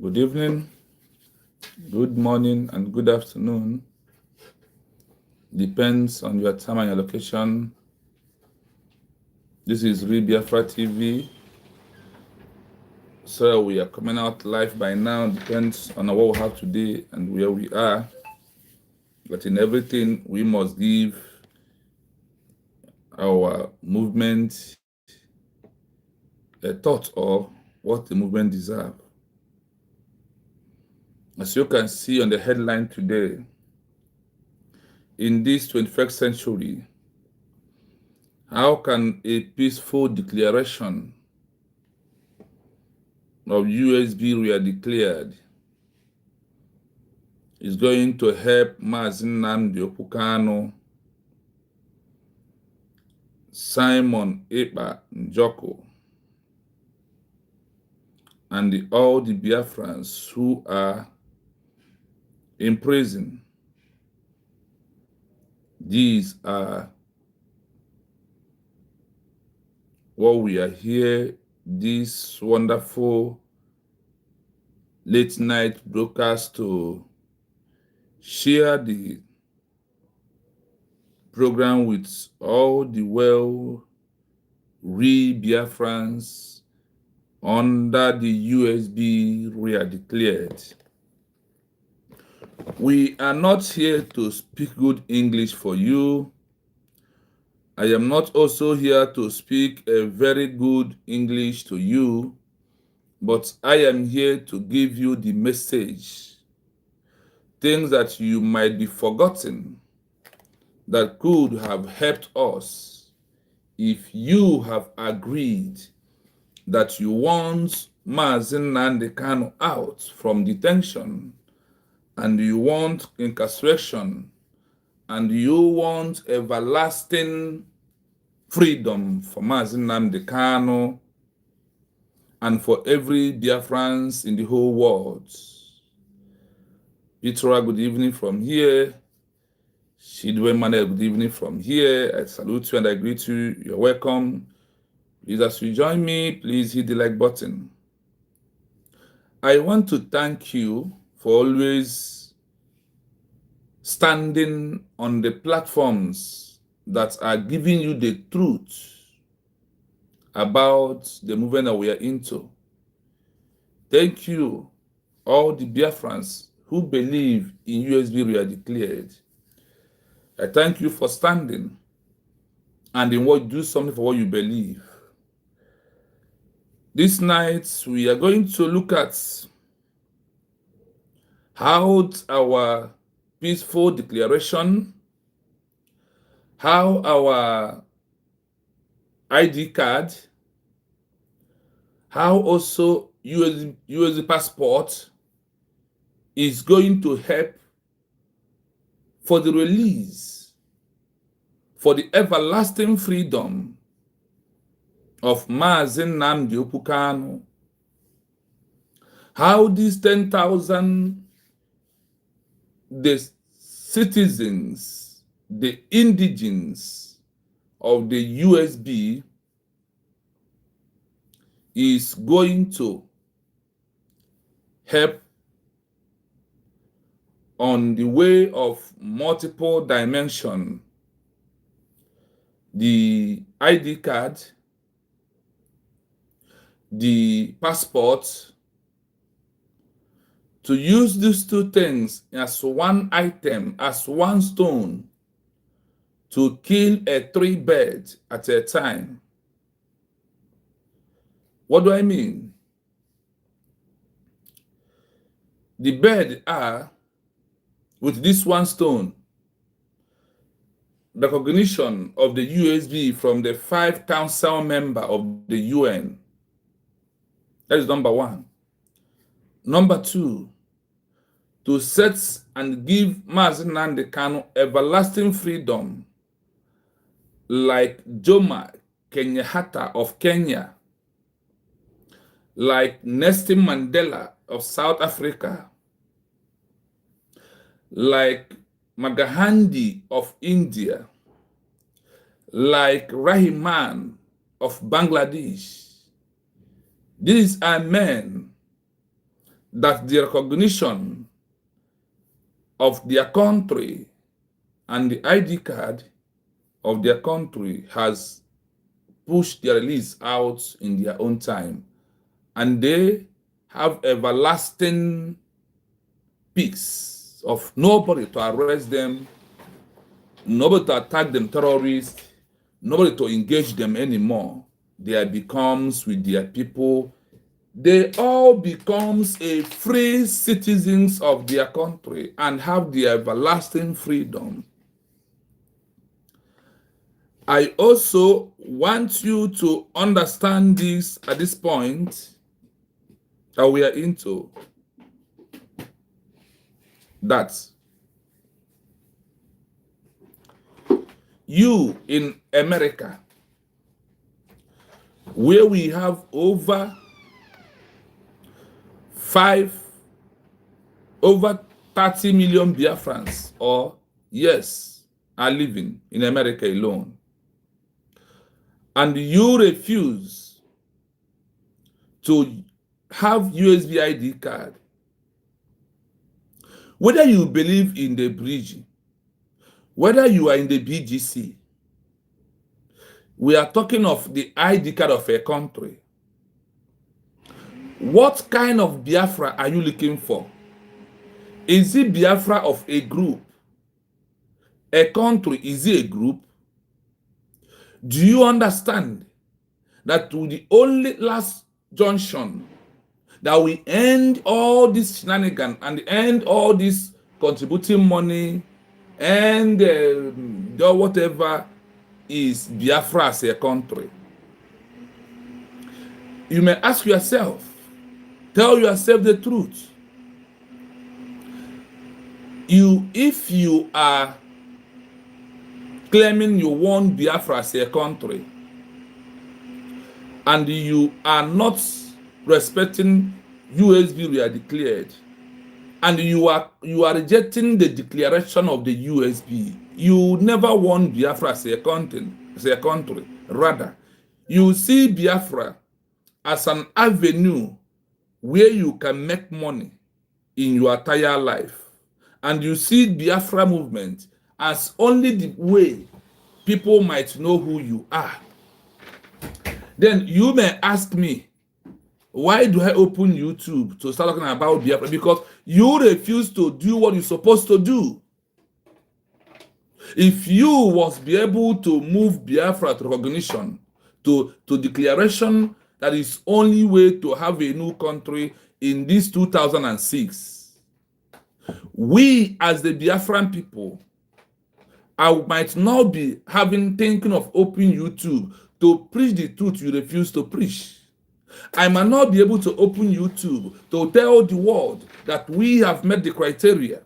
Good evening, good morning, and good afternoon. Depends on your time and your location. This is Real Biafra TV. So we are coming out live by now. Depends on what we have today and where we are. But in everything, we must give our movement a thought of what the movement deserves. As you can see on the headline today, in this 21st century, how can a peaceful declaration of USB re-declared is going to help Mazi Nnamdim, Kanu, Simon, Ekpa, Njoku, and all the Biafrans who are in prison? These are what we are here, this wonderful late night broadcast to share the program with all the real Biafrans under the USB re-declared. We are not here to speak good English for you. I am not also here to speak a very good English to you, but I am here to give you the message, things that you might be forgotten that could have helped us if you have agreed that you want Mazi Nnamdim Kanu out from detention, and you want incarceration, and you want everlasting freedom for Mazi Nnamdim Kanu and for every Biafrans in the whole world. Petra, good evening from here. Shidwe Manuel, good evening from here. I salute you and I greet you. You're welcome. Please, as you join me, please hit the like button. I want to thank you for always standing on the platforms that are giving you the truth about the movement that we are into. Thank you, all the Biafrans who believe in USB re-declared. I thank you for standing and in what do something for what you believe. This night we are going to look at how our peaceful declaration, how our ID card, how also USB passport is going to help for the release, for the everlasting freedom of Mazi Nnamdim Kanu. How these 10,000, the citizens, the indigenes of the USB is going to help on the way of multiple dimension. The ID card, the passport, to use these two things as one item, as one stone, to kill a three birds at a time. What do I mean? The bird are, with this one stone, recognition of the USB from the 5 council member of the UN. That is number one. Number two, to set and give Mazi Nnamdim Kanu everlasting freedom, like Jomo Kenyatta of Kenya, like Nelson Mandela of South Africa, like Magahandi of India, like Rahman of Bangladesh. These are men that the recognition of their country and the ID card of their country has pushed their release out in their own time. And they have everlasting peace of nobody to arrest them, nobody to attack them terrorists, nobody to engage them anymore. They becomes with their people. They all becomes a free citizens of their country and have the everlasting freedom. I also want you to understand this at this point that we are into, that you in America, where we have over 30 million Biafrans, or yes, are living in America alone, and you refuse to have USB ID card, whether you believe in the bridge, whether you are in the BGC, we are talking of the ID card of a country. What kind of Biafra are you looking for? Is it Biafra of a group? A country, is it a group? Do you understand that to the only last junction that we end all this shenanigans and end all this contributing money and whatever is Biafra as a country? You may ask yourself, tell yourself the truth. If you are claiming you want Biafra as a country and you are not respecting USB we are declared, and you are rejecting the declaration of the USB, you never want Biafra as a country. Rather, you see Biafra as an avenue where you can make money in your entire life. And you see Biafra movement as only the way people might know who you are. Then you may ask me, why do I open YouTube to start talking about Biafra? Because you refuse to do what you're supposed to do. If you was be able to move Biafra to recognition, to declaration, that is only way to have a new country in this 2006. We as the Biafran people, I might not be thinking of opening YouTube to preach the truth you refuse to preach. I might not be able to open YouTube to tell the world that we have met the criteria.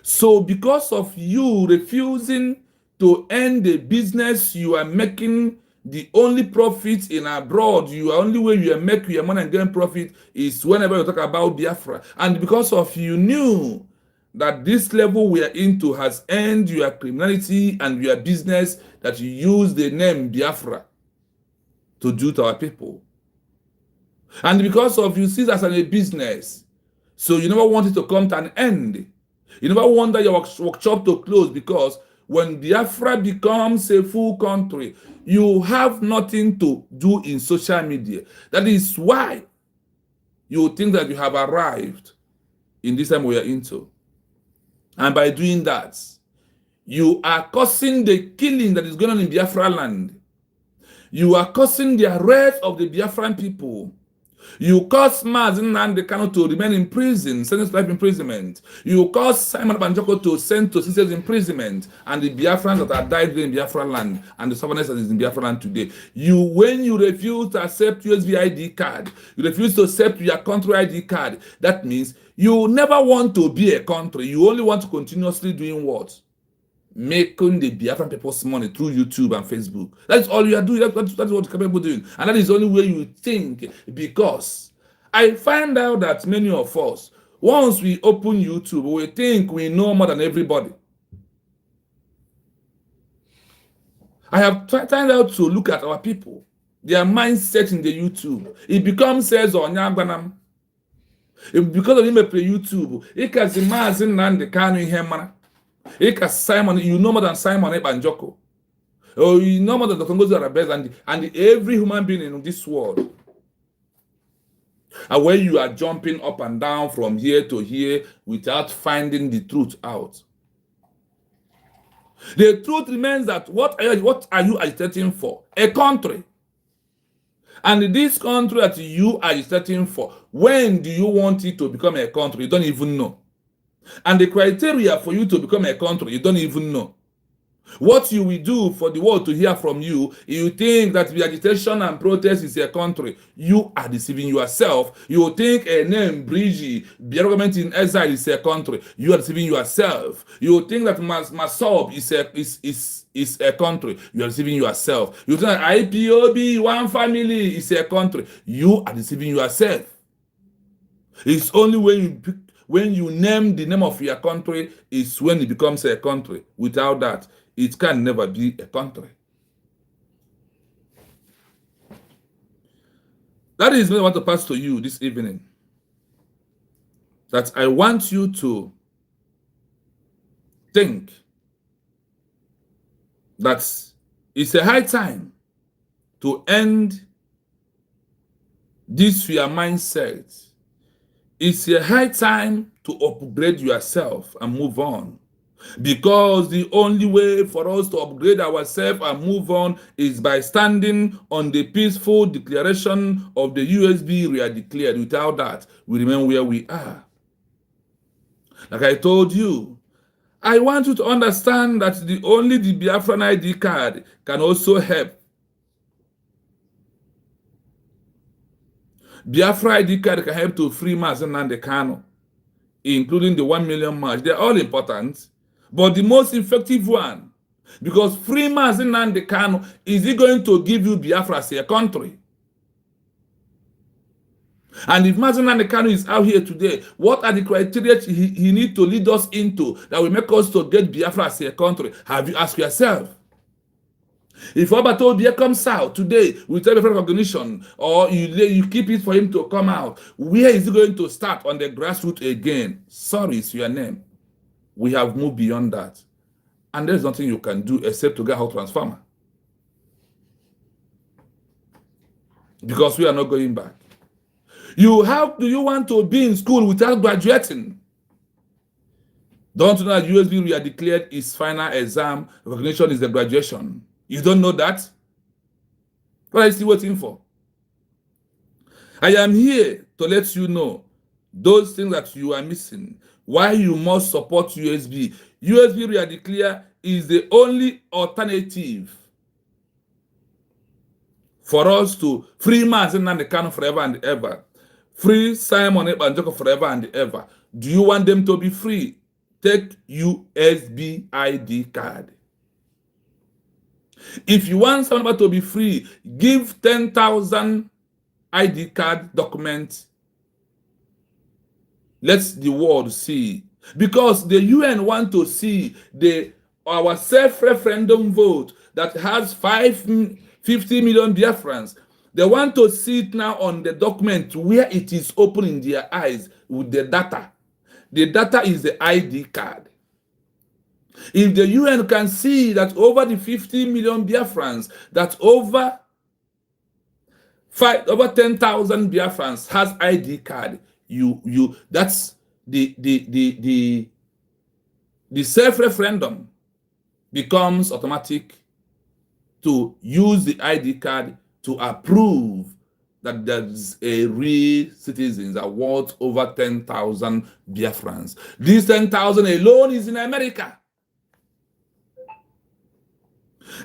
So because of you refusing to end the business you are making, the only profit in abroad, the only way you make your money and gain profit is whenever you talk about Biafra. And because of you knew that this level we are into has ended your criminality and your business, that you use the name Biafra to do to our people. And because of you see that as a business, so you never want it to come to an end. You never want that your workshop to close, because when Biafra becomes a full country, you have nothing to do in social media. That is why you think that you have arrived in this time we are into. And by doing that, you are causing the killing that is going on in Biafra land. You are causing the arrest of the Biafran people. You cause Mazi and Kanu to remain in prison, sentenced to life imprisonment. You cause Simon Njoku to send to 6 years imprisonment, and the Biafrans that are died in Biafra land, and the sovereignty that is in Biafra land today. When you refuse to accept USB ID card, you refuse to accept your country ID card, that means you never want to be a country. You only want to continuously doing what? Making the Biafran people's money through YouTube and Facebook. That's all you are doing. That's what you're capable of doing. And that is the only way you think. Because I find out that many of us, once we open YouTube, we think we know more than everybody. I have tried out to look at our people. their mindset in the YouTube. It becomes says on Yagbanam. Because of him play YouTube, it can see Mazi Nnamdim Kanu in Hemana. It can Simon, you know more than Simon Ekpa Njoku. Oh, you know more than Dr. Ngozi Arabez and every human being in this world. And when you are jumping up and down from here to here without finding the truth out. The truth remains that what are you agitating for? A country. And this country that you are agitating for, when do you want it to become a country? You don't even know. And the criteria for you to become a country, you don't even know. What you will do for the world to hear from you, you think that the agitation and protest is a country. You are deceiving yourself. You think a name, Brigi, the government in exile is a country. You are deceiving yourself. You think that Masob is a country. You are deceiving yourself. You think that IPOB, one family, is a country. You are deceiving yourself. It's only when you name the name of your country is when it becomes a country. Without that, it can never be a country. That is what I want to pass to you this evening. That I want you to think that it's a high time to end this your mindset. It's a high time to upgrade yourself and move on. Because the only way for us to upgrade ourselves and move on is by standing on the peaceful declaration of the USB we are declared. Without that, we remain where we are. Like I told you, I want you to understand that only the Biafran ID card can also help. Biafra ID card can help to free Mazi Nnamdim Kanu, including the 1 million march. They're all important. But the most effective one, because free Mazi Nnamdim Kanu, is it going to give you Biafra as a country? And if Mazi Nnamdim Kanu is out here today, what are the criteria he needs to lead us into that will make us to get Biafra as a country? Have you asked yourself? If Obato Obia comes out today with every recognition, or you keep it for him to come out, where is he going to start? On the grassroots again? Sorry, it's your name. We have moved beyond that. And there's nothing you can do except to get out transformer. Because we are not going back. How do you want to be in school without graduating? Don't you know that USB we are declared is final exam, recognition is the graduation? You don't know that? What are you still waiting for? I am here to let you know those things that you are missing. Why you must support USB. USB we are declared is the only alternative for us to free Mazi Nnamdim Kanu forever and ever. Free Simon Ekpa Njoku forever and ever. Do you want them to be free? Take USB ID card. If you want somebody to be free, give 10,000 ID card documents. Let the world see. Because the UN want to see our self-referendum vote that has 50 million Biafrans. They want to see it now on the document where it is open in their eyes with the data. The data is the ID card. If the UN can see that over the 50 million Biafrans, that over 10,000 Biafrans has ID card, that's the self-referendum becomes automatic to use the ID card to approve that there's a real citizens that worth over 10,000 Biafrans. These 10,000 alone is in America.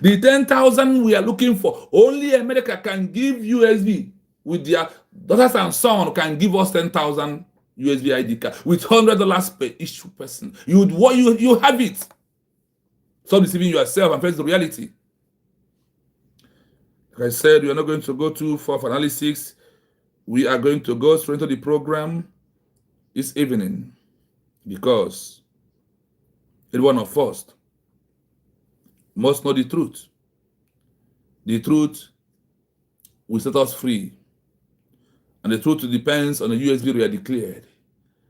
The 10,000 we are looking for, only America can give USB with their daughters and sons can give us 10,000 USB ID card with $100 per each person. You have it. Stop deceiving yourself and face the reality. Like I said, we are not going to go too far for analysis. We are going to go straight into the program this evening because it's one of us must know the truth. The truth will set us free. And the truth depends on the USB we are declared.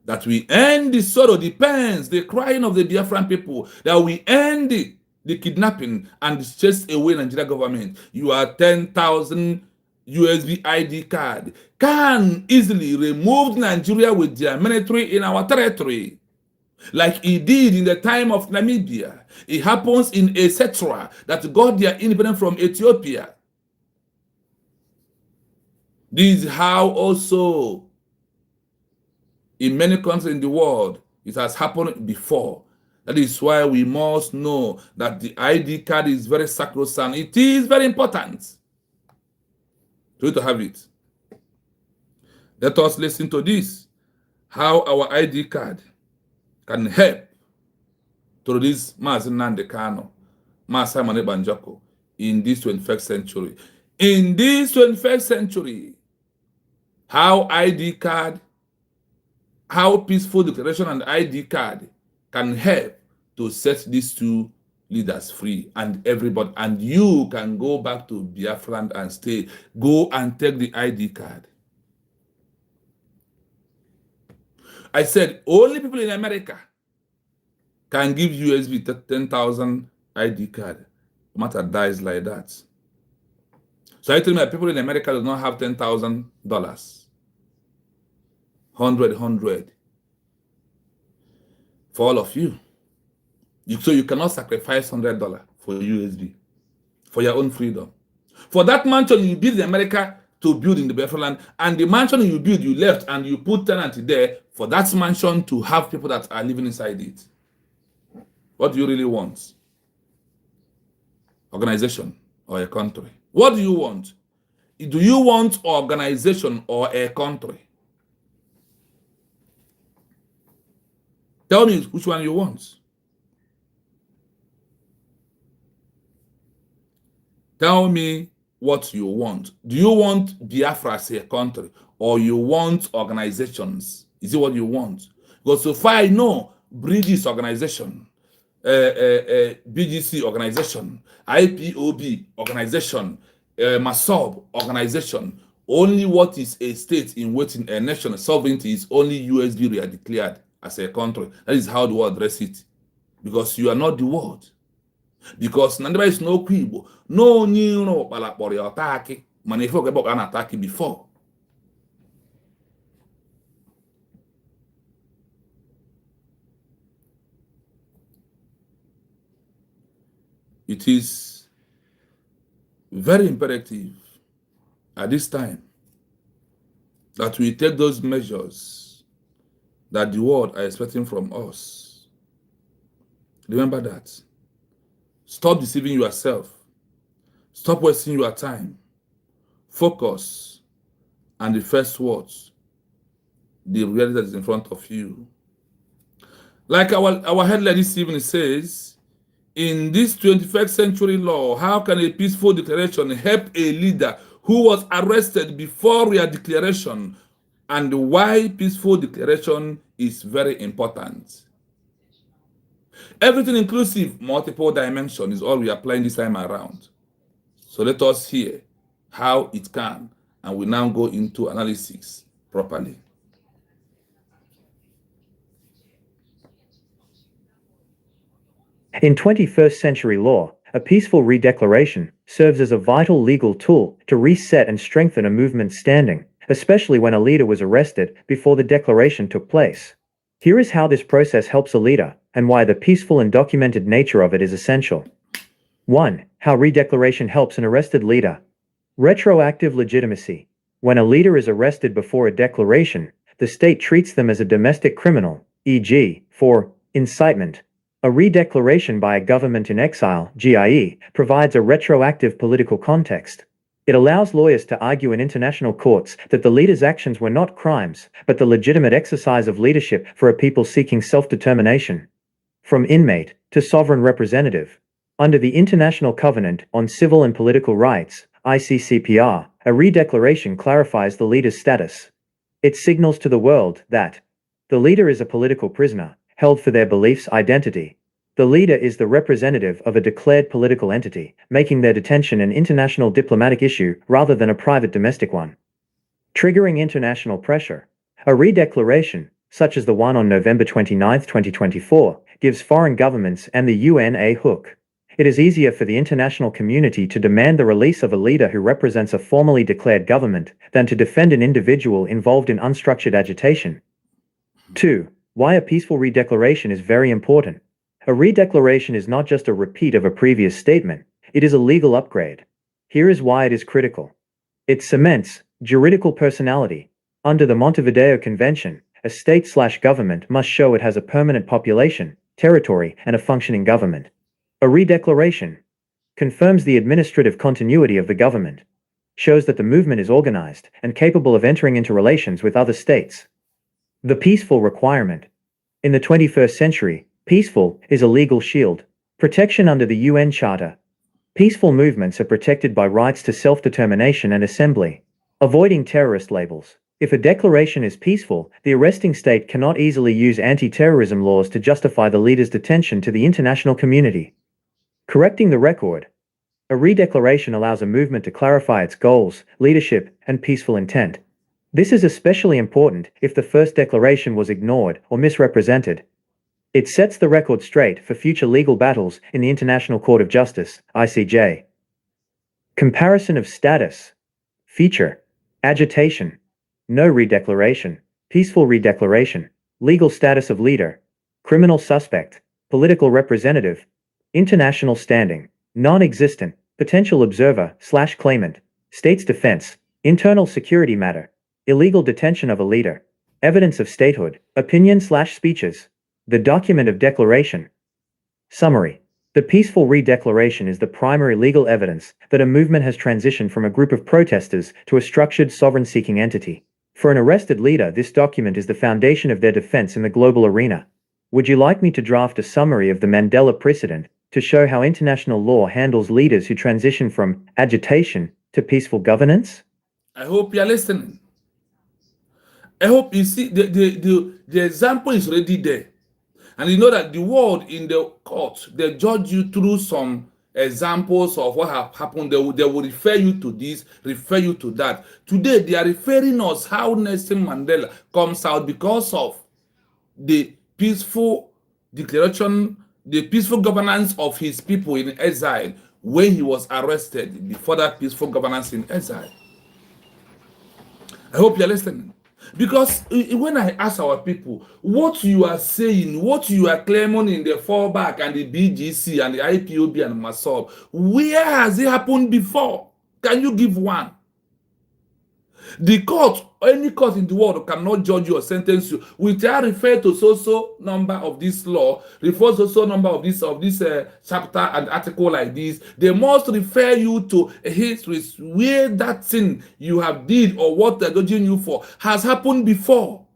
That we end the sorrow depends, the crying of the Biafran people, that we end the kidnapping and chase away Nigeria government. Your 10,000 USB ID card can easily remove Nigeria with their military in our territory. Like it did in the time of Namibia. It happens in etc. that got their independence from Ethiopia. This is how also in many countries in the world it has happened before. That is why we must know that the ID card is very sacrosanct. It is very important for you to have it. Let us listen to this, how our ID card can help to release Mazi Nnamdim Kanu, Mazi Njoku in this 21st century. In this 21st century, how ID card, how peaceful declaration and ID card can help to set these two leaders free and everybody, and you can go back to Biafra and stay. Go and take the ID card. I said only people in America can give USB 10,000 ID card. No matter dies like that. So I tell me that people in America do not have $10,000. 100 for all of you. So you cannot sacrifice $100 for USB, for your own freedom. For that mansion you build in America to build in the Biafra land, and the mansion you build, you left and you put tenant there for that mansion to have people that are living inside it. What do you really want? Organization or a country? What do you want? Do you want organization or a country? Tell me which one you want. Tell me what you want. Do you want Biafra as a country, or you want organizations? Is it what you want? Because so far I know, Bridges organization, BGC organization, IPOB organization, MASOB organization. Only what is a state in waiting, a nation sovereignty, is only USB we are declared as a country. That is how the world address it. Because you are not the world. Because Nandeba is no Kwibo. No new no palapori attack. Manifo about an attack before. It is very imperative at this time that we take those measures that the world are expecting from us. Remember that. Stop deceiving yourself. Stop wasting your time. Focus on the first words, the reality that is in front of you. Like our headline this evening says, in this 21st century law, how can a peaceful declaration help a leader who was arrested before their declaration, and why peaceful declaration is very important? Everything inclusive, multiple dimension is all we are applying this time around. So let us hear how it can, and we now go into analysis properly. In 21st century law, a peaceful redeclaration serves as a vital legal tool to reset and strengthen a movement's standing, especially when a leader was arrested before the declaration took place. Here is how this process helps a leader, and why the peaceful and documented nature of it is essential. 1. How redeclaration helps an arrested leader. Retroactive legitimacy. When a leader is arrested before a declaration, the state treats them as a domestic criminal, e.g., for incitement. A redeclaration by a government in exile, GIE, provides a retroactive political context. It allows lawyers to argue in international courts that the leader's actions were not crimes, but the legitimate exercise of leadership for a people seeking self-determination. From inmate to sovereign representative. Under the International Covenant on Civil and Political Rights, ICCPR, a redeclaration clarifies the leader's status. It signals to the world that the leader is a political prisoner, held for their beliefs, identity, The leader is the representative of a declared political entity, making their detention an international diplomatic issue rather than a private domestic one. Triggering international pressure. A redeclaration, such as the one on November 29, 2024, gives foreign governments and the UN a hook. It is easier for the international community to demand the release of a leader who represents a formally declared government than to defend an individual involved in unstructured agitation. 2. Why a peaceful redeclaration is very important. A redeclaration is not just a repeat of a previous statement, it is a legal upgrade. Here is why it is critical. It cements juridical personality. Under the Montevideo Convention, a state/government must show it has a permanent population, territory, and a functioning government. A redeclaration confirms the administrative continuity of the government, shows that the movement is organized and capable of entering into relations with other states. The peaceful requirement. In the 21st century, peaceful is a legal shield. Protection under the UN Charter. Peaceful movements are protected by rights to self-determination and assembly. Avoiding terrorist labels. If a declaration is peaceful, the arresting state cannot easily use anti-terrorism laws to justify the leader's detention to the international community. Correcting the record. A redeclaration allows a movement to clarify its goals, leadership, and peaceful intent. This is especially important if the first declaration was ignored or misrepresented. It sets the record straight for future legal battles in the International Court of Justice, ICJ. Comparison of status. Feature. Agitation. No redeclaration. Peaceful redeclaration. Legal status of leader. Criminal suspect. Political representative. International standing. Non-existent. Potential observer/claimant. State's defense. Internal security matter. Illegal detention of a leader. Evidence of statehood. Opinion/speeches. The document of declaration. Summary. The peaceful redeclaration is the primary legal evidence that a movement has transitioned from a group of protesters to a structured sovereign-seeking entity. For an arrested leader, this document is the foundation of their defense in the global arena. Would you like me to draft a summary of the Mandela precedent to show how international law handles leaders who transition from agitation to peaceful governance? I hope you are listening. I hope you see the example is already there. And you know that the world in the court, they judge you through some examples of what have happened. They will refer you to this, refer you to that. Today, they are referring us how Nelson Mandela comes out because of the peaceful declaration, the peaceful governance of his people in exile when he was arrested before that peaceful governance in exile. I hope you're listening. Because when I ask our people, what you are saying, what you are claiming in the fallback and the BGC and the IPOB and MASOB, where has it happened before? Can you give one? The court, any court in the world cannot judge you or sentence you without refer to so number of this law, refer to so number of this chapter and article like this. They must refer you to a history where that thing you have did or what they're judging you for has happened before.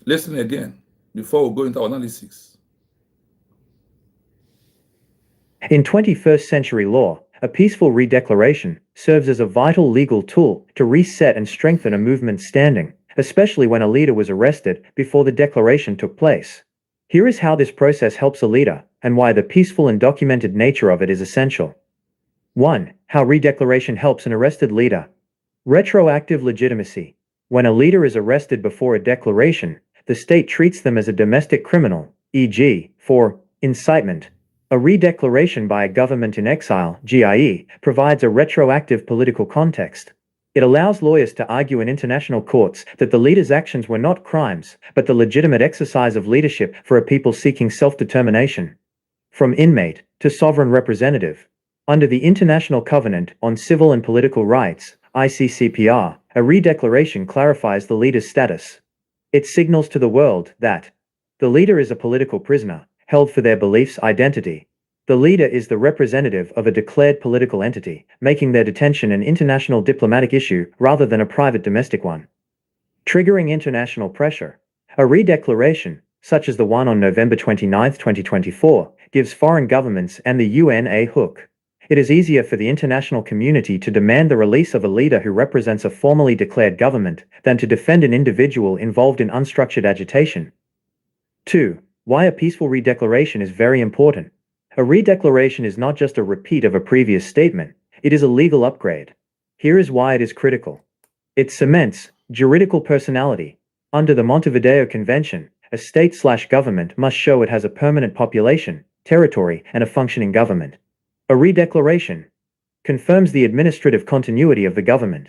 Listen again before we go into our analysis. In 21st century law, a peaceful redeclaration serves as a vital legal tool to reset and strengthen a movement's standing, especially when a leader was arrested before the declaration took place. Here is how this process helps a leader, and why the peaceful and documented nature of it is essential. 1. How redeclaration helps an arrested leader. Retroactive legitimacy. When a leader is arrested before a declaration, the state treats them as a domestic criminal, e.g., for incitement. A redeclaration by a government in exile, GIE, provides a retroactive political context. It allows lawyers to argue in international courts that the leader's actions were not crimes, but the legitimate exercise of leadership for a people seeking self-determination. From inmate to sovereign representative. Under the International Covenant on Civil and Political Rights, ICCPR, a redeclaration clarifies the leader's status. It signals to the world that the leader is a political prisoner, held for their beliefs' identity. The leader is the representative of a declared political entity, making their detention an international diplomatic issue rather than a private domestic one. Triggering international pressure. A redeclaration, such as the one on November 29, 2024, gives foreign governments and the UN a hook. it is easier for the international community to demand the release of a leader who represents a formally declared government than to defend an individual involved in unstructured agitation. 2. Why a peaceful redeclaration is very important. A redeclaration is not just a repeat of a previous statement, it is a legal upgrade. Here is why it is critical. It cements juridical personality. Under the Montevideo Convention, a state/government must show it has a permanent population, territory, and a functioning government. A redeclaration confirms the administrative continuity of the government,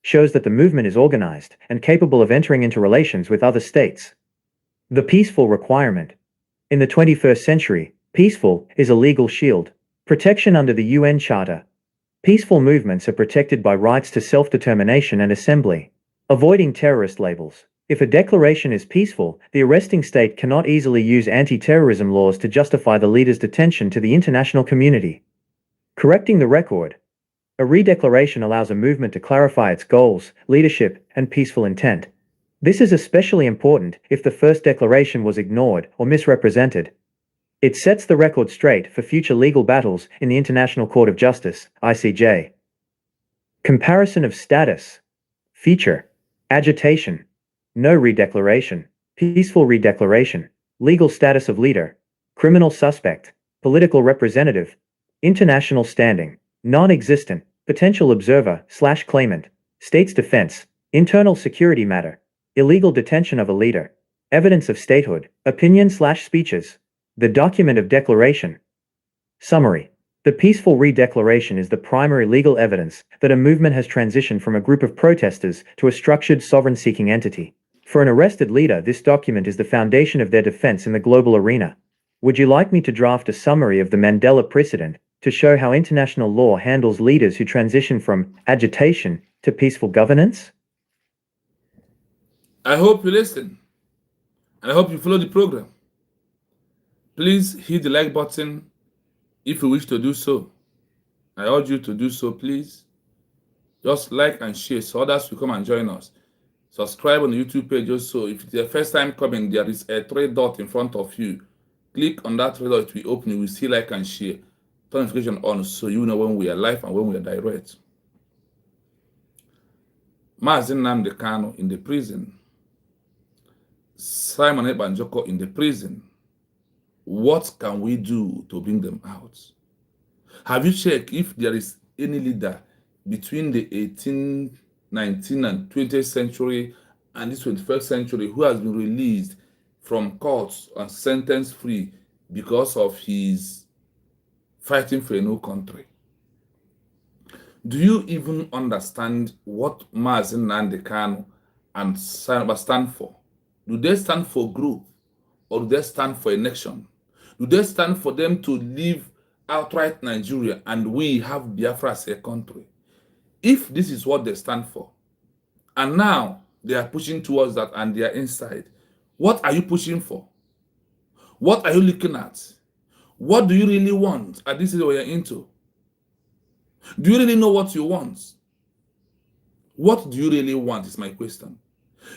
shows that the movement is organized and capable of entering into relations with other states. The peaceful requirement. In the 21st century, peaceful is a legal shield. Protection under the UN Charter. Peaceful movements are protected by rights to self-determination and assembly. Avoiding terrorist labels. If a declaration is peaceful, the arresting state cannot easily use anti-terrorism laws to justify the leader's detention to the international community. Correcting the record. A redeclaration allows a movement to clarify its goals, leadership, and peaceful intent. This is especially important if the first declaration was ignored or misrepresented. It sets the record straight for future legal battles in the International Court of Justice, ICJ. Comparison of status. Feature. Agitation. No redeclaration. Peaceful redeclaration. Legal status of leader. Criminal suspect. Political representative. International standing. Non-existent. Potential observer/claimant. State's defense. Internal security matter. Illegal detention of a leader. Evidence of statehood. Opinion/speeches. The document of declaration. Summary. The peaceful redeclaration is the primary legal evidence that a movement has transitioned from a group of protesters to a structured sovereign-seeking entity. For an arrested leader, this document is the foundation of their defense in the global arena. Would you like me to draft a summary of the Mandela precedent to show how international law handles leaders who transition from agitation to peaceful governance? I hope you listen, and I hope you follow the program. Please hit the like button if you wish to do so. I urge you to do so, please. Just like and share so others will come and join us. Subscribe on the YouTube page also. If it's your first time coming, there is a 3 dot in front of you. Click on that 3 dot, it will open. You will see like and share. Turn notification on so you know when we are live and when we are direct. Mazi Nnamdim Kanu in the prison. Simon Ekpa and Njoku in the prison. What can we do to bring them out? Have you checked if there is any leader between the 18th, 19th, and 20th century and this 21st century who has been released from courts and sentenced free because of his fighting for a new country? Do you even understand what Mazi Nnamdim Kanu and stand for? Do they stand for group or do they stand for a nation? Do they stand for them to leave outright Nigeria and we have Biafra as a country? If this is what they stand for, and now they are pushing towards that and they are inside, what are you pushing for? What are you looking at? What do you really want at this age where you're into? Do you really know what you want? What do you really want is my question.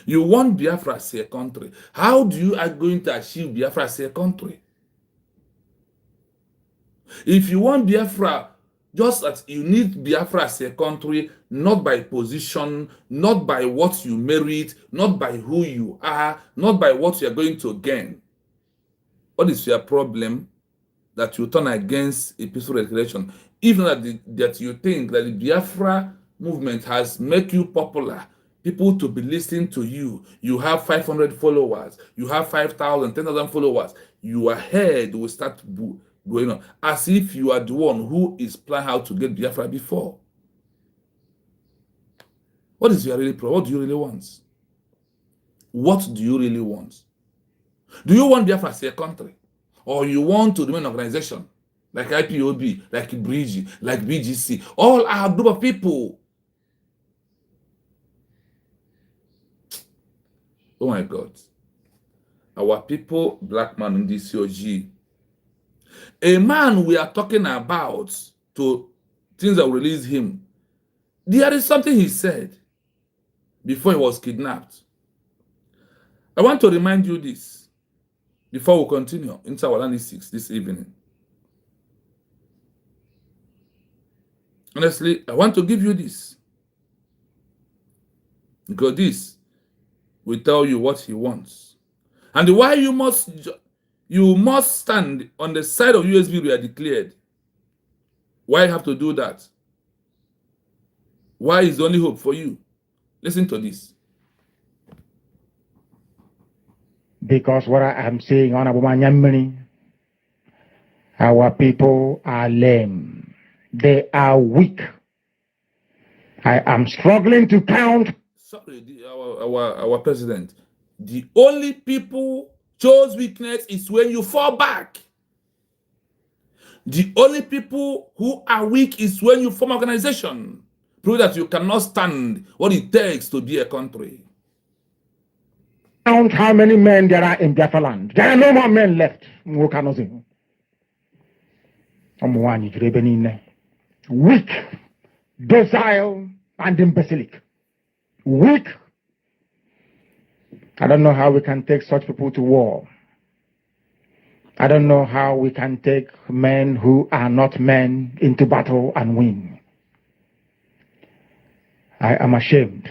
You want Biafra as a country. How do you are going to achieve Biafra as a country? If you want Biafra, just as you need Biafra as a country, not by position, not by what you merit, not by who you are, not by what you are going to gain. What is your problem that you turn against a peaceful redeclaration? If not that you think that the Biafra movement has made you popular, people to be listening to you, you have 500 followers, you have 5,000, 10,000 followers, your head will start going on as if you are the one who is planning how to get Biafra before. What is your really problem? What do you really want? What do you really want? Do you want Biafra as a country? Or you want to remain an organization like IPOB, like Bridge, like BGC, all our group of people? Oh my God. Our people, black man in this COG. A man we are talking about to things that will release him. There is something he said before he was kidnapped. I want to remind you this before we continue into our analysis this evening. Honestly, I want to give you this. Because this will tell you what he wants. And why you must stand on the side of USB we are declared. Why you have to do that? Why is the only hope for you? Listen to this. Because what I am saying, Honorable Manyamini, our people are lame. They are weak. I am struggling to count. Sorry, our president. The only people chose weakness is when you fall back. The only people who are weak is when you form organization. Prove that you cannot stand what it takes to be a country. Count how many men there are in Biafra land. There are no more men left. Weak, docile, and imbecilic. Weak. I don't know how we can take such people to war. I don't know how we can take men who are not men into battle and win. I am ashamed.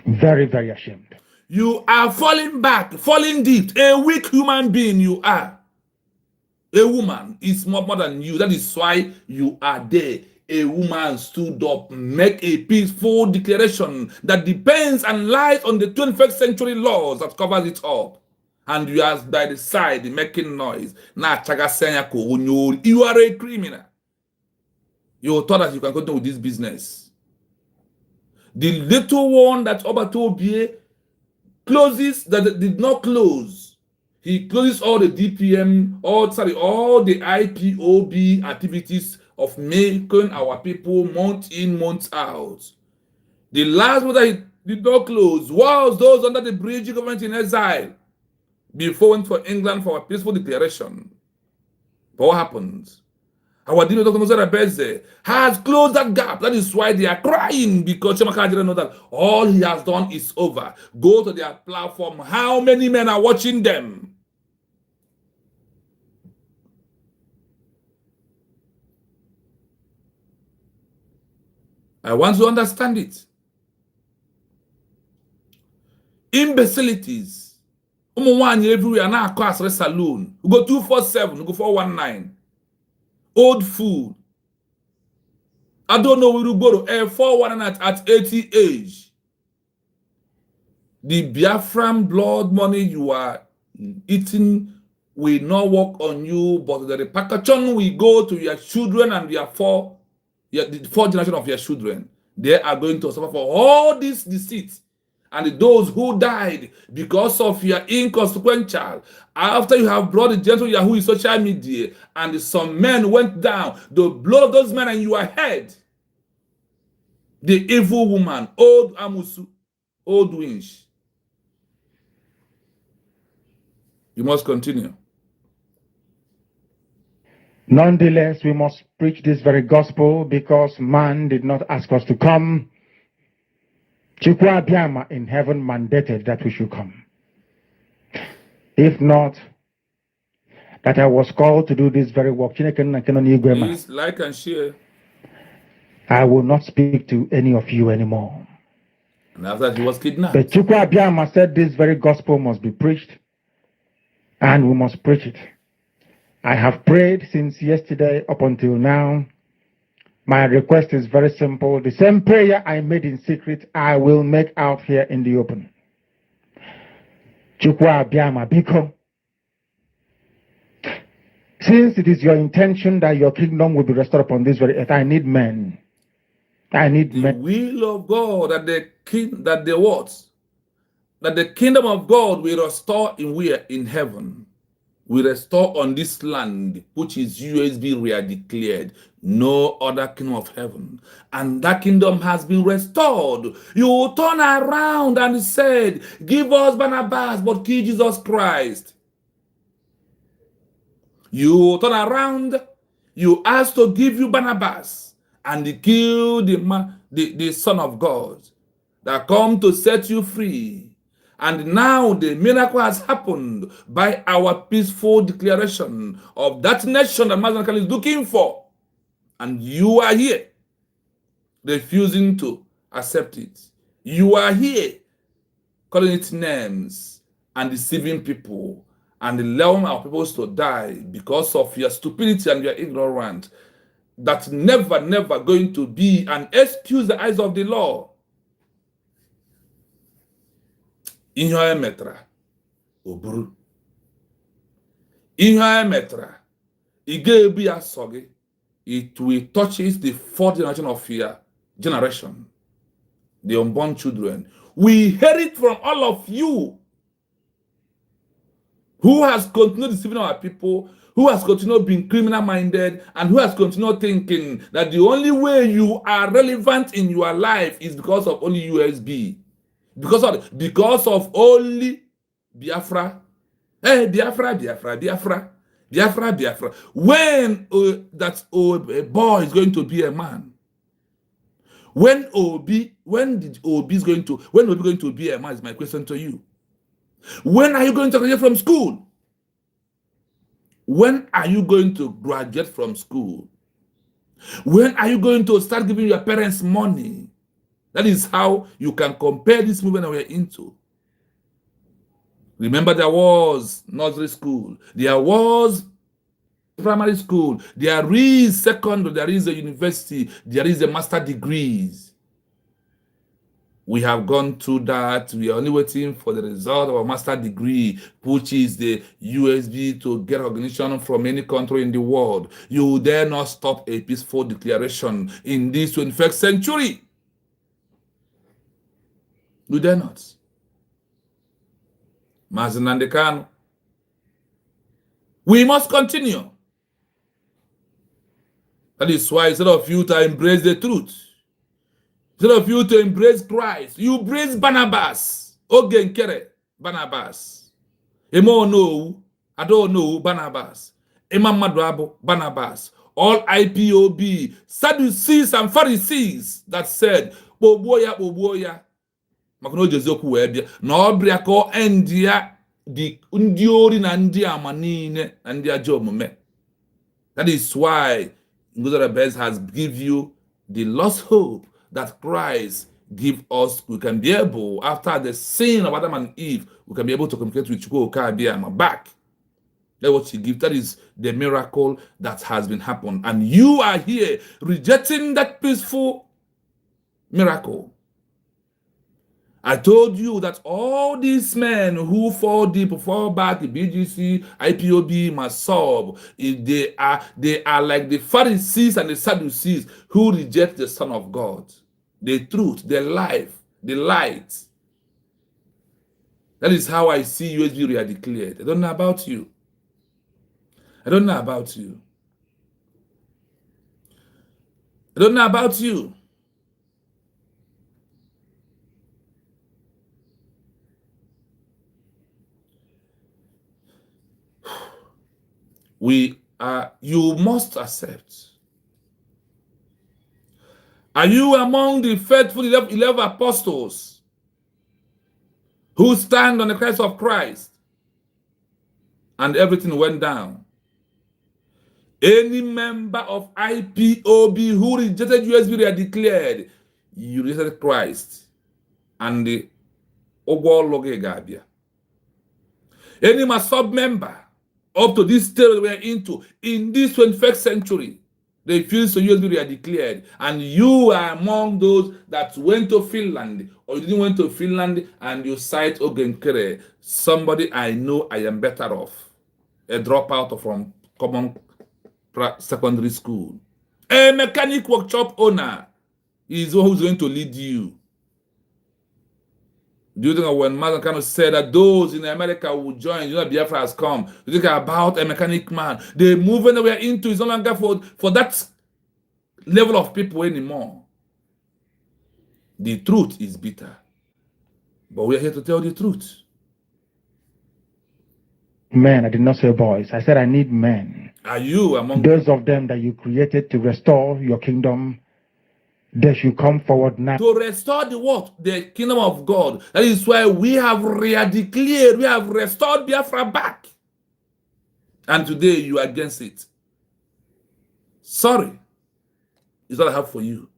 Very, very ashamed. You are falling back, falling deep. A weak human being you are. A woman is more than you. That is why you are there. A woman stood up, make a peaceful declaration that depends and lies on the 21st century laws that covers it up. And you are by the side making noise. You are a criminal. You thought that you can continue with this business. The little one that Obatobie closes that did not close. He closes all the DPM, all the IPOB activities of making our people month in, month out. The last one that he did not close was those under the bridge government in exile before went for England for a peaceful declaration. But what happened? Our dealer, Dr. Mozart Abeze, has closed that gap. That is why they are crying, because Chemaka didn't know that all he has done is over. Go to their platform. How many men are watching them? I want to understand it. Imbecilities. Everywhere now across the saloon. We go 247, we go 419. Old food. I don't know where to go to 419 at 80 age. The Biafran blood money you are eating will not work on you, but the repercussion will go to your children and the fourth generation of your children. They are going to suffer for all this deceit. And those who died because of your inconsequential, after you have brought the gentle Yahoo in social media, and some men went down, the blood of those men and your head. The evil woman, old Amusu, old Winch. You must continue. Nonetheless, we must preach this very gospel because man did not ask us to come. Chukwa Biama in heaven mandated that we should come. If not, that I was called to do this very work. Please like and share. I will not speak to any of you anymore. And after he was kidnapped. But Chukwa Biama said this very gospel must be preached, and we must preach it. I have prayed since yesterday up until now. My request is very simple. The same prayer I made in secret, I will make out here in the open. Chukwa Biama Biko. Since it is your intention that your kingdom will be restored upon this very earth, I need men. I need men. The will of God that the kingdom of God will restore in heaven. We restore on this land, which is USB declared, no other kingdom of heaven. And that kingdom has been restored. You turn around and said, give us Barnabas, but kill Jesus Christ. You turn around, you ask to give you Barnabas, and they kill the Son of God that come to set you free. And now the miracle has happened by our peaceful declaration of that nation that Mazi is looking for. And you are here refusing to accept it. You are here calling it names and deceiving people and allowing our people to die because of your stupidity and your ignorance. That's never going to be an excuse in the eyes of the law. Ihe onye metara o buru. Ihe onye metara ị ga-ebu ya sọ gị. It will touch the fourth generation of your generation, the unborn children. We hear it from all of you who has continued deceiving our people, who has continued being criminal-minded, and who has continued thinking that the only way you are relevant in your life is because of only USB. Because of only Biafra. Hey, Biafra. When a boy is going to be a man, when Obi going to be a man is my question to you. When are you going to graduate from school? When are you going to graduate from school? When are you going to start giving your parents money? That is how you can compare this movement that we're into. Remember, there was nursery school, there was primary school, there is secondary, there is a university, there is a master degrees. We have gone through that. We are only waiting for the result of a master degree, which is the USB to get recognition from any country in the world. You dare not stop a peaceful declaration in this 21st century. You dare not. Mazi and Kanu. We must continue. That is why instead of you to embrace the truth, instead of you to embrace Christ, you embrace Barnabas. Ogenkere Barnabas. Emo no, I don't know Barnabas. Ema Madrabo Barnabas. All IPOB, Sadducees and Pharisees that said, Boboya. Makono Jezoku webia. Na obria ko endia di undiori na ndia manine na ndia jomume. That is why Ngozi Best has give you the lost hope that Christ give us. We can be able, after the sin of Adam and Eve, we can be able to communicate with Chukwuka back. That's what he gives. That is the miracle that has been happened. And you are here rejecting that peaceful miracle. I told you that all these men who fall deep, fall back, the BGC, IPOB, Masob, they are like the Pharisees and the Sadducees who reject the Son of God, the truth, the life, the light. That is how I see USB redeclared. I don't know about you. I don't know about you. I don't know about you. You must accept. Are you among the faithful 11 apostles who stand on the cross of Christ and everything went down? Any member of IPOB who rejected USB redeclared, you rejected Christ and the Ogwologe Gabia. Any Masob member up to this stage we're into, in this 21st century, they refuse to USB redeclared, and you are among those that went to Finland, or you didn't went to Finland, and you cite Ogenkere, somebody I know I am better off, a dropout from common secondary school. A mechanic workshop owner is who's going to lead you. Do you think that when Mazi Kanu said that those in America will join, you know, Biafra has come, you think about a mechanic man? The movement that we are into is no longer for that level of people anymore. The truth is bitter. But we are here to tell the truth. Men, I did not say boys. I said I need men. Are you among those of them that you created to restore your kingdom? They should come forward now. To restore the what? The kingdom of God. That is why we have redeclared, we have restored Biafra back. And today you are against it. Sorry. is all I have for you.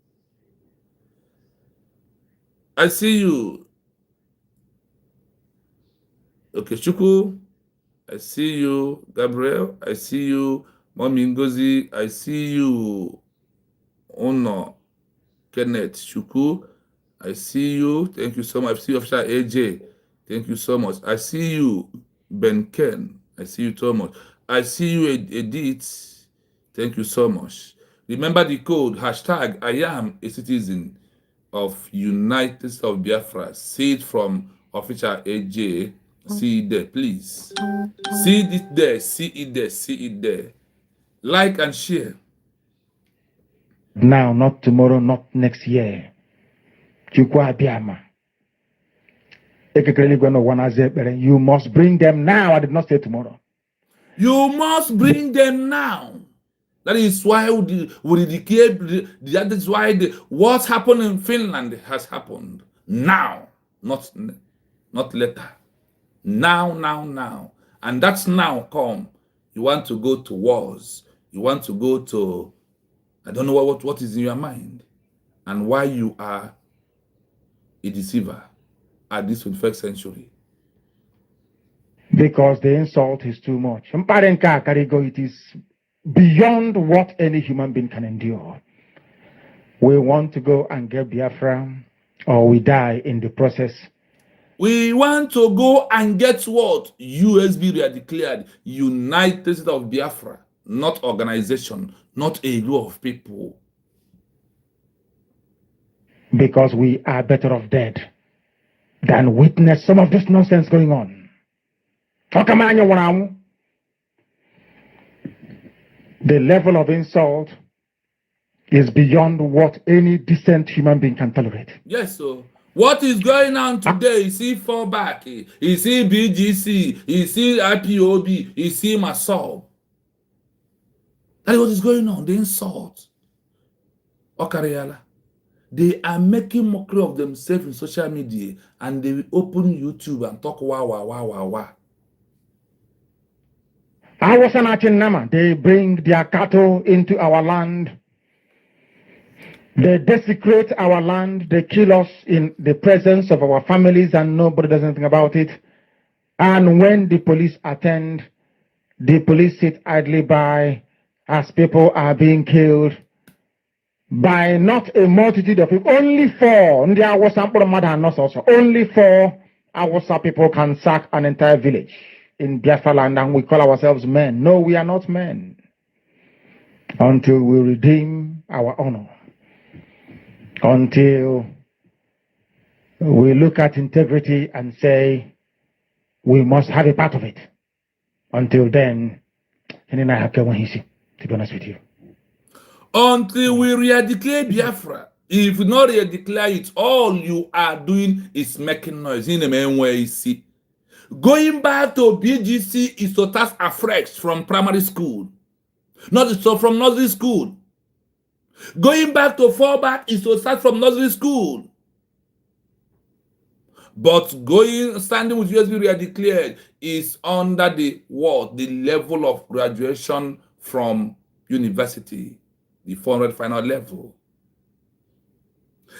I see you. Okay, Chuku. I see you, Gabriel. I see you, Mommy Ngozi. I see you, Ono, Kenneth, Chuku. I see you. Thank you so much. I see you, Officer AJ. Thank you so much. I see you, Ben Ken. I see you so much. I see you, Edith. Thank you so much. Remember the code, hashtag I am a citizen of United States of Biafra. See it from Officer AJ. See it there, please. See it there, see it there, see it there. Like and share. Now, not tomorrow, not next year. Chukwa Biama. You must bring them now. I did not say tomorrow. You must bring them now. That is why we declare. That is why what happened in Finland has happened now, not later. Now, and that's now come. You want to go to wars. You want to go to, I don't know what is in your mind, and why you are a deceiver at this 21st century. Because the insult is too much. It is beyond what any human being can endure. We want to go and get Biafra, or we die in the process. We want to go and get what? USB are declared United States of Biafra, not organization, not a group of people. Because we are better off dead than witness some of this nonsense going on. The level of insult is beyond what any decent human being can tolerate. Yes, so what is going on today? You see fallback, you see BGC, you see IPOB, you see Masol. That is what is going on, the insult. Okariala. They are making mockery of themselves in social media, and they will open YouTube and talk wah. I was an Nama. They bring their cattle into our land. They desecrate our land. They kill us in the presence of our families, and nobody does anything about it. And when the police attend, the police sit idly by as people are being killed by not a multitude of people. Only four. Only four Awasa people can sack an entire village in Biafra land, and we call ourselves men. No, we are not men. Until we redeem our honor. Until we look at integrity and say, we must have a part of it. Until then, to be honest with you. Until we re-declare Biafra. If you not re-declare it, all you are doing is making noise. In the main way, you see. Going back to BGC is to start afresh from primary school. Not so from nursery school. Going back to fallback is to start from nursery school. But standing with USB re-declared is under the what? The level of graduation from university. The 400 final level.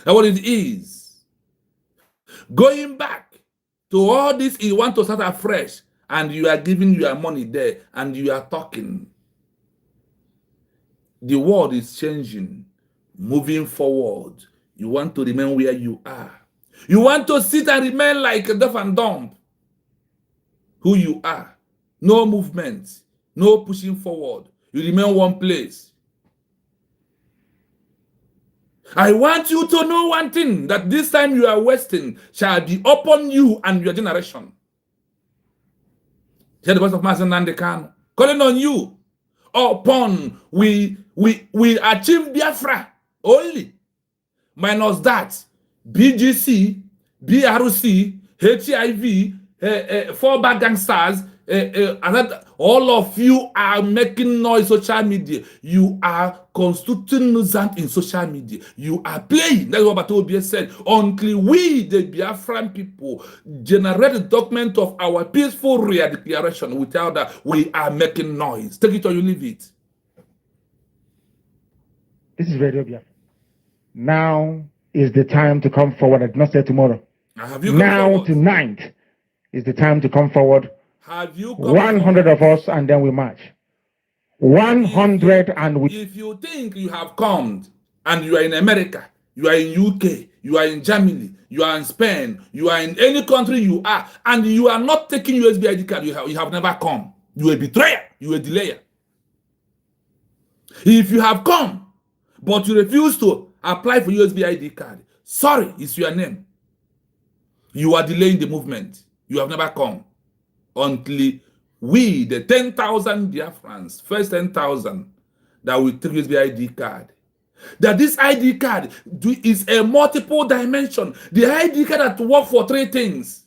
That's what it is. Going back to all this, you want to start afresh, and you are giving your money there, and you are talking. The world is changing, moving forward. You want to remain where you are. You want to sit and remain like a deaf and dumb. Who you are. No movement. No pushing forward. You remain one place. I want you to know one thing, that this time you are wasting shall be upon you and your generation. Hear the voice of Mazi Nnamdim Kanu calling on you. Upon we achieve Biafra only. Minus that, BGC, BRC, HIV, fallback gangsters, all of you are making noise social media. You are constituting nuisance in social media. You are playing. That's what Batobi said. Until we, the Biafran people, generate a document of our peaceful re-declaration, without that, we are making noise. Take it or you leave it. This is Radio Biafra. Now is the time to come forward. I did not say tomorrow. Have you come Now, forward? tonight is the time to come forward. Have you come 100 forward? of us, and then we march. 100 and we. If you think you have come and you are in America, you are in UK, you are in Germany, you are in Spain, you are in any country you are, and you are not taking USB ID card, you have never come. You are a betrayer, you are a delayer. If you have come, but you refuse to apply for USB ID card, sorry, it's your name. You are delaying the movement. You have never come until we, the 10,000 Biafrans, first 10,000 that will take USB ID card. That this ID card is a multiple dimension. The ID card that works for three things.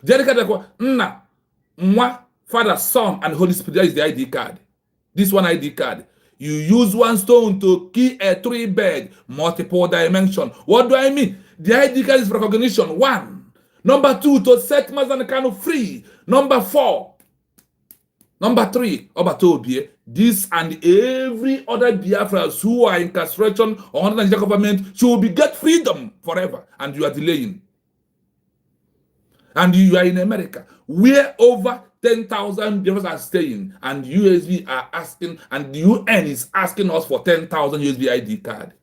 The ID card that works, Nna, Mwa, Father, Son, and Holy Spirit. That is the ID card. This one ID card. You use one stone to kill a three bird, multiple dimension. What do I mean? The ID card is recognition. 1. Number 2, to set Mazi and Kanu free. Number 4. Number 3, Obatobie, this and every other Biafrans who are incarceration or under Nigerian government should get freedom forever, and you are delaying. And you are in America, where over 10,000 Biafrans are staying, and USB are asking, and the UN is asking us for 10,000 USB ID card.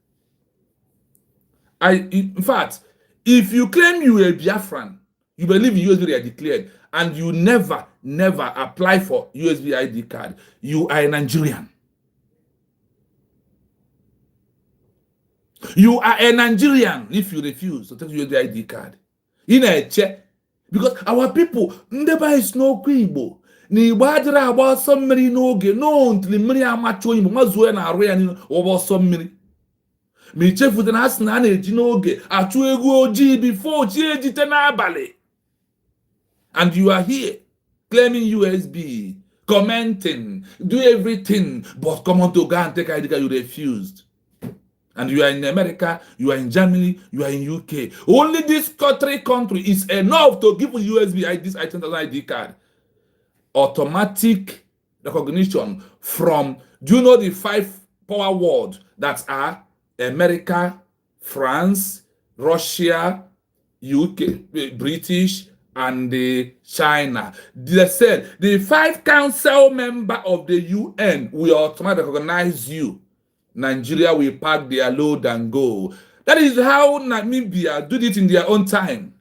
In fact, if you claim you are a Biafran, you believe in USB are declared, and you never apply for USB ID card, you are a Nigerian. You are a Nigerian if you refuse to take USB ID card. In a check, because our people, ndeba is no Igbo. Ni badra about some many no ge no until many amacho Igbo mazuwe na aru ya ni about some many. Me chefu den has na na no ge atu egu oji before chi ejite na abale. And you are here claiming USB, commenting, do everything, but come on to go and take ID card, you refused. And you are in America, you are in Germany, you are in UK. Only this country is enough to give you USB this ID card. Automatic recognition from, do you know the 5 power words that are America, France, Russia, UK, British, and China? They said the 5 council member of the UN will automatically recognize you. Nigeria will pack their load and go. That is how Namibia did it in their own time.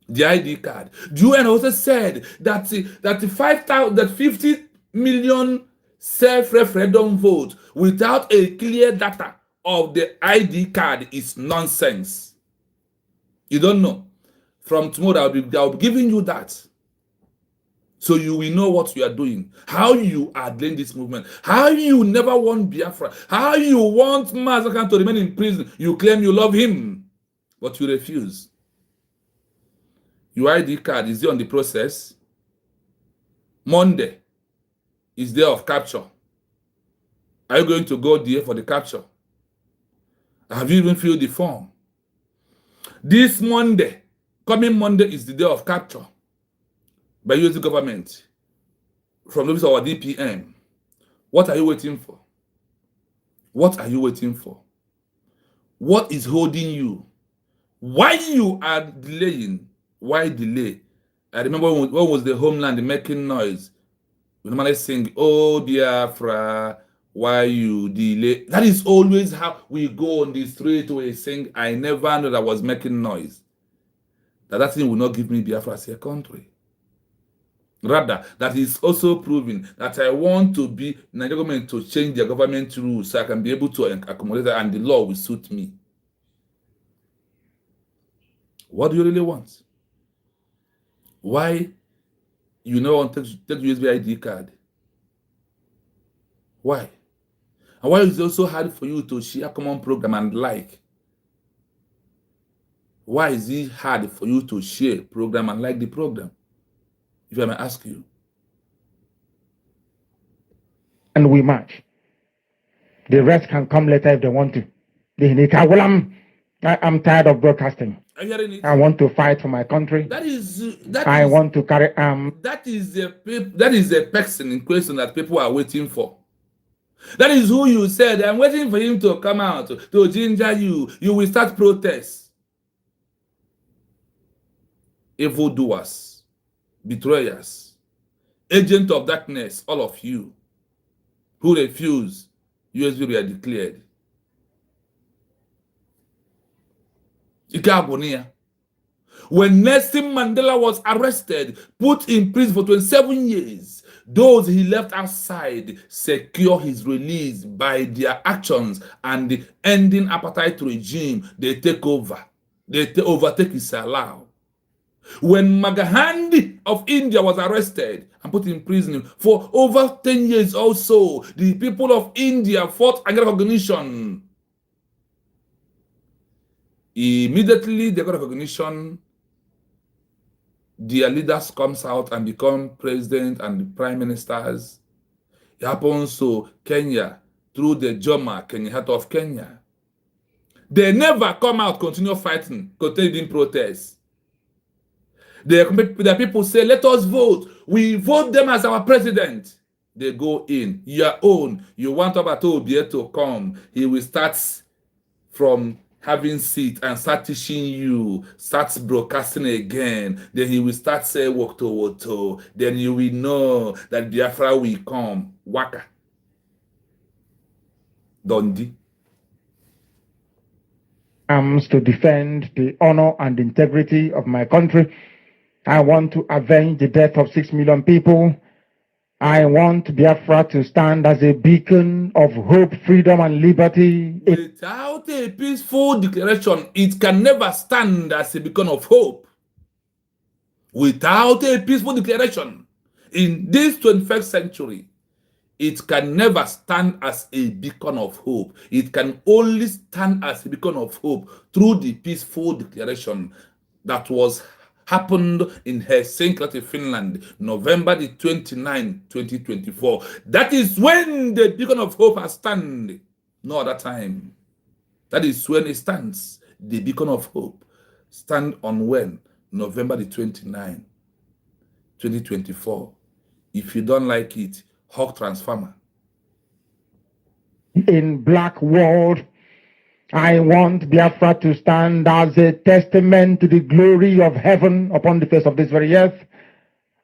The ID card. The UN also said that that 50 million self-referendum votes without a clear data of the ID card is nonsense. You don't know. From tomorrow, I'll be giving you that. So you will know what you are doing, how you are delaying this movement, how you never want Biafra, how you want Mazi to remain in prison. You claim you love him, but you refuse. Your ID card is there on the process. Monday is day of capture. Are you going to go there for the capture? Have you even filled the form? This Monday, coming Monday, is the day of capture by US government from the office of our DPM. What are you waiting for? What are you waiting for? What is holding you? Why you are delaying? Why delay? I remember when was the homeland making noise? We normally sing, "Oh Biafra, why you delay?" That is always how we go on the street. We sing. I never knew that I was making noise. That thing will not give me Biafra as a country. Rather, that is also proving that I want to be Nigerian government to change their government rules so I can be able to accommodate that and the law will suit me. What do you really want? Why you don't want to take USB ID card? Why? And why is it also hard for you to share a common program and like? Why is it hard for you to share program and like the program? If I may ask you. And we march. The rest can come later if they want to. I'm tired of broadcasting. Are you hearing it? I want to fight for my country. I want to carry that is the person in question that people are waiting for. That is who you said, I'm waiting for him to come out to ginger you. You will start protests. Evildoers, betrayers, agent of darkness, all of you who refuse USB were declared. When Nelson Mandela was arrested, put in prison for 27 years, those he left outside secure his release by their actions and the ending apartheid regime. They take over. They overtake his allow. When Magahandi of India was arrested and put in prison for over 10 years also, the people of India fought against recognition. Immediately they got recognition, their leaders comes out and become president and prime ministers. It happens to Kenya through the Jomo Kenyatta of Kenya. They never come out, continue fighting, continue in protest. The people say, let us vote. We vote them as our president. They go in. Your own. You want Obato Obie to come. He will start from having seat and start teaching you, starts broadcasting again. Then he will start saying Woto. Then you will know that Biafra will come. Waka. Dondi. Arms to defend the honor and integrity of my country. I want to avenge the death of 6 million people. I want Biafra to stand as a beacon of hope, freedom, and liberty. Without a peaceful declaration, it can never stand as a beacon of hope. Without a peaceful declaration, in this 21st century, it can never stand as a beacon of hope. It can only stand as a beacon of hope through the peaceful declaration that was happened in Helsinki, Finland, November the 29th, 2024. That is when the beacon of hope has stand. No other time. That is when it stands. The beacon of hope stand on when? November the 29th, 2024. If you don't like it, Hawk Transformer. In black world, I want Biafra to stand as a testament to the glory of heaven upon the face of this very earth.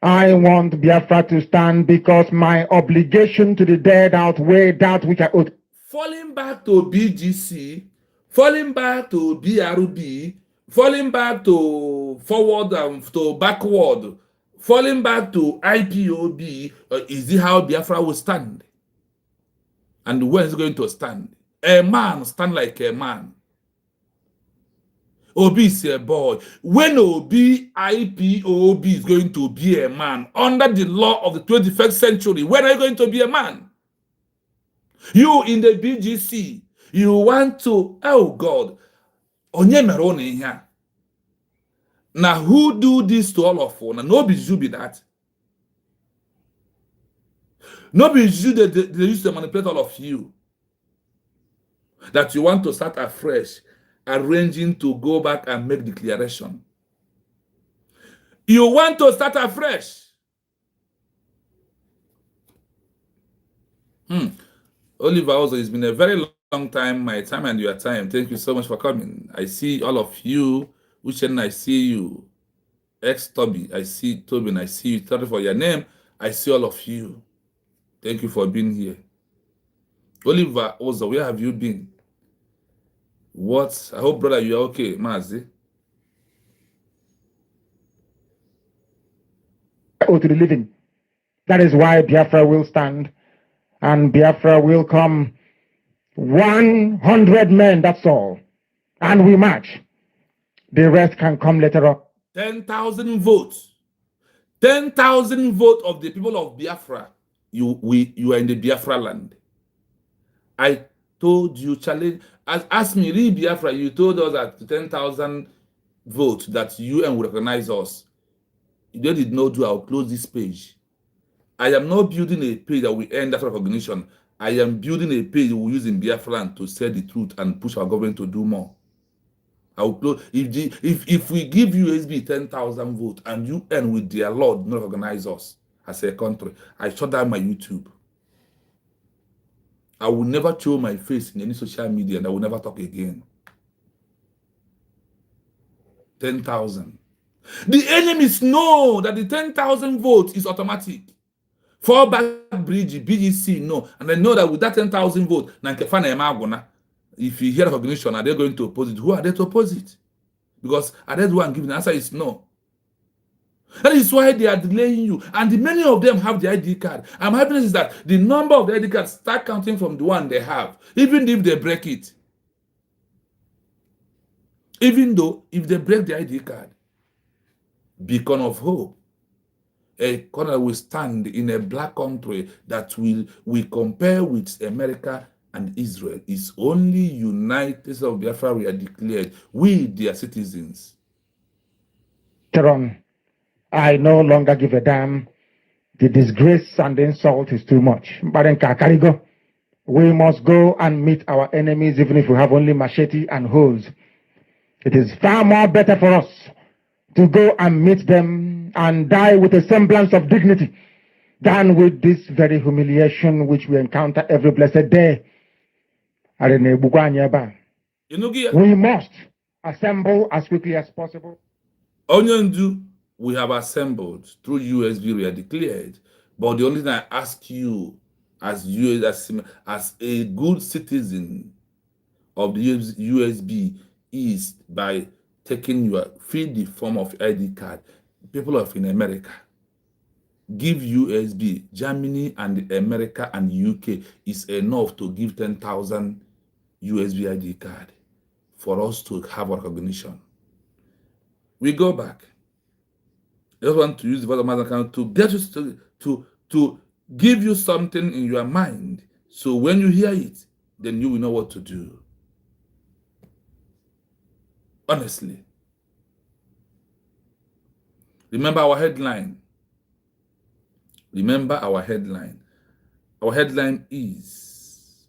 I want Biafra to stand because my obligation to the dead outweigh that which I owe. Falling back to BGC, falling back to BRB, falling back to forward and to backward, falling back to IPOB, is it how Biafra will stand? And when is it going to stand? A man stand like a man. Obi is a boy. When Obi IPOB is going to be a man under the law of the 21st century, when are you going to be a man? You in the BGC, you want to, oh God, onye mere unu ihe a? Now who do this to all of you? Now nobody should be that. Nobody should they used to manipulate all of you. That you want to start afresh, arranging to go back and make declaration. You want to start afresh. Oliver, also, it's been a very long time, my time and your time. Thank you so much for coming. I see all of you. Uchen, I see you. Toby, I see Tobin, I see you. Sorry for your name. I see all of you. Thank you for being here. Oliver, also, where have you been? What? I hope, brother, you are okay, Mazi. To the living. That is why Biafra will stand, and Biafra will come. 100 men, that's all. And we march. The rest can come later on. 10,000 votes. 10,000 votes of the people of Biafra. You are in the Biafra land. I told you, challenge. Ask me, read Biafra. You told us that 10,000 votes that UN will recognize us. They did not do. I'll close this page. I am not building a page that will end that recognition. I am building a page we will use in Biafra land to say the truth and push our government to do more. I will close. If we give USB 10,000 votes and UN with their law do not recognize us as a country, I shut down my YouTube. I will never show my face in any social media and I will never talk again. 10,000. The enemies know that the 10,000 votes is automatic. Fallback bridge, BGC, no. And they know that with that 10,000 votes, if you hear recognition, are they going to oppose it? Who are they to oppose it? Because are they the one giving the answer is no. That is why they are delaying you. And many of them have the ID card. And my happiness is that the number of the ID cards start counting from the one they have, even if they break it. Even though if they break the ID card, beacon of hope, a corner will stand in a black country that will compare with America and Israel. It's only United States of Biafra we are declared, we their citizens. I no longer give a damn. The disgrace and the insult is too much. We must go and meet our enemies even if we have only machete and hoes. It is far more better for us to go and meet them and die with a semblance of dignity than with this very humiliation which we encounter every blessed day. We must assemble as quickly as possible. Onyendu, we have assembled through USB, we are declared. But the only thing I ask you as a good citizen of the USB is by taking fill the form of ID card. People of in America, give USB. Germany and America and UK is enough to give 10,000 USB ID card for us to have recognition. We go back. I just want to use the voice of Mazi to get you to give you something in your mind. So when you hear it, then you will know what to do. Honestly. Remember our headline. Remember our headline. Our headline is,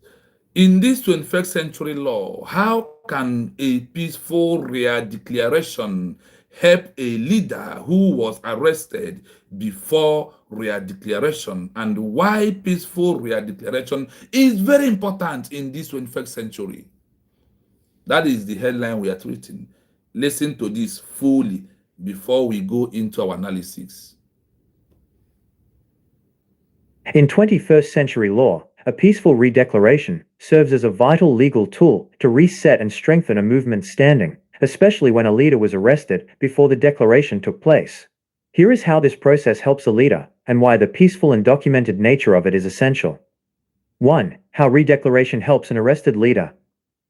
in this 21st century law, how can a peaceful redeclaration help a leader who was arrested before redeclaration, and why peaceful redeclaration is very important in this 21st century? That is the headline we are treating. Listen to this fully before we go into our analysis. In 21st century law, a peaceful redeclaration serves as a vital legal tool to reset and strengthen a movement's standing, especially when a leader was arrested before the declaration took place. Here is how this process helps a leader, and why the peaceful and documented nature of it is essential. 1. How redeclaration helps an arrested leader.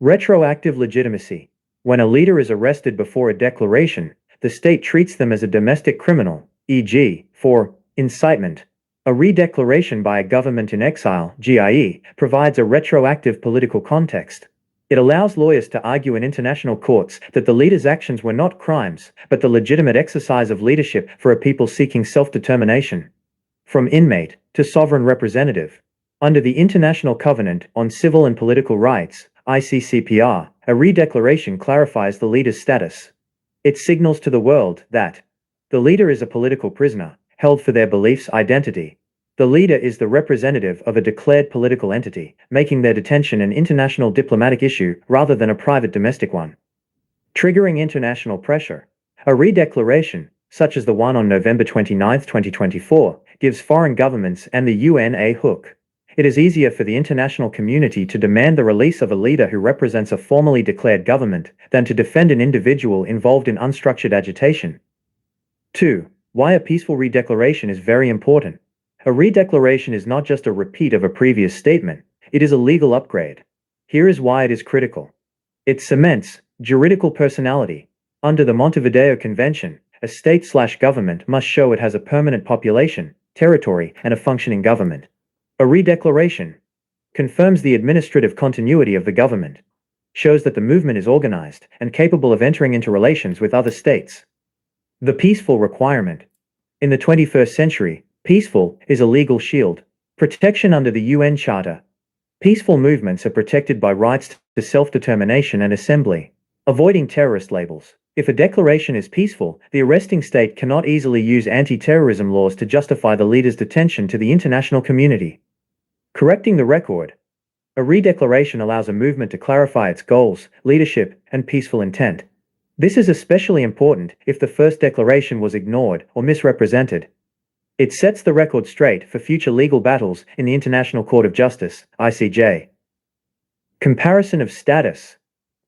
Retroactive legitimacy. When a leader is arrested before a declaration, the state treats them as a domestic criminal, e.g., for incitement. A redeclaration by a government in exile, GIE, provides a retroactive political context. It allows lawyers to argue in international courts that the leader's actions were not crimes, but the legitimate exercise of leadership for a people seeking self-determination. From inmate to sovereign representative. Under the International Covenant on Civil and Political Rights, ICCPR, a redeclaration clarifies the leader's status. It signals to the world that the leader is a political prisoner, held for their beliefs' identity. The leader is the representative of a declared political entity, making their detention an international diplomatic issue rather than a private domestic one. Triggering international pressure. A redeclaration, such as the one on November 29, 2024, gives foreign governments and the UN a hook. It is easier for the international community to demand the release of a leader who represents a formally declared government than to defend an individual involved in unstructured agitation. 2. Why a peaceful redeclaration is very important. A redeclaration is not just a repeat of a previous statement, it is a legal upgrade. Here is why it is critical. It cements juridical personality. Under the Montevideo Convention, a state/government must show it has a permanent population, territory, and a functioning government. A redeclaration confirms the administrative continuity of the government, shows that the movement is organized and capable of entering into relations with other states. The peaceful requirement. In the 21st century, peaceful is a legal shield, protection under the UN Charter. Peaceful movements are protected by rights to self-determination and assembly, avoiding terrorist labels. If a declaration is peaceful, the arresting state cannot easily use anti-terrorism laws to justify the leader's detention to the international community. Correcting the record. A redeclaration allows a movement to clarify its goals, leadership, and peaceful intent. This is especially important if the first declaration was ignored or misrepresented. It sets the record straight for future legal battles in the International Court of Justice, ICJ. Comparison of status.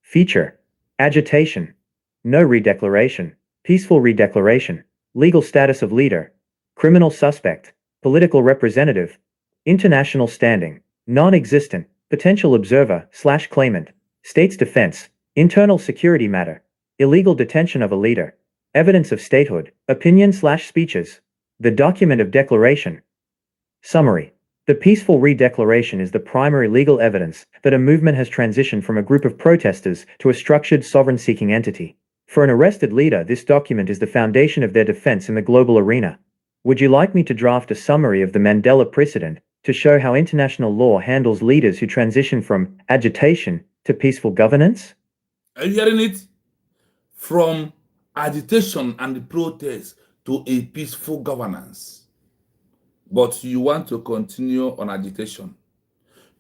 Feature. Agitation. No redeclaration. Peaceful redeclaration. Legal status of leader. Criminal suspect. Political representative. International standing. Non-existent. Potential observer/claimant. State's defense. Internal security matter. Illegal detention of a leader. Evidence of statehood. Opinion/speeches. The document of declaration. Summary. The peaceful redeclaration is the primary legal evidence that a movement has transitioned from a group of protesters to a structured sovereign-seeking entity. For an arrested leader, this document is the foundation of their defense in the global arena. Would you like me to draft a summary of the Mandela precedent to show how international law handles leaders who transition from agitation to peaceful governance? Are you hearing it? From agitation and protest to a peaceful governance. But you want to continue on agitation.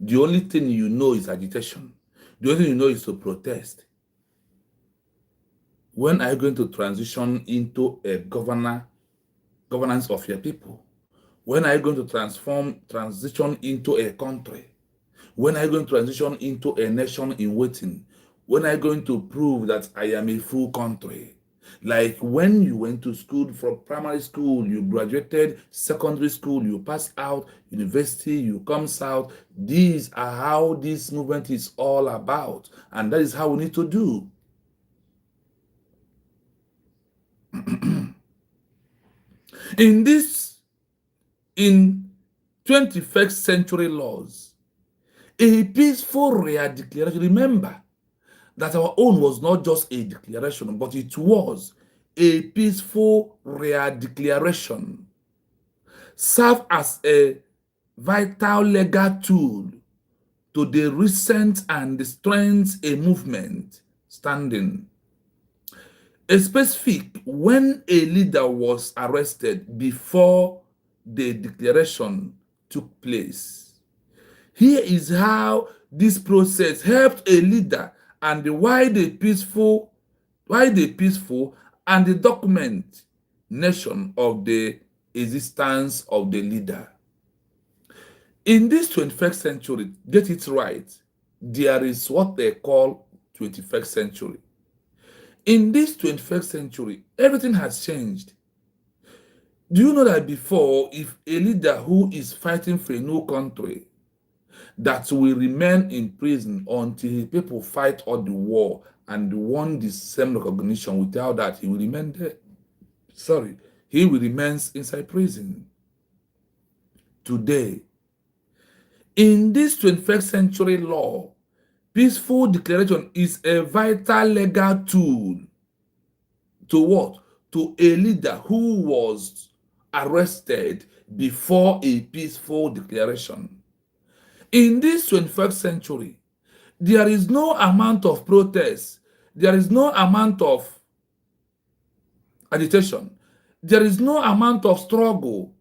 The only thing you know is agitation. The only thing you know is to protest. When are you going to transition into a governance of your people? When are you going to transition into a country? When are you going to transition into a nation in waiting? When are you going to prove that I am a full country? Like when you went to school, from primary school, you graduated, secondary school, you passed out, university, you come out. These are how this movement is all about. And that is how we need to do. In 21st century laws, a peaceful redeclaration, remember that our own was not just a declaration, but it was a peaceful redeclaration, served as a vital legal tool to the recent and strength a movement standing. A specific when a leader was arrested before the declaration took place. Here is how this process helped a leader and why the peaceful and the document nation of the existence of the leader. In this 21st century, get it right, there is what they call 21st century. In this 21st century, everything has changed. Do you know that before, if a leader who is fighting for a new country that will remain in prison until his people fight all the war and won the same recognition, without that, he will remain there. He will remain inside prison. Today, in this 21st century law, peaceful declaration is a vital legal tool to what? To a leader who was arrested before a peaceful declaration. In this 21st century, there is no amount of protest, there is no amount of agitation, there is no amount of struggle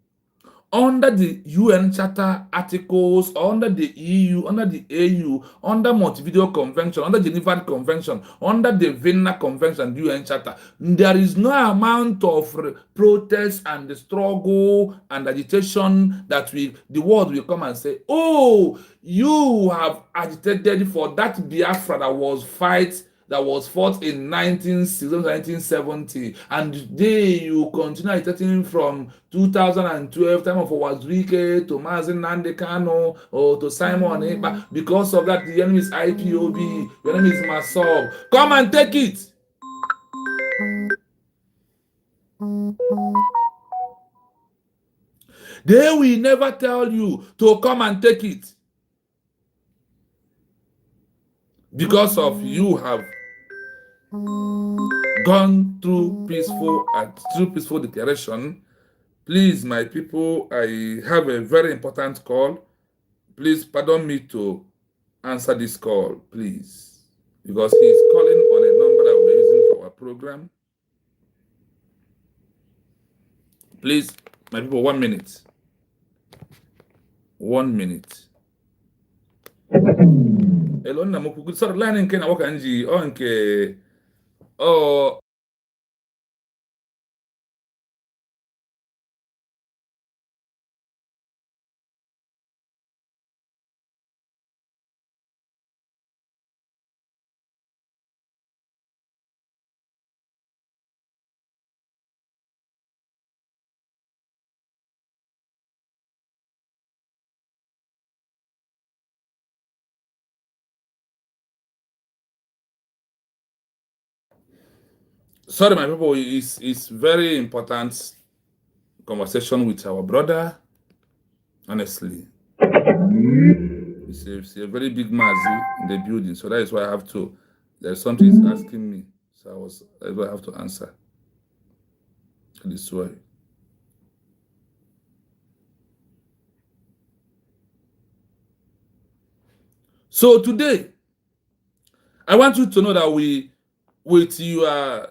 under the UN Charter articles, under the EU, under the AU, under Montevideo Convention, under Geneva Convention, under the Vienna Convention, the UN Charter. There is no amount of protest and struggle and agitation that the world will come and say, oh, you have agitated for that Biafra that was fought in 1970, and today you continue agitating from 2012, time of Wazwike to Mazi, Nnamdim, Kanu, or to Simon Ekpa. Because of that, the enemy is IPOB, the enemy is Masob. Come and take it. They will never tell you to come and take it. Because of you have gone through peaceful declaration. Please, my people, I have a very important call. Please pardon me to answer this call, please, because he's calling on a number that we're using for our program. Please, my people, 1 minute. 1 minute. Hello, Nnadim. Sorry, line nke na waka nji o nke oh. Sorry, my people, it's very important conversation with our brother. Honestly, it's a very big Mazi in the building, so that is why I have to. There's something he's asking me, so that's why I have to answer. This way. So today, I want you to know that with your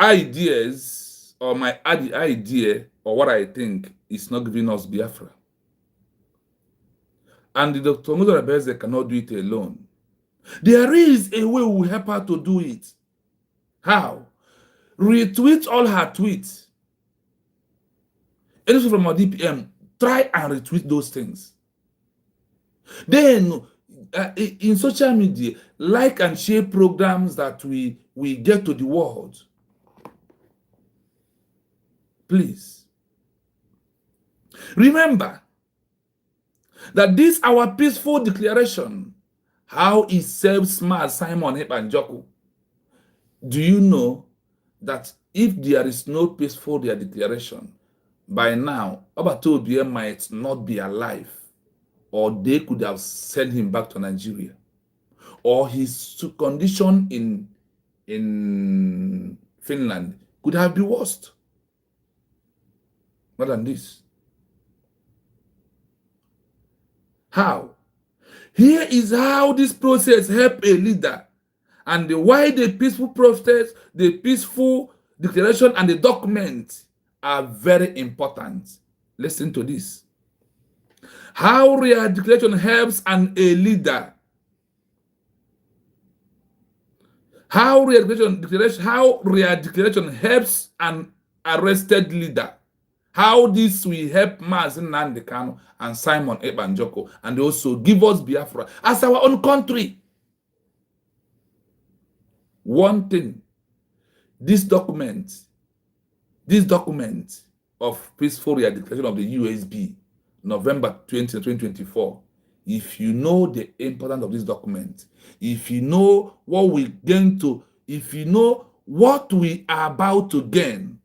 ideas or my idea or what I think is not giving us Biafra. And the Dr. Muzo Rebeze cannot do it alone. There is a way we will help her to do it. How? Retweet all her tweets. Anything from our DPM, try and retweet those things. Then, in social media, like and share programs that we get to the world. Please. Remember that this our peaceful declaration, how it serves Maz, Simon, Ekpa, and Njoku. Do you know that if there is no peaceful declaration, by now, Obatobie might not be alive, or they could have sent him back to Nigeria, or his condition in Finland could have been worse. More than this. How? Here is how this process help a leader, and why the peaceful protest, the peaceful declaration, and the document are very important. Listen to this. How real declaration helps a leader. How real declaration helps an arrested leader. How this will help Mazi Nnamdim Kanu and Simon Ekpa and Njoku, and also give us Biafra as our own country. One thing, this document of peaceful declaration of the USB, November 20, 2024, if you know the importance of this document, if you know what we gain to, if you know what we are about to gain,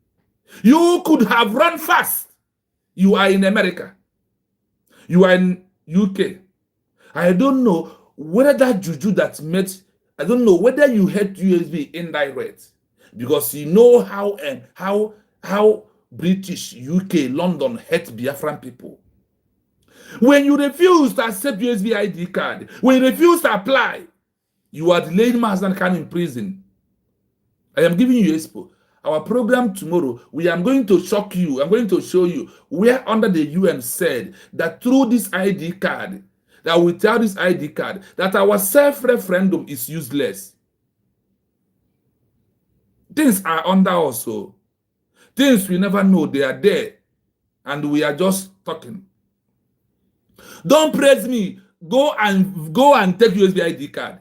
you could have run fast. You are in America. You are in UK. I don't know whether that juju that met, I don't know whether you had USB indirect, because you know how British, UK, London hate Biafran people. When you refuse to accept USB ID card, when you refuse to apply, you are delaying Mazi Nnamdim Kanu in prison. I am giving you expo. Our program tomorrow, we are going to shock you. I'm going to show you where under the UN said that through this ID card, that without this ID card, that our self-referendum is useless. Things are under also. Things we never know, they are there. And we are just talking. Don't praise me. Go and take USB ID card.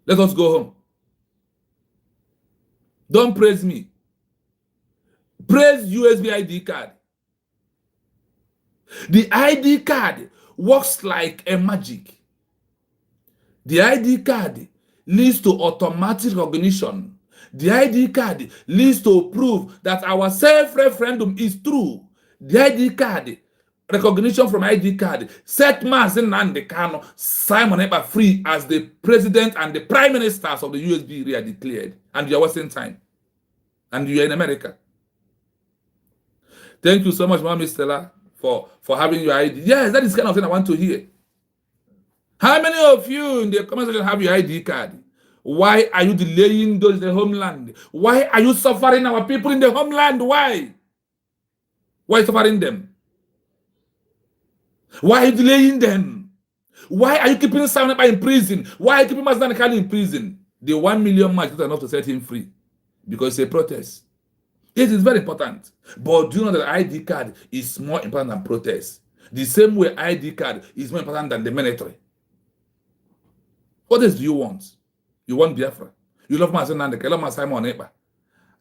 Let us go home. Don't praise me. Praise USB ID card. The ID card works like a magic. The ID card leads to automatic recognition. The ID card leads to proof that our self-referendum is true. The ID card, recognition from ID card, set Mazi Nnamdim Kanu, Simon Ekpa free as the president and the prime ministers of the USB area declared. And you are wasting time. And you are in America. Thank you so much, Mama Stella, for having your ID. Yes, that is kind of thing I want to hear. How many of you in the comment section have your ID card? Why are you delaying those in the homeland? Why are you suffering our people in the homeland? Why? Why suffering them? Why are you delaying them? Why are you keeping Sam Ekpa in prison? Why are you keeping Mazi Kanu in prison? The 1 million march is not enough to set him free because it's a protest. It is very important. But do you know that ID card is more important than protest? The same way ID card is more important than the military. What else do you want? You want Biafra. You love Mazi Nnamdim, you love Simon Ekpa,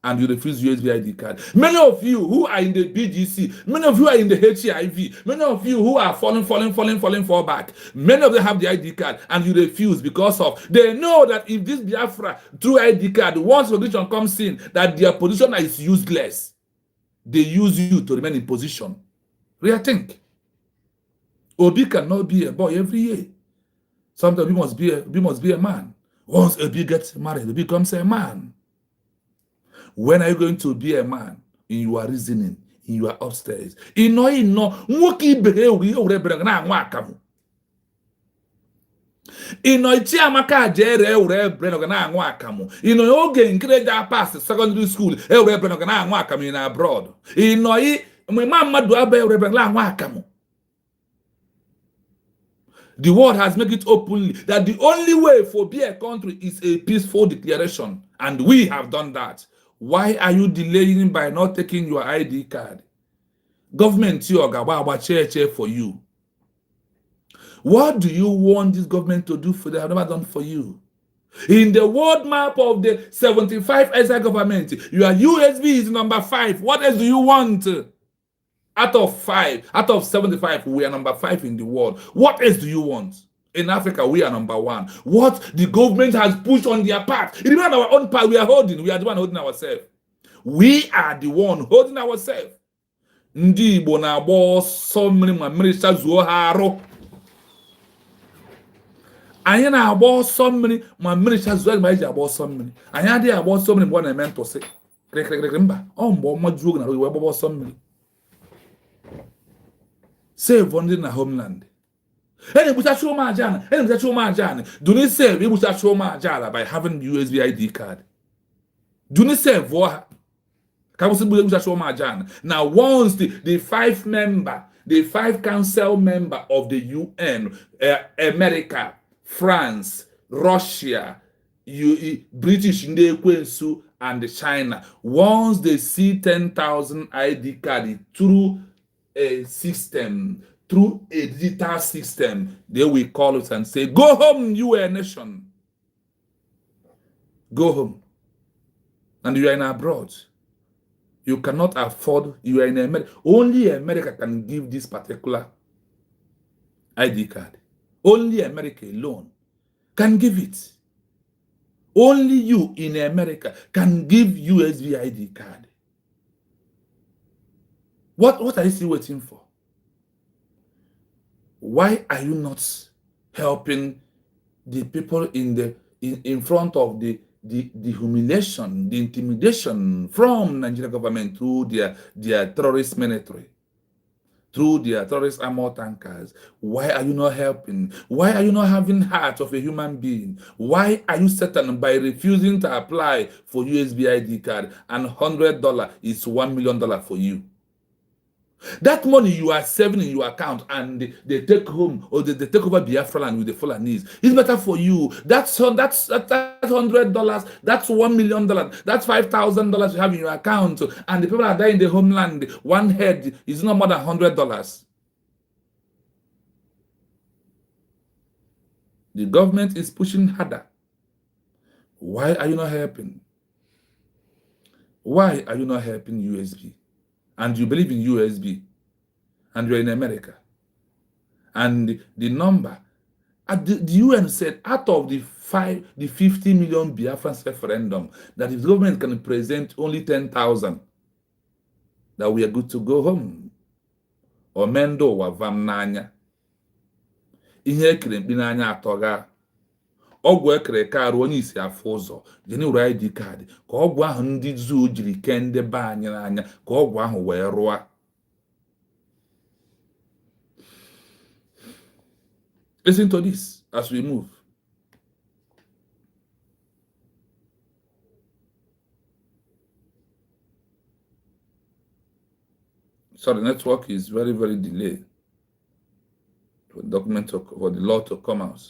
and you refuse USB ID card. Many of you who are in the BGC, many of you are in the HIV, many of you who are fall back, many of them have the ID card and you refuse because of, they know that if this Biafra through ID card, once position comes in, that their position is useless. They use you to remain in position. Rethink. Obi cannot be a boy every year. Sometimes we must be a man. Once Obi gets married, he becomes a man. When are you going to be a man? In your reasoning, in your upstairs. Chiamaka jere na-anwụ akamụ. Oge nkiri pass secondary school na-anwụ akamụ in abroad. Mmadụ abịa na-anwụ akamụ. The world has made it openly that the only way for be a country is a peaceful declaration, and we have done that. Why are you delaying by not taking your ID card? Government for you. What do you want this government to do for they have never done for you? In the world map of the 75 SI government, your USB is number 5. What else do you want? Out of 75, we are number 5 in the world. What else do you want? In Africa, we are number 1. What the government has pushed on their part. It is not our own part we are holding. We are the one holding ourselves. We are the one holding ourselves. Ndi Igbo na-agba ọsọ mmiri ma mmiri chazuo ha arụ. Anyị na-agba ọsọ mmiri ma mmiri chazuo ma eji agba ọsọ mmiri. Anyị adịghị agba ọsọ mmiri mgbe ọ na-eme ntụsị. Kịrịkịrịkịrị mba. Ọ mgbe ọma juo oge na wee gbaba ọsọ mmiri. Save ndị na homeland. Egbuchachi ụmụajana. Do not save egbuchachi ụmụajana by having USB ID card. Do not save ha. Now, once the 5 council member of the UN, America, France, Russia, British, and China, once they see 10,000 ID card through a system, through a digital system, they will call us and say, go home, you are a nation. Go home. And you are in abroad. You cannot afford, you are in America. Only America can give this particular ID card. Only America alone can give it. Only you in America can give USB ID card. What are you still waiting for? Why are you not helping the people in front of the humiliation, the intimidation from Nigerian government through their terrorist military, through their terrorist armor tankers? Why are you not helping? Why are you not having heart of a human being? Why are you certain by refusing to apply for USB ID card and $100 is $1 million for you? That money you are saving in your account and they take home or they take over Biafra land with the Fulanese, it's better for you. That's $100, that's $1 million, that's $5,000 you have in your account, and the people are dying in the homeland. One head is not more than $100. The government is pushing harder. Why are you not helping? Why are you not helping USB? And you believe in USB, and you're in America, and the number, the UN said out of the 50 million Biafran referendum, that if the government can present only 10,000, that we are good to go home. Or mendo wa vamnanya. Ihe ekere mkpi n'anya atọga. Ọgwụ ekere ka arụ onye isi afọ ụzọ jeni uru ID card ka ọgwụ ahụ ndị zoo jiri kee ndị be anyị n'anya ka ọgwụ ahụ wee rụọ. Listen to this as we move. Sorry, network is very, very delayed. for the document for the law to come out.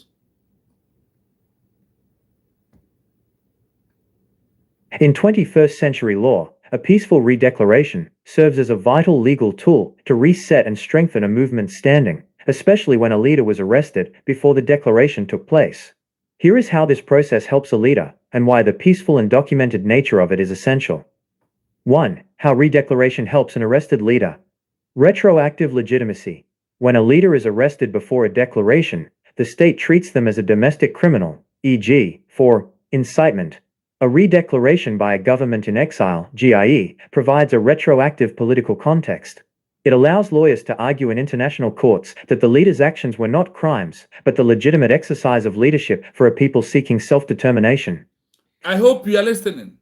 In 21st century law, a peaceful redeclaration serves as a vital legal tool to reset and strengthen a movement's standing, especially when a leader was arrested before the declaration took place. Here is how this process helps a leader, and why the peaceful and documented nature of it is essential. 1. How redeclaration helps an arrested leader. Retroactive legitimacy. When a leader is arrested before a declaration, the state treats them as a domestic criminal, e.g., for incitement. A redeclaration by a government in exile, GIE, provides a retroactive political context. It allows lawyers to argue in international courts that the leader's actions were not crimes, but the legitimate exercise of leadership for a people seeking self-determination. I hope you are listening.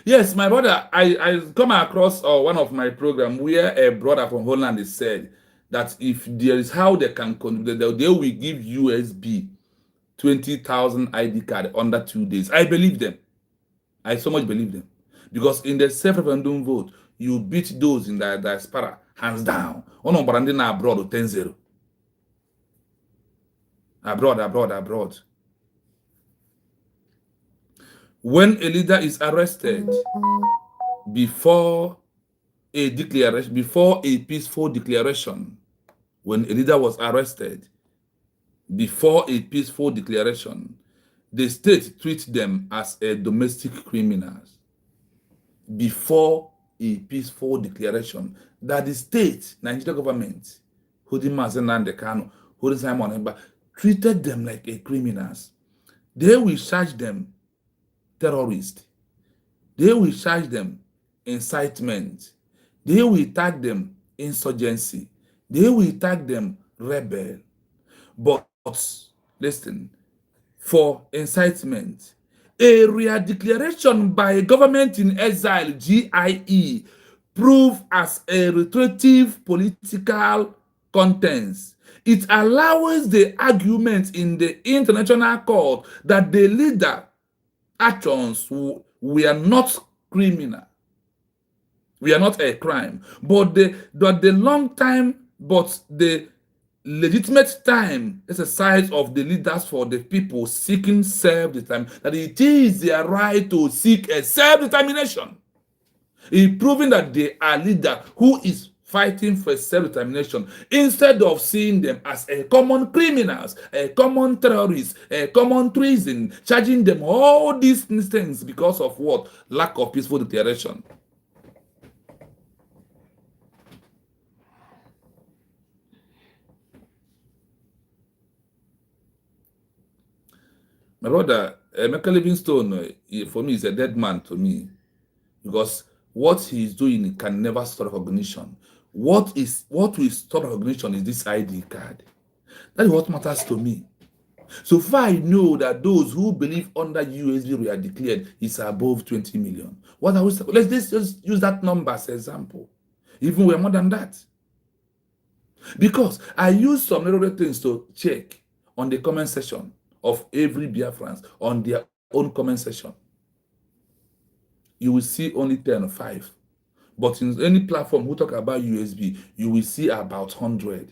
Yes, my brother, I come across one of my program where a brother from Holland is said that if there is how they can, they will give USB 20,000 ID card under 2 days. I believe them. I so much believe them. Because in the self-referendum vote, you beat those in the diaspora, hands down. Ono barandina abroad 10-0. Abroad. When a leader is arrested before a declaration, before a peaceful declaration, when a leader was arrested before a peaceful declaration, the state treats them as a domestic criminals before a peaceful declaration that the state, Nigeria government, holding Mazi and Kanu, holding Simon Ekpa, treated them like a criminals. They will charge them terrorist. They will charge them incitement. They will tag them insurgency. They will tag them rebel. But listen, for incitement, a real declaration by a government in exile, GIE, prove as a retroactive political contents. It allows the argument in the international court that the leader actions were not criminal. We are not a crime, but the long time, but the legitimate time exercise of the leaders for the people seeking self-determination, that it is their right to seek a self-determination. In proving that they are leader who is fighting for self-determination, instead of seeing them as a common criminals, a common terrorists, a common treason, charging them all these things because of what? Lack of peaceful declaration. My brother, Emeka Livingstone, for me, is a dead man to me, because what he's doing can never stop recognition. What will stop recognition is this ID card. That is what matters to me. So far, I know that those who believe under USB we are declared is above 20 million. What are we? Let's just use that number as an example. Even we're more than that. Because I use some little things to check on the comment section of every Biafrans on their own comment section. You will see only 10 or 5. But in any platform who talk about USB, you will see about 100.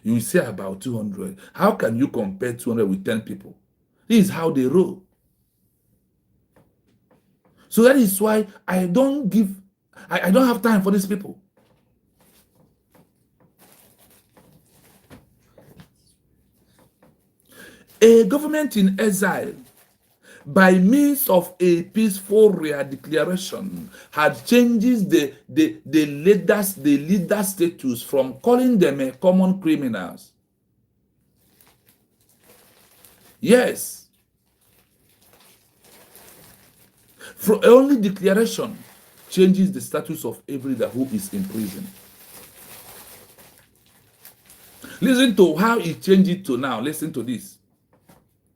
You will see about 200. How can you compare 200 with 10 people? This is how they roll. So that is why I don't have time for these people. A government in exile, by means of a peaceful declaration, had changes the leader status from calling them common criminals. Yes. For only declaration changes the status of every leader who is in prison. Listen to how he changed it to now. Listen to this.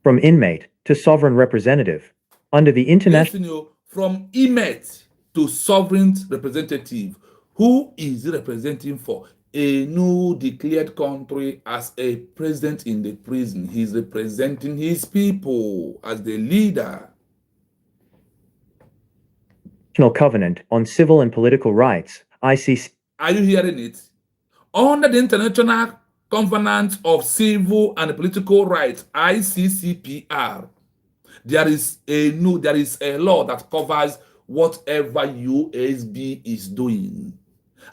From inmate to sovereign representative. Under the international... Listen, from inmate to sovereign representative, who is representing for? A new declared country as a president in the prison. He's representing his people as the leader. Covenant on Civil and Political Rights, ICC. Are you hearing it? Under the international Covenant of Civil and Political Rights, ICCPR. There is a law that covers whatever USB is doing.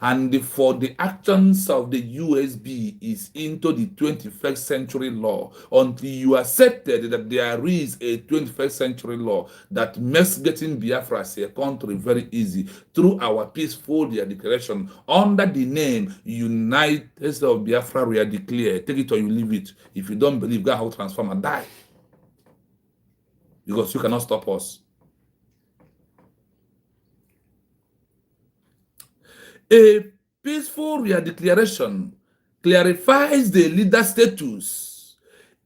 And for the actions of the USB is into the 21st century law until you accepted that there is a 21st century law that makes getting Biafra as a country very easy through our peaceful declaration under the name United States of Biafra we are declared. Take it or you leave it. If you don't believe, go how transform and die. Because you cannot stop us. A peaceful declaration clarifies the leader status.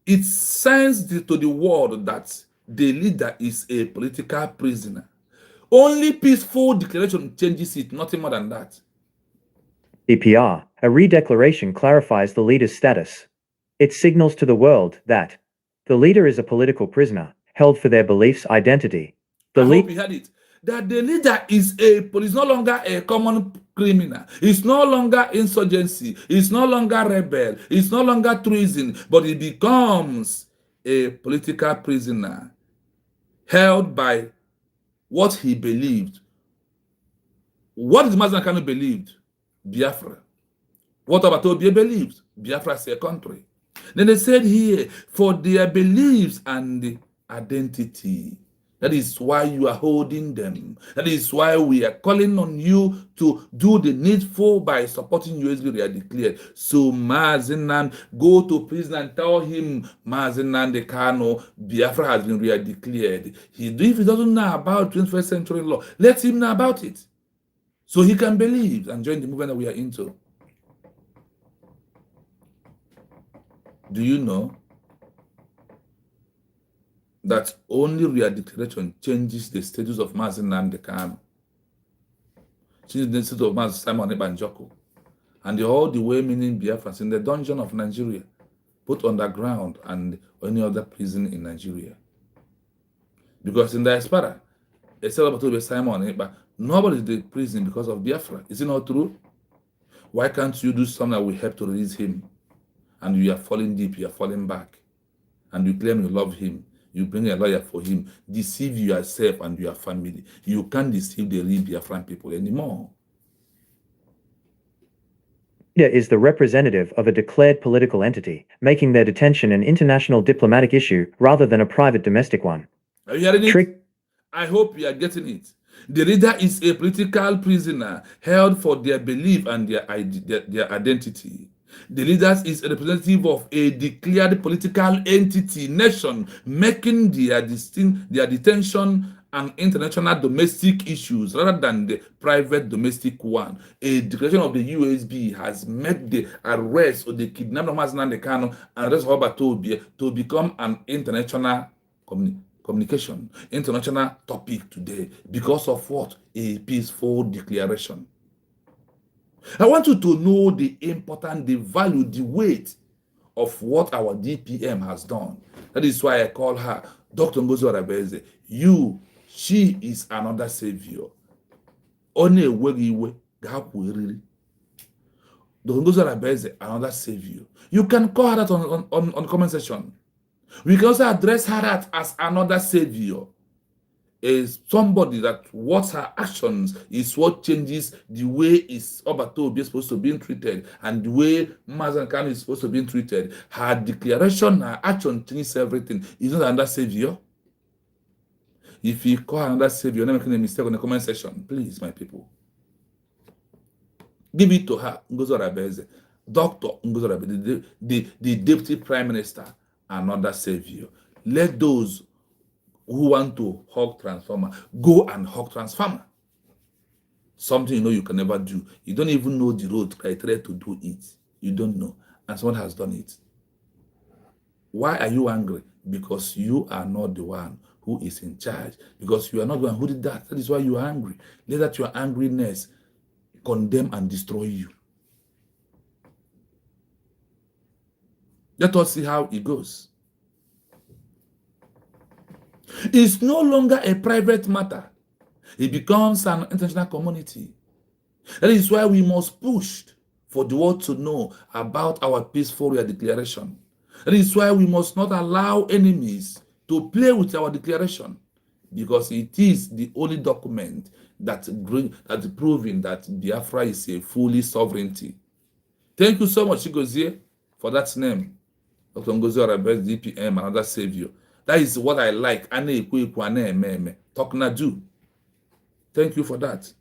It sends to the world that the leader is a political prisoner. Only peaceful declaration changes it, nothing more than that. DPR, a redeclaration clarifies the leader's status. It signals to the world that the leader is a political prisoner, held for their beliefs, identity. I hope you heard it. That the leader is no longer a common criminal. It's no longer insurgency. It's no longer rebel. It's no longer treason. But he becomes a political prisoner held by what he believed. What did Mazi Kanu believed? Biafra. What Obatobie believed? Biafra is a country. Then they said here, for their beliefs and identity. That is why you are holding them. That is why we are calling on you to do the needful by supporting USB they are declared. So Mazi Nnamdim, go to prison and tell him Mazi Nnamdim Kanu, Biafra has been declared. If he doesn't know about 21st century law, let him know about it. So he can believe and join the movement that we are into. Do you know that only real declaration changes the status of Mazi Nnamdim Kanu, changes the status of Mazi Simon Ekpa Njoku, and all the way meaning Biafrans in the dungeon of Nigeria, both underground and any other prison in Nigeria. Because in the diaspora, except about Simon Ekpa, nobody is in prison because of Biafra. Is it not true? Why can't you do something that will help to release him? And you are falling deep, you are falling back, and you claim you love him. You bring a lawyer for him, deceive yourself and your family. You can't deceive the real Biafran people anymore. Leader is the representative of a declared political entity, making their detention an international diplomatic issue rather than a private domestic one. Are you hearing it? I hope you are getting it. The leader is a political prisoner held for their belief and their identity. The leader is a representative of a declared political entity, nation, making their detention an international domestic issues rather than the private domestic one. A declaration of the USB has made the arrest or the kidnapping of Mazi Nnamdim Kanu and arrest of Obatobie to become an international communication, international topic today because of what? A peaceful declaration. I want you to know the importance, the value, the weight of what our DPM has done. That is why I call her Dr. Ngozi Arabeze. She is another savior. Only Wegiwe Gapwiri. Dr. Ngozi Arabeze, another savior. You can call her that on comment section. We can also address her as another savior. Is somebody that what her actions is what changes the way is Obatobie is supposed to be treated and the way Mazi Kanu is supposed to be treated. Her declaration, her action changes everything. Is not another savior. If you call another savior, you're not making a mistake on the comment section. Please, my people. Give it to her, Ngozi Arabeze. Dr. Ngozi Arabeze, the Deputy Prime Minister, another savior. Let those who want to hug transformer, go and hug transformer. Something you know you can never do. You don't even know the road criteria to do it. You don't know. And someone has done it. Why are you angry? Because you are not the one who is in charge. Because you are not the one who did that. That is why you are angry. Let that your angriness condemn and destroy you. Let us see how it goes. It's no longer a private matter. It becomes an international community. That is why we must push for the world to know about our peaceful declaration. That is why we must not allow enemies to play with our declaration, because it is the only document that's proving that Biafra is a fully sovereignty. Thank you so much, Chigozie, for that name. Dr. Ngozi Orabes, DPM, another savior. That is what I like. Talk na do. Thank you for that.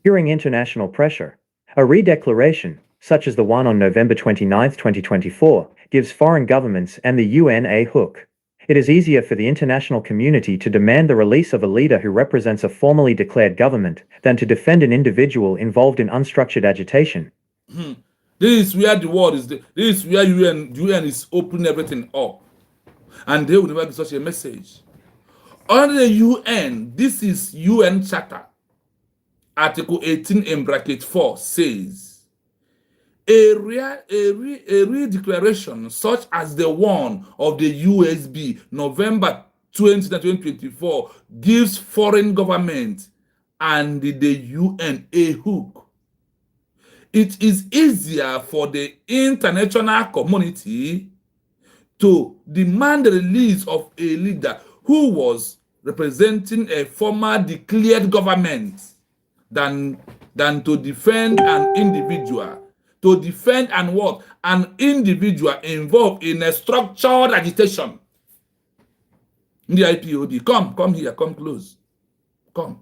During international pressure, a redeclaration, such as the one on November 29, 2024, gives foreign governments and the UN a hook. It is easier for the international community to demand the release of a leader who represents a formally declared government than to defend an individual involved in unstructured agitation. This is where the world is. This is where UN is opening everything up. And they will never give such a message. Under the UN, this is UN Charter. Article 18 in bracket 4 says, a redeclaration such as the one of the USB November 20, 2024 gives foreign government and the UN a hook. It is easier for the international community to demand the release of a leader who was representing a former declared government than to defend an individual. To defend and what? An individual involved in a structured agitation. The IPOD, come here, come close. Come.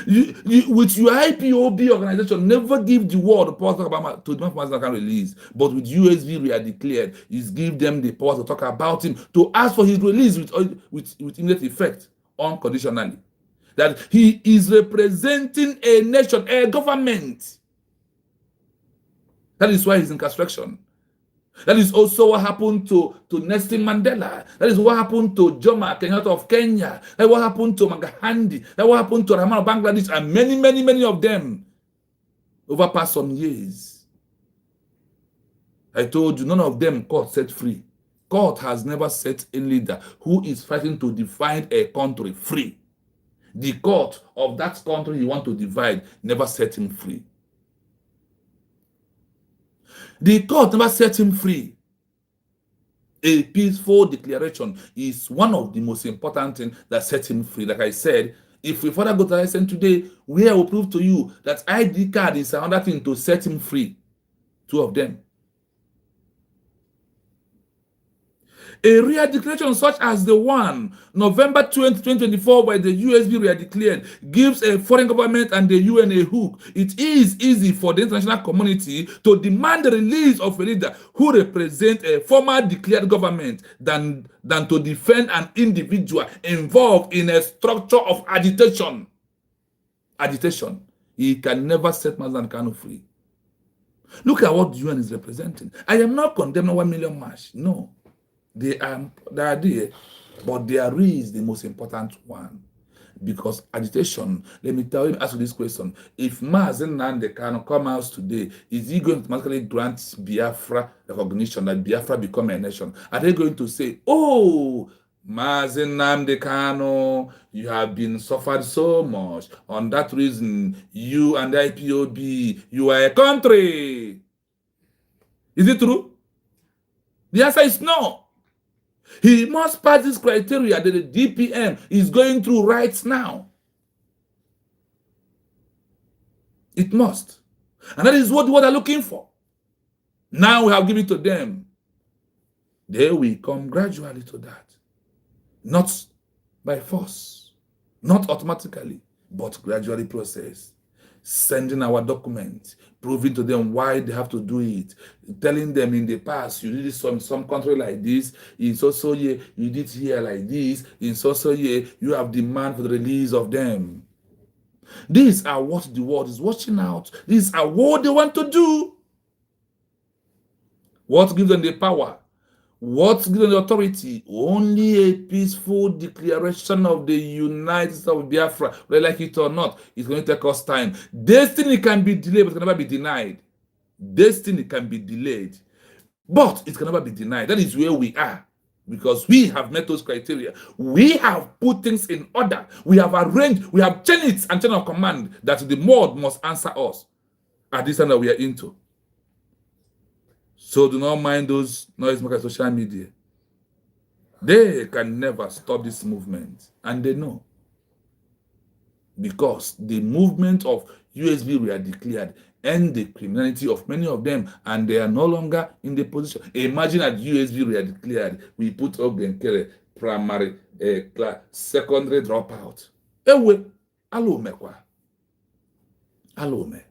With your IPOB organization, never give the word the power to talk about to demand Mazi can release. But with USB, we are declared, is give them the power to talk about him, to ask for his release with immediate effect, unconditionally. That he is representing a nation, a government. That is why he's in incarceration. That is also what happened to Nelson Mandela. That is what happened to Jomo Kenyatta of Kenya. That is what happened to Gandhi. That is what happened to Rahman of Bangladesh, and many of them over past some years. I told you, none of them court set free. Court has never set a leader who is fighting to divide a country free. The court of that country you want to divide never set him free. The court never set him free. A peaceful declaration is one of the most important things that set him free. Like I said, if we further go to the lesson today, we will prove to you that ID card is another thing to set him free. Two of them. A real declaration such as the one November 20, 2024 by the USB real declared gives a foreign government and the UN a hook. It is easy for the international community to demand the release of a leader who represents a former declared government than to defend an individual involved in a structure of agitation. Agitation. He can never set Mazi Kanu free. Look at what the UN is representing. I am not condemning 1 million march. No. They are there, but there is the most important one. Because agitation, let me tell you, ask you this question. If Mazi Nnamdim come out today, is he going to automatically grant Biafra recognition, that Biafra become a nation? Are they going to say, oh, Mazi Nnamdim, you have been suffered so much. On that reason, you and the IPOB, you are a country. Is it true? The answer is no. He must pass this criteria that the DPM is going through right now. It must. And that is what they're looking for. Now we have given it to them. They will come gradually to that. Not by force. Not automatically, but gradually processed. Sending our documents, proving to them why they have to do it, telling them in the past, you did this in some country like this, in so year, you did here like this, in so year, you have demand for the release of them. These are what the world is watching out. These are what they want to do. What gives them the power? What gives them the authority? Only a peaceful declaration of the United States of Biafra, whether like it or not. It's going to take us time. Destiny can be delayed, but it can never be denied. Destiny can be delayed, but it can never be denied. That is where we are. because we have met those criteria. We have put things in order. We have arranged, we have chains and chain of command that the mob must answer us at this time that we are into. So do not mind those noisemakers on social media. They can never stop this movement, and they know. Because the movement of USB were declared and the criminality of many of them, and they are no longer in the position. Imagine that USB were declared, we put Ogenkere primary class, secondary dropout. Ewe, alome kwa. Alome.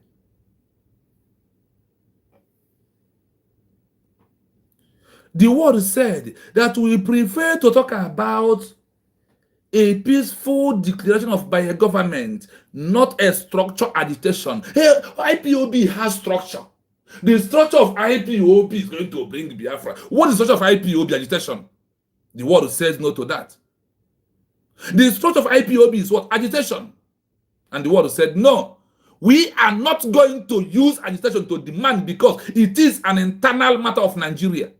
The word said that we prefer to talk about a peaceful declaration of by a government, not a structure agitation. Hey, IPOB has structure. The structure of IPOB is going to bring Biafra. What is the structure of IPOB agitation? The word says no to that. The structure of IPOB is what? Agitation. And the word said no. We are not going to use agitation to demand because it is an internal matter of Nigeria.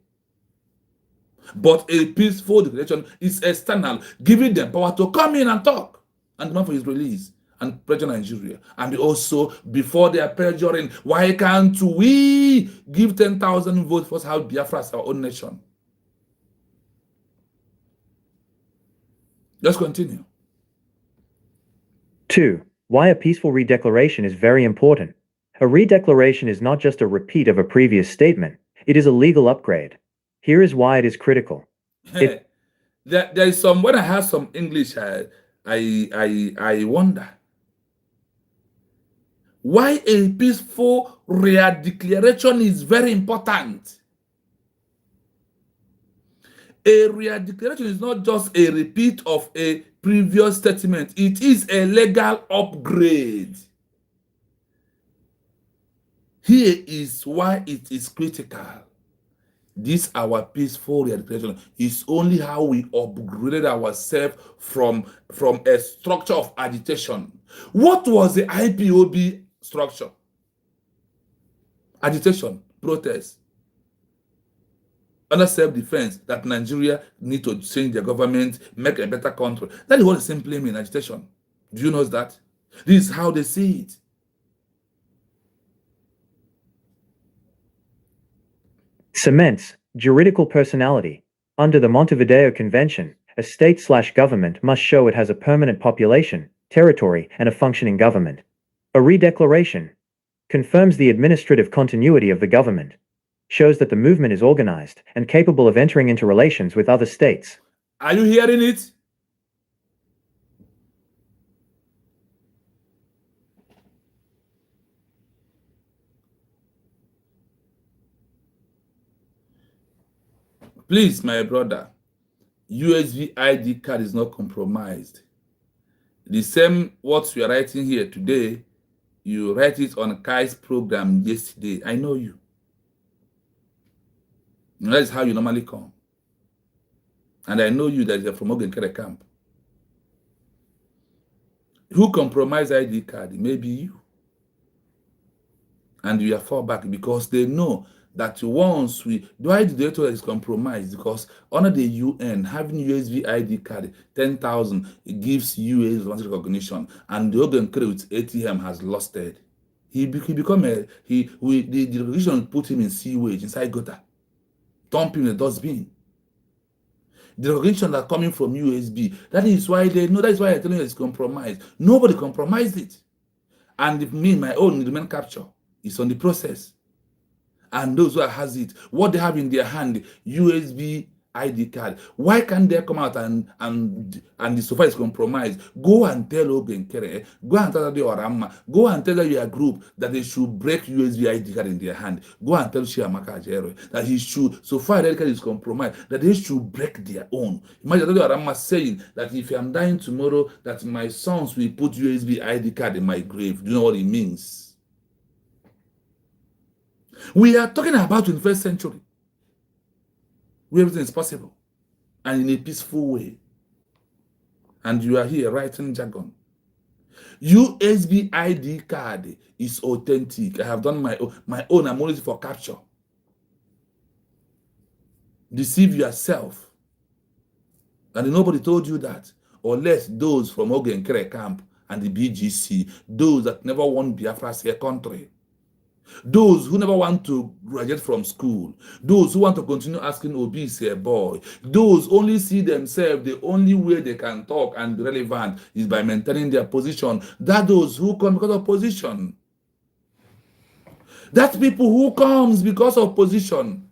But a peaceful declaration is external, giving them power to come in and talk and demand for his release and pressure Nigeria. And also, before they are perjuring, why can't we give 10,000 votes for us how Biafra as our own nation? Let's continue. 2. Why a peaceful redeclaration is very important. A redeclaration is not just a repeat of a previous statement, it is a legal upgrade. Here is why it is critical. There is some, when I have some English, I wonder why a peaceful redeclaration is very important. A redeclaration is not just a repeat of a previous statement, it is a legal upgrade. Here is why it is critical. This our peaceful redeclaration is only how we upgraded ourselves from a structure of agitation. What was the IPOB structure? Agitation, protest, under self-defense, that Nigeria need to change their government, make a better country. That is what it simply means, agitation. Do you know that? This is how they see it. Cements juridical personality. Under the Montevideo Convention, a state/government must show it has a permanent population, territory, and a functioning government. A redeclaration confirms the administrative continuity of the government, shows that the movement is organized and capable of entering into relations with other states. Are you hearing it? Please, my brother, USB ID card is not compromised. The same what we are writing here today, you write it on Kai's program yesterday. I know you. And that is how you normally come. And I know you that you're from Ogenkere camp. Who compromised ID card? Maybe you. And you are far back because they know that once why the data is compromised, because under the UN, having USB ID card 10,000, it gives you a recognition, and the Ogenkere with ATM has lost it. The recognition put him in sewage inside gutter, dump him in the dustbin. The recognition that coming from USB, that is why they know. That is why I tell you it's compromised. Nobody compromised it, and me, my own remain capture is on the process. And those who has it, what they have in their hand, USB ID card. Why can't they come out and the sofa is compromised? Go and tell Ogenkere, go and tell the Orama, go and tell your group that they should break USB ID card in their hand. Go and tell Shiamaka Ajero that he should, so far the card is compromised, that they should break their own. Imagine the Orama saying that if I'm dying tomorrow, that my sons will put USB ID card in my grave. Do you know what it means? We are talking about 21st century, where everything is possible and in a peaceful way. And you are here writing jargon. USB ID card is authentic. I have done my own. I'm only for capture. Deceive yourself. And nobody told you that. Unless those from Ogenkere camp and the BGC, those that never want Biafra see a country. Those who never want to graduate from school, those who want to continue asking Obi is a boy, those only see themselves the only way they can talk and be relevant is by maintaining their position. That those who come because of position. That people who comes because of position.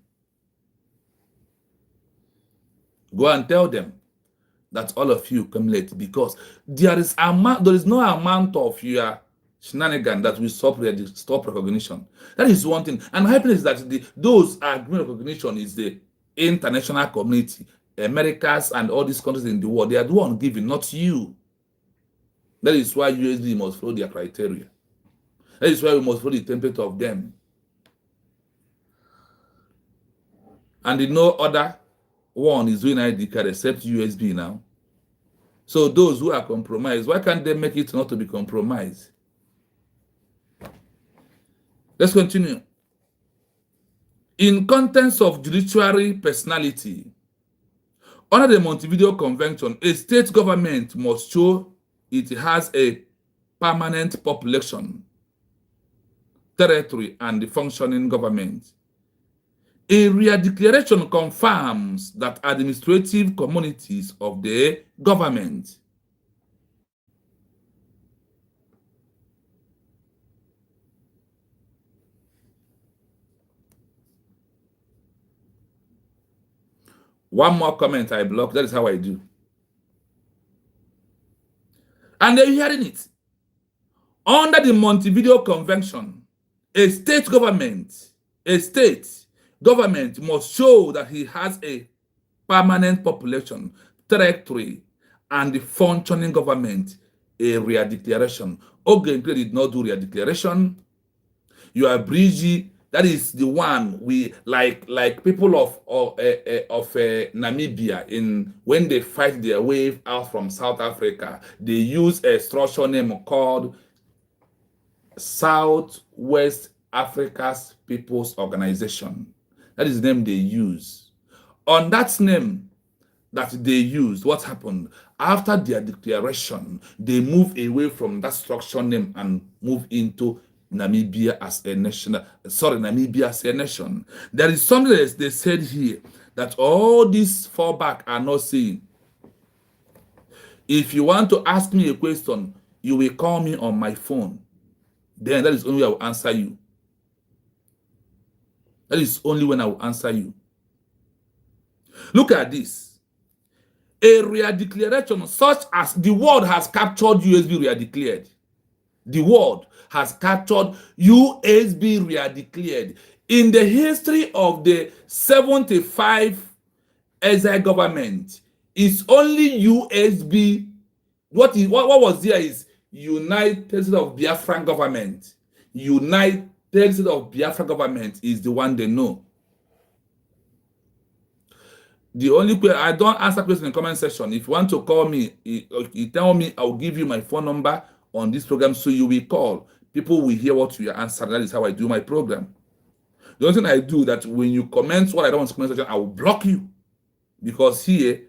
Go and tell them that all of you come late because there is no amount of your shenanigan that will stop recognition. That is one thing. And happiness is that those agreement recognition is the international community, Americas and all these countries in the world. They are the one giving, not you. That is why USD must follow their criteria. That is why we must follow the template of them. And no other one is doing ID card except USB now. So those who are compromised, why can't they make it not to be compromised? Let's continue. In contents of judiciary personality, under the Montevideo Convention, a state government must show it has a permanent population, territory, and the functioning government. A redeclaration confirms that administrative communities of the government one more comment I block. That is how I do. And they're hearing it. Under the Montevideo Convention, a state government must show that he has a permanent population, territory, and the functioning government, a redeclaration. Ogenkere did not do redeclaration. You are Brigi, that is the one we like people of Namibia in when they fight their way out from South Africa, they use a structure name called Southwest Africa's People's Organization. That is the name they use. On that name that they used, what happened? After their declaration, they move away from that structure name and move into Namibia as a nation. Namibia as a nation. There is something that they said here that all these fallback are not saying. If you want to ask me a question, you will call me on my phone. Then that is only when I will answer you. That is only when I will answer you. Look at this. A redeclaration such as the world has captured USB redeclared. The world has captured USB redeclared. In the history of the 75 exile government, it's only USB. What was there is United States of Biafran government. United States of Biafra government is the one they know. The only question, I don't answer questions in the comment section. If you want to call me, you tell me, I'll give you my phone number on this program so you will call. People will hear what you answer. That is how I do my program. The only thing I do that when you comment what I don't want to comment section, I will block you. Because here,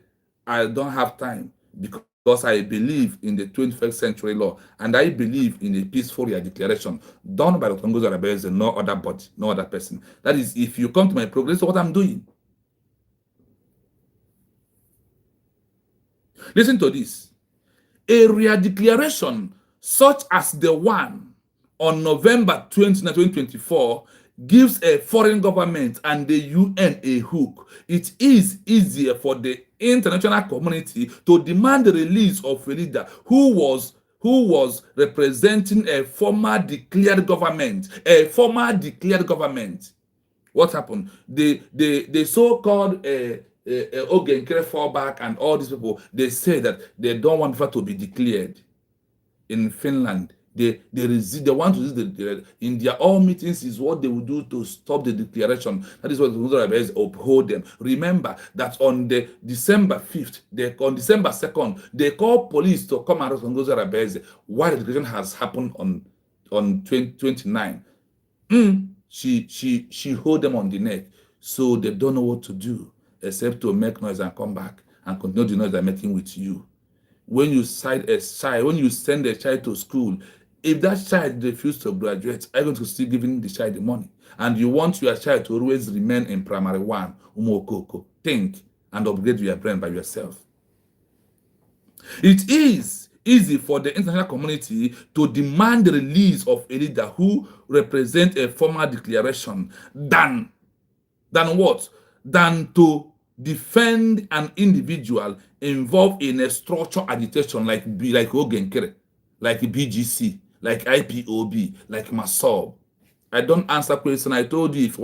I don't have time. Because I believe in the 21st century law and I believe in a peaceful declaration done by Dr. Ngozi Arabeze, no other body, no other person. That is, if you come to my program, this is what I'm doing. Listen to this. A redeclaration such as the one on November 20, 2024 gives a foreign government and the UN a hook. It is easier for the international community to demand the release of a leader who was representing a former declared government. What happened? The so-called Ogenkere fallback and all these people, they say that they don't want that to be declared in Finland. They want to in their all meetings is what they will do to stop the declaration. That is what the uphold them. Remember that on the December 5th, on December 2nd, they call police to come and arrest Ngozi Arabeze while the declaration has happened on 29. She hold them on the neck, so they don't know what to do except to make noise and come back. and continue the noise they're making with you. When you send a child to school, if that child refuses to graduate, are you going to still giving the child the money? And you want your child to always remain in primary one, umokoko. Think and upgrade your brain by yourself. It is easy for the international community to demand the release of a leader who represents a formal declaration than what? Than to defend an individual involved in a structured agitation like Ogenkere, like BGC, like IPOB, like Masob. I don't answer question. I told you if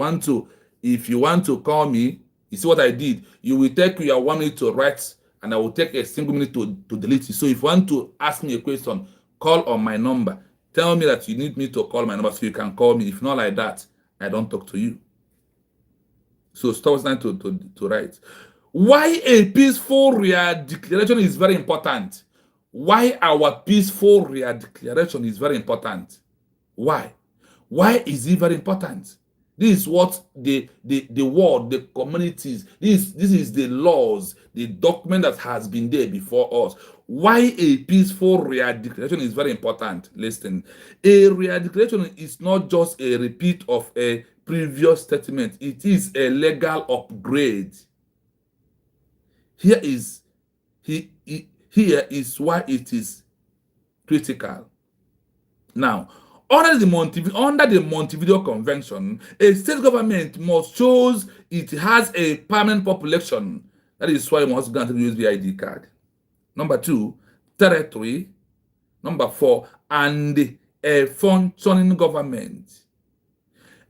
you want to call me, you see what I did. You will take your 1 minute to write, and I will take a single minute to delete it. So if you want to ask me a question, call on my number. Tell me that you need me to call my number so you can call me. If not like that, I don't talk to you. So stop trying to write. Why a peaceful declaration is very important. Why our peaceful declaration is very important. Why? Why is it very important? This is what the world, the communities, this is the laws, the document that has been there before us. Why a peaceful declaration is very important. Listen, a declaration is not just a repeat of a previous statement. It is a legal upgrade. Here is why it is critical. Now, under the Montevideo Convention, a state government must show it has a permanent population. That is why it must grant a USB ID card. Number 2, territory. Number 4, and a functioning government.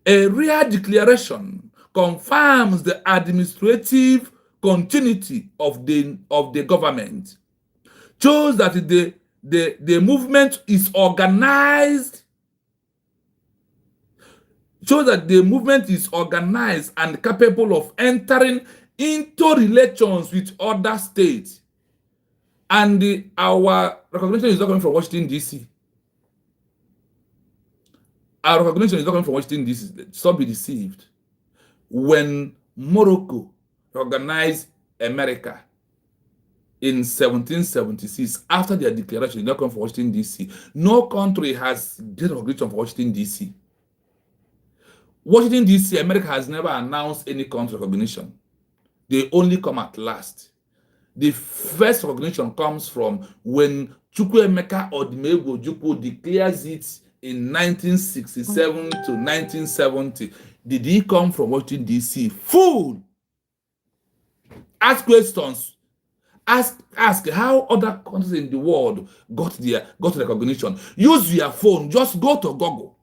A real declaration confirms the administrative continuity of the government, shows that the movement is organized, and capable of entering into relations with other states. And our recognition is not coming from Washington, D.C. Our recognition is not coming from Washington, D.C. Stop be deceived. When Morocco recognized America in 1776, after their declaration, it's not coming from Washington, D.C. No country has get recognition from Washington, D.C. Washington, D.C., America has never announced any country recognition. They only come at last. The first recognition comes from when Chukwuemeka Odumegwu Ojukwu declares it in 1967 to 1970. Did he come from Washington, D.C.? Fool! Ask questions. Ask how other countries in the world got recognition. Use your phone. Just go to Google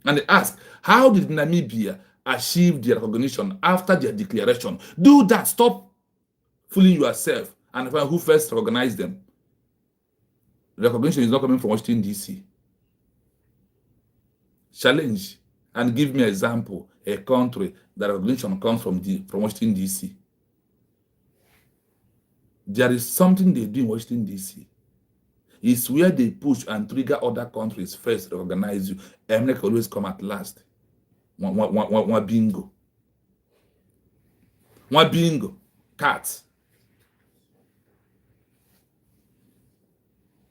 and ask, how did Namibia achieve their recognition after their declaration? Do that. Stop fooling yourself and find who first recognized them. Recognition is not coming from Washington, D.C. Challenge and give me an example, a country that recognition comes from Washington, D.C. There is something they do in Washington, D.C. It's where they push and trigger other countries first recognize you. America always come at last. One bingo. One bingo. Cat.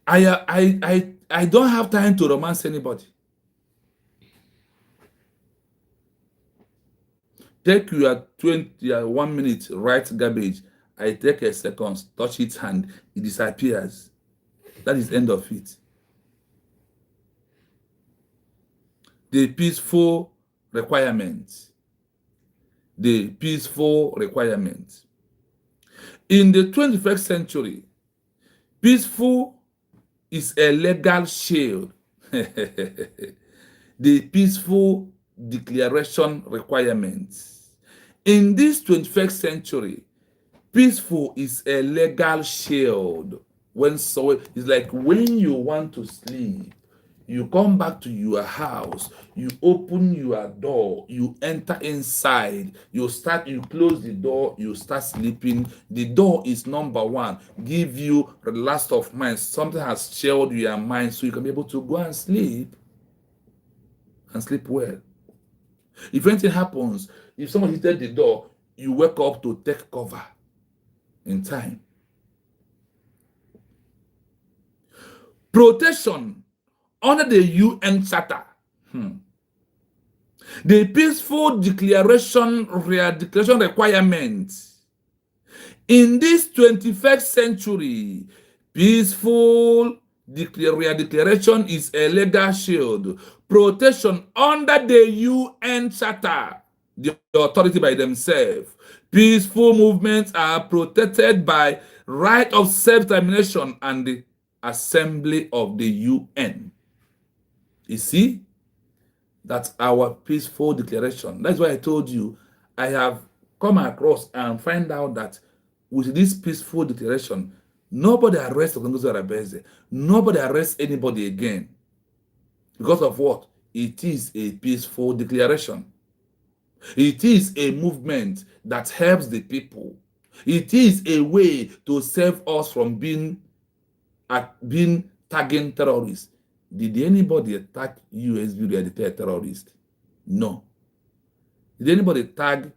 I don't have time to romance anybody. Take your 1 minute, write garbage. I take a second, touch its hand, it disappears. That is the end of it. The peaceful requirements. The peaceful requirements. In the 21st century, peaceful is a legal shield. The peaceful declaration requirements. In this 21st century, peaceful is a legal shield. It's like when you want to sleep, you come back to your house, you open your door, you enter inside, you close the door, you start sleeping. The door is number 1. Give you relaxed of mind. Something has chilled your mind so you can be able to go and sleep well. If anything happens, if someone hit the door, you wake up to take cover. in time. Protection under the UN Charter. The peaceful declaration requirements. In this 21st century, peaceful declaration is a legal shield. Protection under the UN Charter, the authority by themselves. Peaceful movements are protected by right of self-determination and the assembly of the UN. You see, that's our peaceful declaration. That's why I told you I have come across and find out that with this peaceful declaration, nobody arrests Ogongozo Arabese. Nobody arrests anybody again. Because of what? It is a peaceful declaration. It is a movement that helps the people. It is a way to save us from being tagging terrorists. Did anybody attack USB or declare terrorist? No. Did anybody tag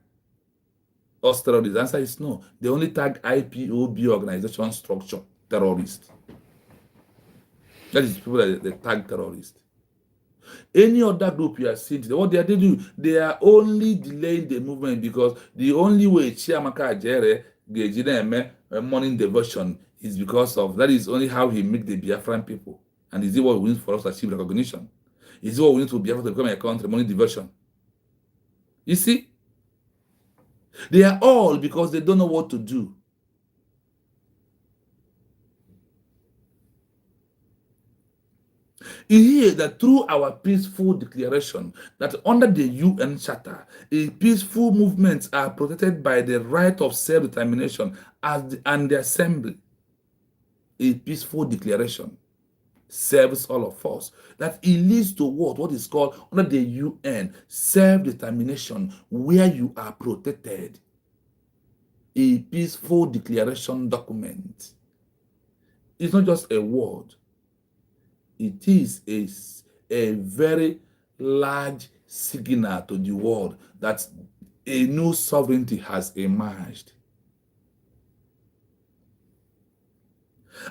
us terrorists? The answer is no. They only tag IPOB organization structure terrorist. That is people that they tag terrorist. Any other group you are seeing, what they are doing, they are only delaying the movement because the only way Chiamaka Ajere Gejine morning devotion is because of that is only how he make the Biafran people. And is it what we need for us to achieve recognition? Is it what we need to Biafra to become a country, morning devotion? You see? They are all because they don't know what to do. You hear that through our peaceful declaration that under the UN Charter, peaceful movements are protected by the right of self-determination and the assembly. A peaceful declaration serves all of us. That it leads to what is called under the UN self-determination, where you are protected. A peaceful declaration document. It's not just a word. It is a very large signal to the world that a new sovereignty has emerged.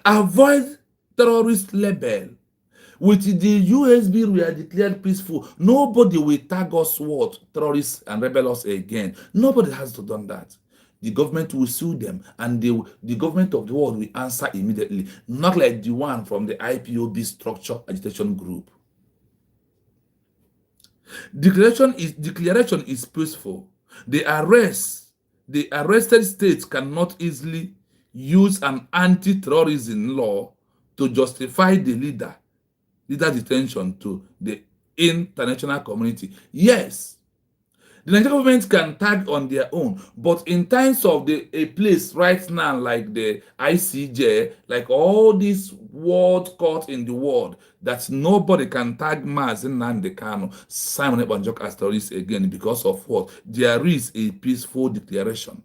Avoid terrorist label. With the USB, we are declared peaceful. Nobody will tag us what? Terrorists and rebel us again. Nobody has to do that. The government will sue them, and the government of the world will answer immediately. Not like the one from the IPOB structure agitation group. Declaration is peaceful. The arrested states cannot easily use an anti-terrorism law to justify the leader detention to the international community. Yes, the Nigerian government can tag on their own, but in times of a place right now like the ICJ, like all these world court in the world, that nobody can tag Mazi, Nnamdim, Kanu, Simon Ekpa, Njoku as terrorists again because of what? There is a peaceful declaration.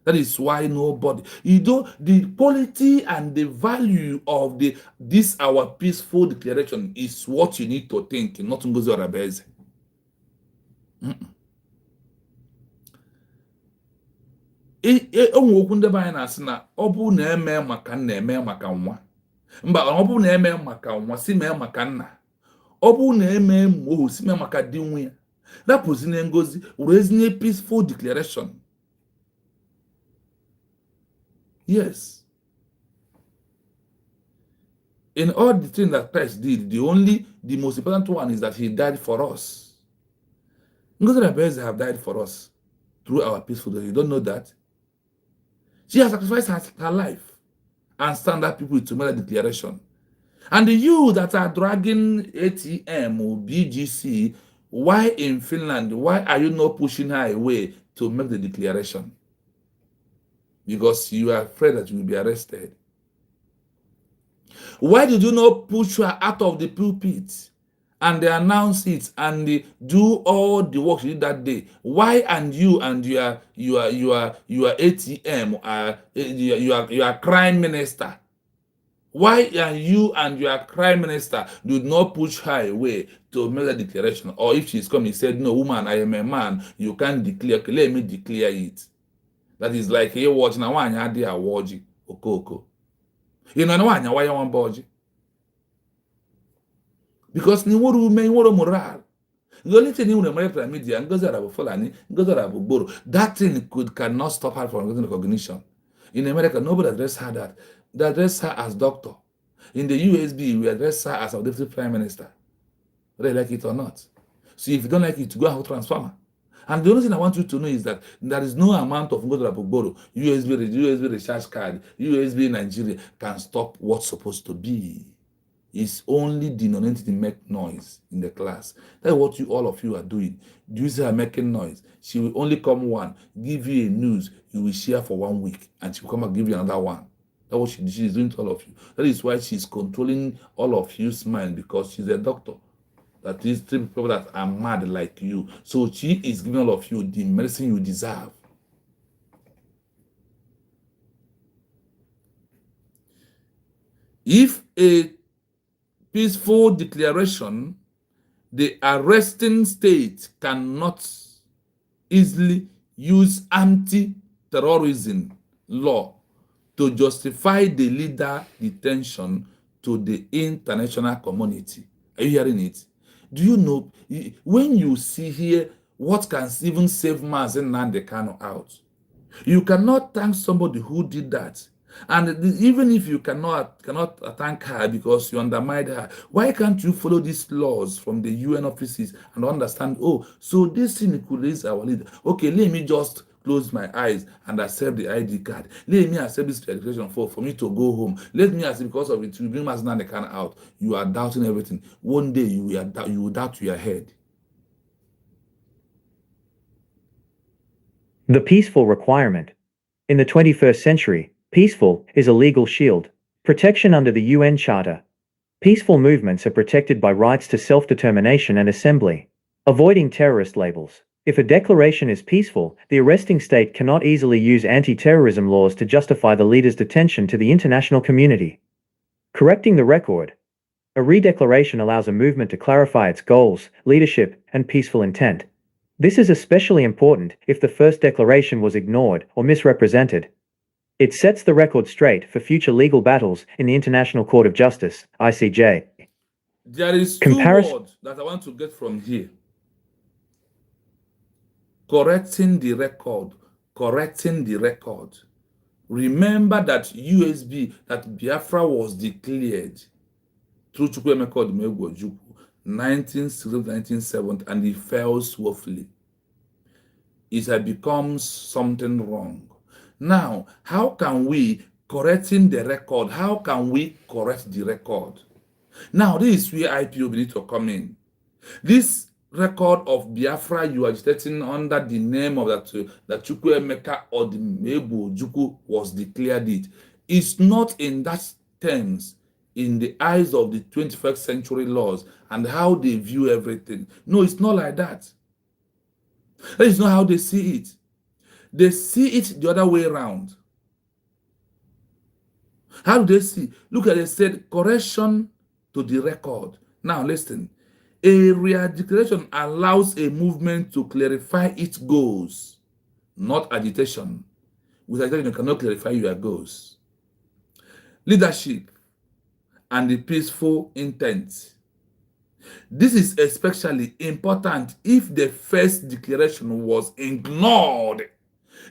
That is why nobody, the quality and the value of this our peaceful declaration is what you need to think, not Ngozi Arabese. Onwe okwu ndị be anyị na-asị na ọ bụ na eme maka nna eme maka nwa. Mba, ọ bụ na eme maka nwa si mee maka nna. Ọ bụ na eme ohu si mee maka di nwa ya. Rapụzine Ngozi werezinye peaceful declaration. Yes. In all the things that Christ did, the most important one is that he died for us. Ngozi Arabese have died for us through our peaceful day. You don't know that? She has sacrificed her life and stand up people to make a declaration. And you that are dragging ATM or BGC, why in Finland, why are you not pushing her away to make the declaration? Because you are afraid that you will be arrested. Why did you not push her out of the pulpit and they announce it and they do all the work you did that day? Why and you and your ATM your crime minister? Why are you and your crime minister did not push her away to make a declaration? Or if she's coming, said, no, woman, I am a man, you can't declare, let me declare it. That is like here watching na wanya adi awoji okoko. You know na wanya why one boji. Because ni woru me woru moral. The only thing you remember media and goes about Fulani, goes about Boro. That thing cannot stop her from getting recognition. In America, nobody addressed her that. They address her as doctor. In the USB, we address her as our deputy prime minister, whether you like it or not. So if you don't like it, go and transformer. And the only thing I want you to know is that there is no amount of Boro, USB recharge card, USB Nigeria can stop what's supposed to be. It's only the non-entity make noise in the class. That's what all of you are doing. Do you see her making noise? She will only come one, give you a news, you will share for 1 week, and she will come and give you another one. That's what she's doing to all of you. That is why she's controlling all of you's mind, because she's a doctor. That is three people that are mad like you. So she is giving all of you the medicine you deserve. If a peaceful declaration, the arresting state cannot easily use anti-terrorism law to justify the leader detention to the international community. Are you hearing it? Do you know, when you see here what can even save Mazi Nnamdim Kanu out, you cannot thank somebody who did that. And even if you cannot thank her because you undermined her, why can't you follow these laws from the UN offices and understand, oh, so this thing could raise our leader. Okay, let me just close my eyes and accept the ID card. Let me accept this registration for me to go home. Let me accept, because of it, you bring Mazi Nnamdim Kanu out. You are doubting everything. One day you will doubt your head. The peaceful requirement. In the 21st century, peaceful is a legal shield. Protection under the UN Charter. Peaceful movements are protected by rights to self-determination and assembly. Avoiding terrorist labels. If a declaration is peaceful, the arresting state cannot easily use anti-terrorism laws to justify the leader's detention to the international community. Correcting the record. A redeclaration allows a movement to clarify its goals, leadership, and peaceful intent. This is especially important if the first declaration was ignored or misrepresented. It sets the record straight for future legal battles in the International Court of Justice, ICJ. There is two words that I want to get from here. Correcting the record. Correcting the record. Remember that USB, that Biafra was declared through Chukwuemeka Odumegwu Ojukwu, 1970, and it fell swiftly. It had become something wrong. Now, how can we, correcting the record, how can we correct the record? Now, this is where IPOB need to come in. This record of Biafra you are agitating under the name of that Chukwuemeka Odumegwu Ojukwu was declared it. It's not in that terms in the eyes of the 21st century laws and how they view everything. No, it's not like that. That is not how they see it. They see it the other way around. How do they see? Look at it, said correction to the record. Now listen. A declaration allows a movement to clarify its goals, not agitation. With agitation, you cannot clarify your goals. Leadership and the peaceful intent. This is especially important if the first declaration was ignored.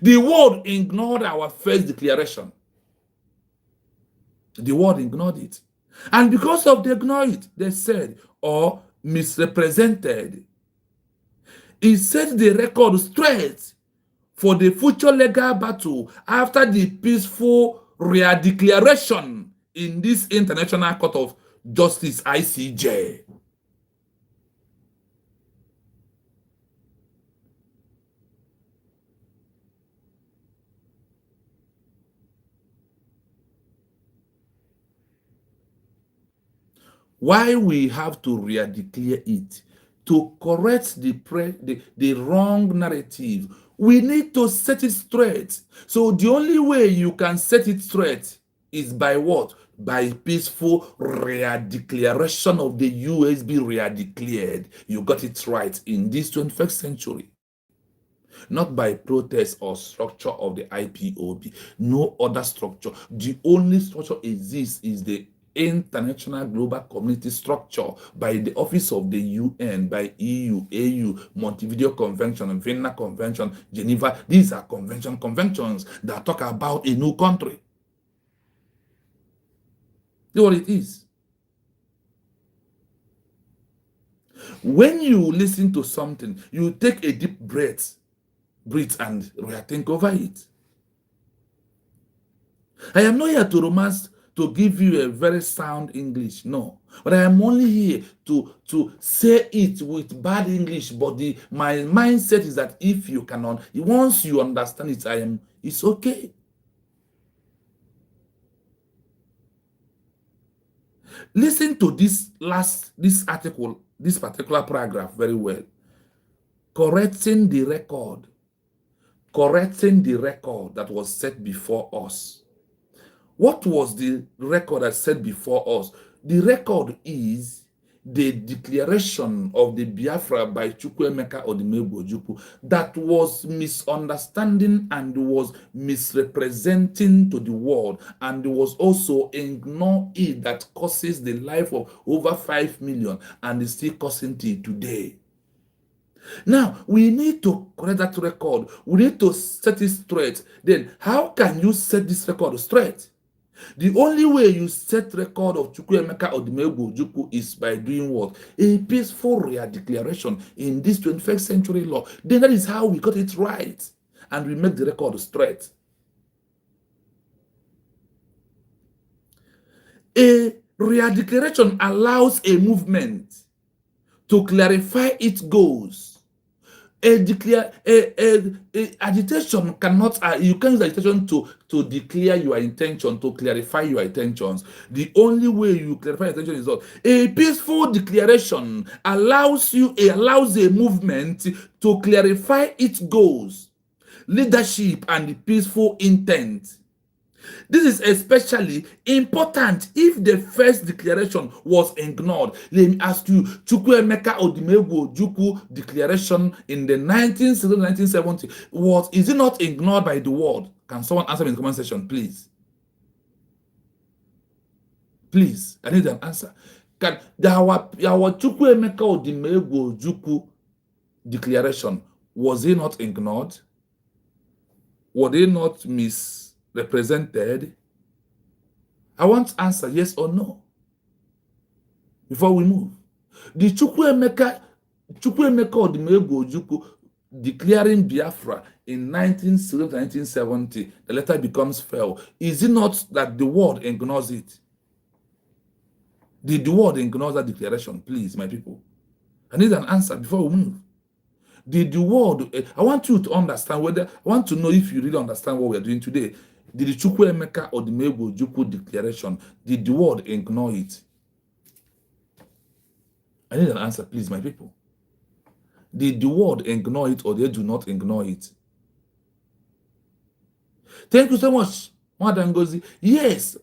The world ignored our first declaration. The world ignored it. And because of they ignored it, they said, or misrepresented, it set the record straight for the future legal battle after the peaceful redeclaration in this International Court of Justice, ICJ. Why we have to redeclare it? To correct the wrong narrative. We need to set it straight. So the only way you can set it straight is by what? By peaceful redeclaration of the USB redeclared. You got it right in this 21st century. not by protest or structure of the IPOB. No other structure. The only structure exists is the international global community structure by the office of the UN, by EU, AU, Montevideo Convention, Vienna Convention, Geneva. These are conventions that talk about a new country. You know what it is. When you listen to something, you take a deep breath and think over it. I am not here to romance, to give you a very sound English, no. But I am only here to say it with bad English. But my mindset is that if you cannot, once you understand it, it's okay. Listen to this article, this particular paragraph very well. Correcting the record that was set before us. What was the record that set before us? The record is the declaration of the Biafra by Chukwuemeka Odumegwu Ojukwu that was misunderstanding and was misrepresenting to the world, and was also ignore it that causes the life of over 5 million and is still causing till today. Now, we need to correct that record. We need to set it straight. Then, how can you set this record straight? The only way you set record of Chukwuemeka Odumegwu Ojukwu is by doing what? A peaceful redeclaration in this 21st century law. Then that is how we got it right. And we make the record straight. A redeclaration allows a movement to clarify its goals. Agitation cannot, you can't use agitation to declare your intention, to clarify your intentions. The only way you clarify your intention is that a peaceful declaration allows a movement to clarify its goals, leadership, and the peaceful intent. This is especially important if the first declaration was ignored. Let me ask you, Chukwuemeka Odumegwu Ojukwu declaration in the 1970, is it not ignored by the world? Can someone answer me in the comment section, please? Please, I need an answer. Can our Chukwuemeka Odumegwu Ojukwu declaration, was it not ignored? Were they not misrepresented? I want to answer yes or no before we move. The Chukwuemeka Odumegwu Ojukwu declaring Biafra in 1970, the letter becomes fail. Is it not that the world ignores it? Did the world ignore that declaration? Please, my people. I need an answer before we move. Did the world, I want you to understand I want to know if you really understand what we are doing today. Did the Chukwuemeka Odumegwu Ojukwu declaration, did the world ignore it? I need an answer, please, my people. Did the world ignore it, or they do not ignore it? Thank you so much, Madam Ngozi. Yes,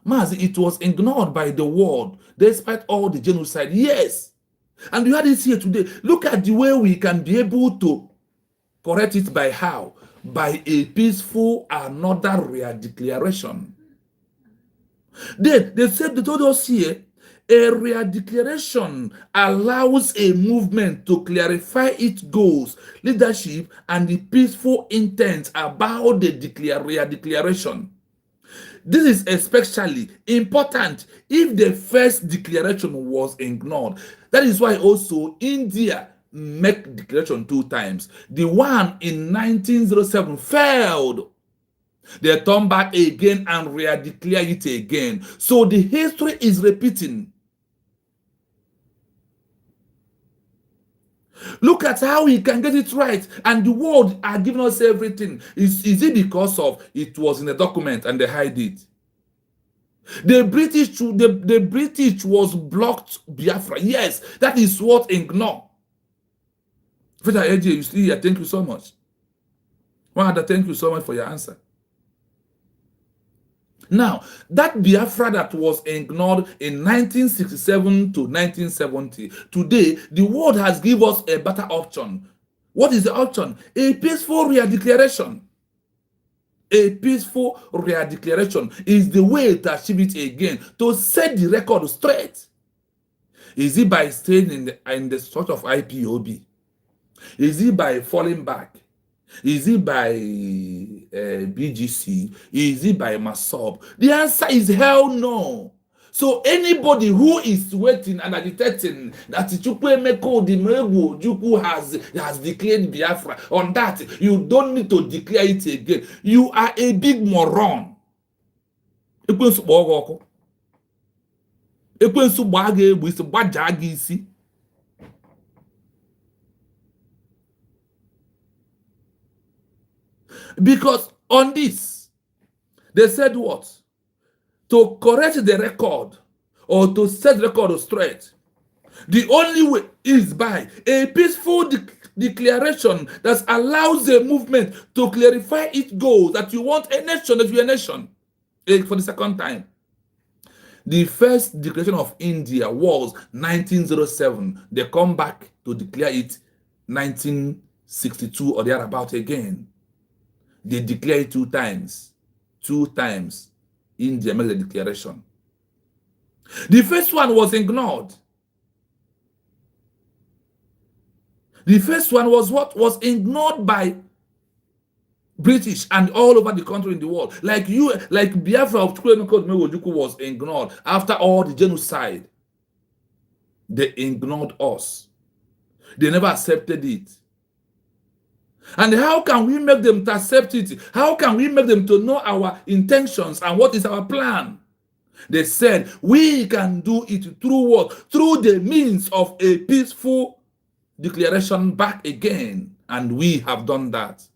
Mazi, it was ignored by the world, despite all the genocide. Yes. And you had it here today. Look at the way we can be able to correct it. By how? By a peaceful another redeclaration. Then they told us here, a redeclaration allows a movement to clarify its goals, leadership, and the peaceful intent about the redeclaration. This is especially important if the first declaration was ignored. That is why also India made declaration 2 times. The one in 1907 failed. They turned back again and redeclared it again. So the history is repeating. Look at how we can get it right, and the world are giving us everything. Is it because of it was in a document and they hide it? The British was blocked Biafra. Yes, that is what ignore. Peter AJ, you see here, thank you so much. Wanda, thank you so much for your answer. Now, that Biafra that was ignored in 1967 to 1970, today, the world has given us a better option. What is the option? A peaceful redeclaration. A peaceful redeclaration is the way to achieve it again, to set the record straight. Is it by staying in the sort of IPOB? Is it by falling back? Is it by BGC? Is it by MASOB? The answer is hell no. So anybody who is waiting and agitating that Chukwuemeka Ojukwu has declared Biafra, on that, you don't need to declare it again. You are a big moron. Ekwensu gba ọgụ ọkụ. Ekwensu gba gị egbe isi, gbaja gị isi. Because on this, they said what? To correct the record or to set the record straight, the only way is by a peaceful declaration that allows the movement to clarify its goals, that you want a nation, that you are a nation. For the second time. The first declaration of India was 1907. They come back to declare it 1962 or thereabout again. They declare it 2 times. 2 times. India made the declaration. The first one was ignored. The first one was what? Was ignored by British and all over the country in the world. Like Biafra of Ojukwu was ignored after all the genocide. They ignored us. They never accepted it. And how can we make them to accept it? How can we make them to know our intentions and what is our plan? They said, we can do it through what? Through the means of a peaceful declaration back again. And we have done that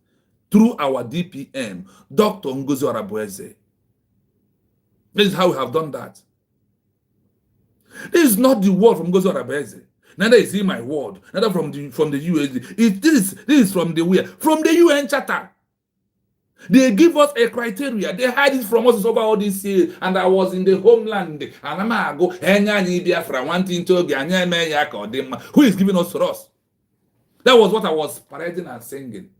through our DPM, Dr. Ngozi Arabueze. This is how we have done that. This is not the word from Ngozi Arabueze. Neither is it my word, neither from the USD. This is from the where? From the UN Charter. They give us a criteria. They hide it from us over all this year. And I was in the homeland. And I'm go Biafra wanting to who is giving us for us? That was what I was parading and singing.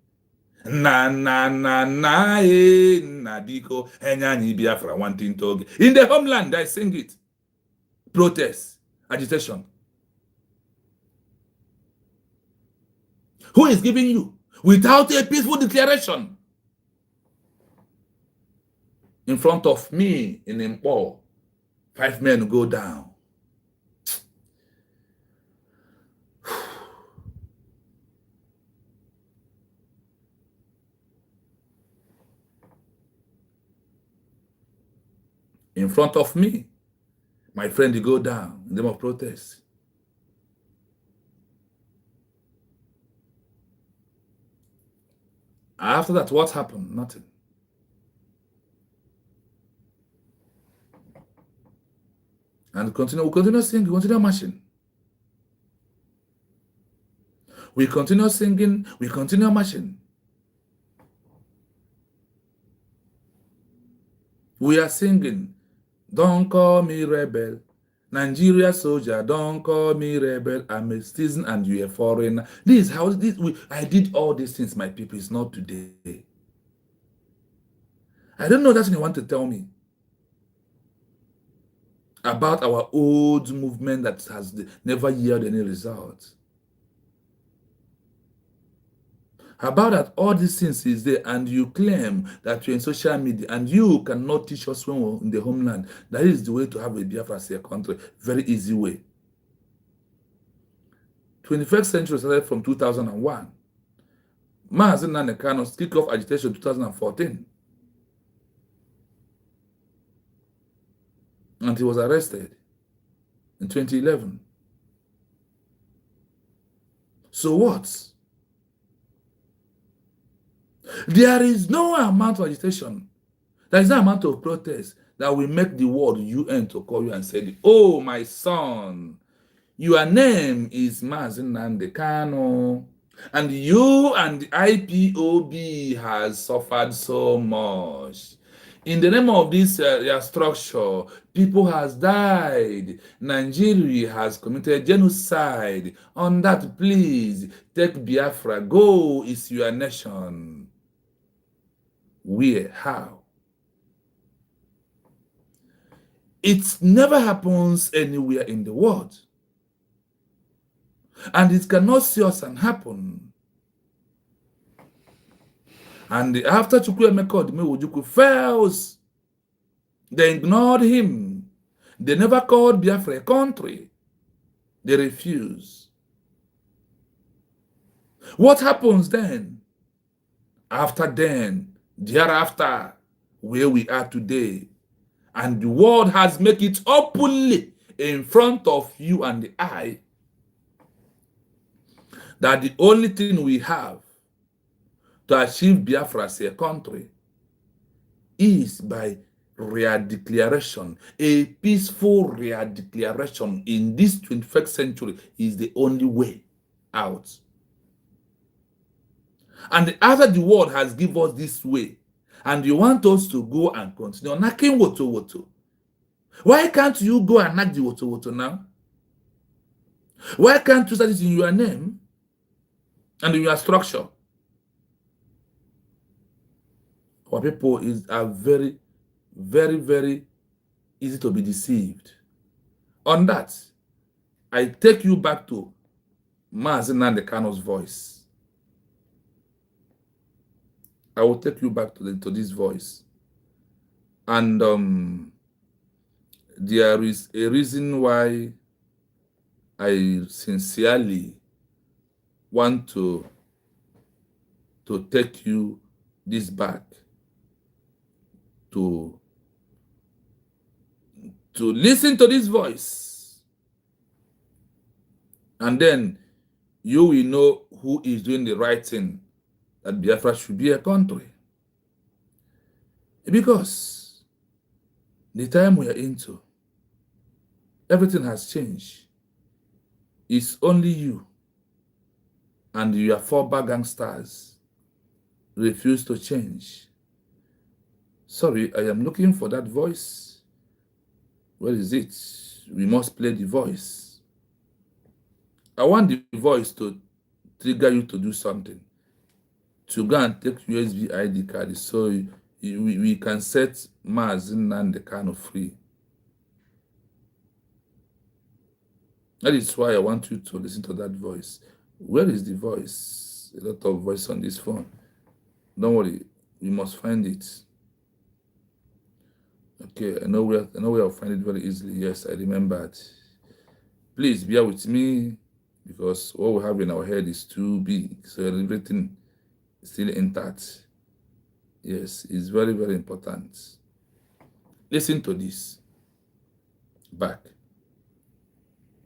Na na na na nadiko Biafra wanting to. In the homeland, I sing it. Protest, agitation. Who is giving you? Without a peaceful declaration. In front of me in Mpo, 5 men go down. In front of me, my friend, you go down in the name of protest. After that, what happened? Nothing. And we continue singing, we continue marching. We continue singing, we continue marching. We are singing, don't call me rebel. Nigeria soldier, don't call me rebel. I'm a citizen and you're a foreigner. This is how I did all these things, my people. It's not today. I don't know that's what you want to tell me about our old movement that has never yielded any results. About that, all these things is there, and you claim that you're in social media, and you cannot teach us when we're in the homeland. That is the way to have a Biafra as a country. Very easy way. 21st century started from 2001. Mazi and Kanu kicked off agitation 2014. And he was arrested in 2011. So what? There is no amount of agitation. There is no amount of protest that will make the world UN to call you and say, oh, my son, your name is Mazi Nnamdim Kanu, and you and the IPOB has suffered so much. In the name of this structure, people has died. Nigeria has committed genocide. On that, please take Biafra. Go, it's your nation. Where? How? It never happens anywhere in the world. And it cannot see us and happen. And after Chukwuemeka Ojukwu fails, they ignored him. They never called Biafra a country. They refuse. What happens then? After then, thereafter, where we are today, and the world has made it openly in front of you and I that the only thing we have to achieve Biafra as a country is by redeclaration. A peaceful redeclaration in this 21st century is the only way out. And after the world has given us this way, and you want us to go and continue knocking woto. Why can't you go and knock the woto now? Why can't you start it in your name and in your structure? Our people are very, very, very easy to be deceived. On that, I take you back to Mazi and Kanu's voice. I will take you back to this voice. And there is a reason why I sincerely want to take you this back to listen to this voice, and then you will know who is doing the right thing, that Biafra should be a country. Because the time we are into, everything has changed. It's only you and your 4 bad gangsters refuse to change. Sorry, I am looking for that voice. Where is it? We must play the voice. I want the voice to trigger you to do something. To go and take USB ID card so we can set Mazi and Kanu free. That is why I want you to listen to that voice. Where is the voice? A lot of voice on this phone. Don't worry, we must find it. Okay, I know where I'll find it very easily. Yes, I remembered. Please bear with me, because what we have in our head is too big, so everything is still intact. Yes, it's very, very important. Listen to this. Back.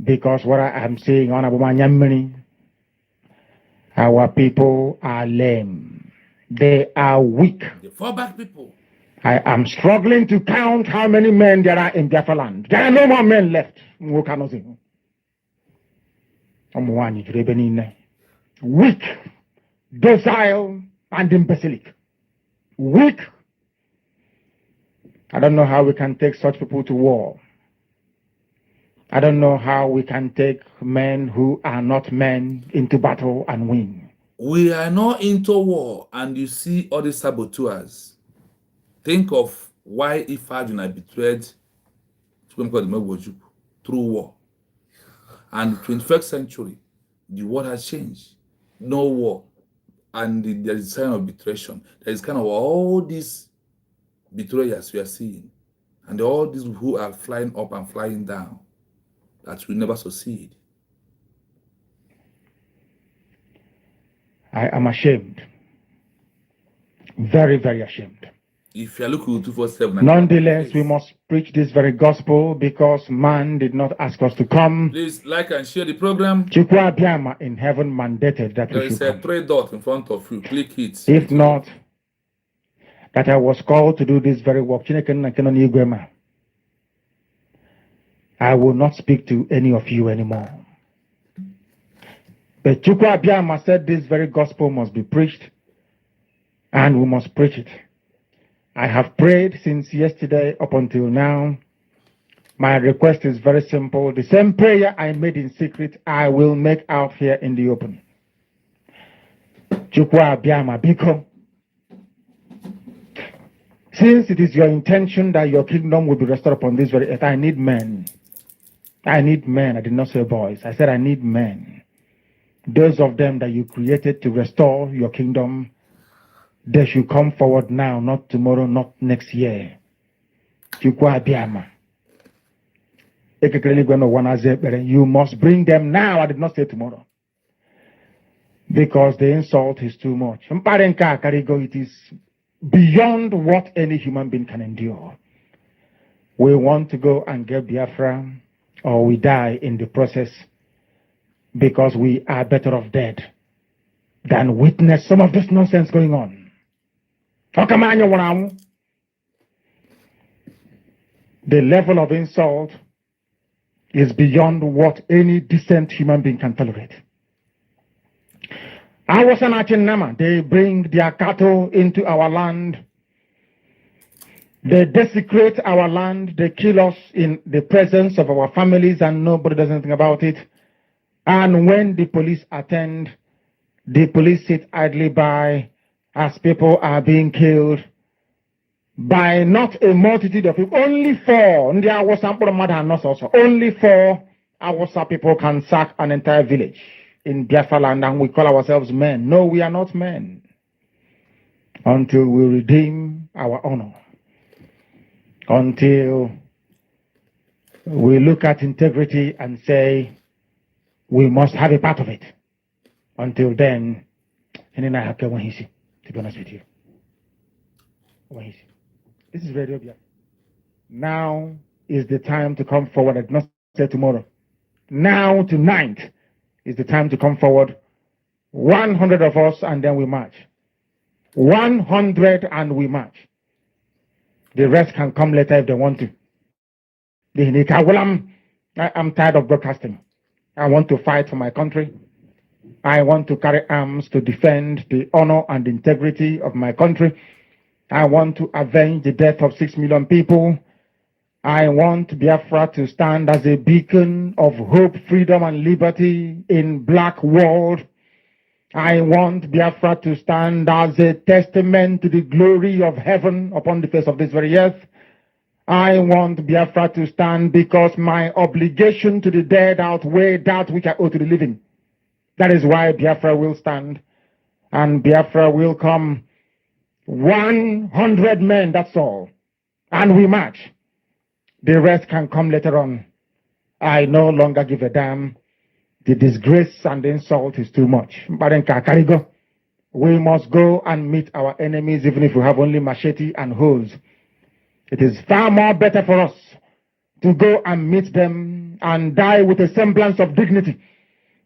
Because what I am saying, Honorable Manyamini, our people are lame. They are weak. The 4 back people. I am struggling to count how many men there are in Biafra land. There are no more men left. Weak, docile, and imbecilic. Weak. I don't know how we can take such people to war. I don't know how we can take men who are not men into battle and win. We are not into war, and you see all the saboteurs. Think of why Ifajuna betrayed Ojukwu through war. And the 21st century, the world has changed. No war. And there is a sign of betrayal. There is kind of all these betrayers we are seeing. And all these who are flying up and flying down, that will never succeed. I am ashamed. Very, very ashamed. If you are looking 247, nonetheless, we must preach this very gospel because man did not ask us to come. Please like and share the program. Chukwuabiama in heaven mandated that There we is should a come. 3 dot in front of you. Click it. If not, that I was called to do this very work, I will not speak to any of you anymore. But Chukwuabiama said this very gospel must be preached, and we must preach it. I have prayed since yesterday up until now. My request is very simple. The same prayer I made in secret, I will make out here in the open. Chukwa Biama Biko. Since it is your intention that your kingdom will be restored upon this very earth, I need men. I need men. I did not say boys. I said I need men. Those of them that you created to restore your kingdom, they should come forward now, not tomorrow, not next year. Chukwa Biama. You must bring them now. I did not say tomorrow. Because the insult is too much. It is beyond what any human being can endure. We want to go and get Biafra, or we die in the process, because we are better off dead than witness some of this nonsense going on. The level of insult is beyond what any decent human being can tolerate. I was an Achinama. They bring their cattle into our land. They desecrate our land. They kill us in the presence of our families, and nobody does anything about it. And when the police attend, the police sit idly by as people are being killed by not a multitude of people. Only four. Only four Awasa people can sack an entire village in Biafra land, and we call ourselves men. No, we are not men until we redeem our honor, until we look at integrity and say we must have a part of it. Until then, to be honest with you. This is Radio Biafra. Now is the time to come forward. I did not say tomorrow. Now, tonight, is the time to come forward. 100 of us, and then we march. 100 and we march. The rest can come later if they want to. I'm tired of broadcasting. I want to fight for my country. I want to carry arms to defend the honor and integrity of my country. I want to avenge the death of 6 million people. I want Biafra to stand as a beacon of hope, freedom, and liberty in black world. I want Biafra to stand as a testament to the glory of heaven upon the face of this very earth. I want Biafra to stand because my obligation to the dead outweigh that which I owe to the living. That is why Biafra will stand, and Biafra will come. 100 men, that's all. And we march. The rest can come later on. I no longer give a damn. The disgrace and the insult is too much. We must go and meet our enemies, even if we have only machete and hoes. It is far more better for us to go and meet them and die with a semblance of dignity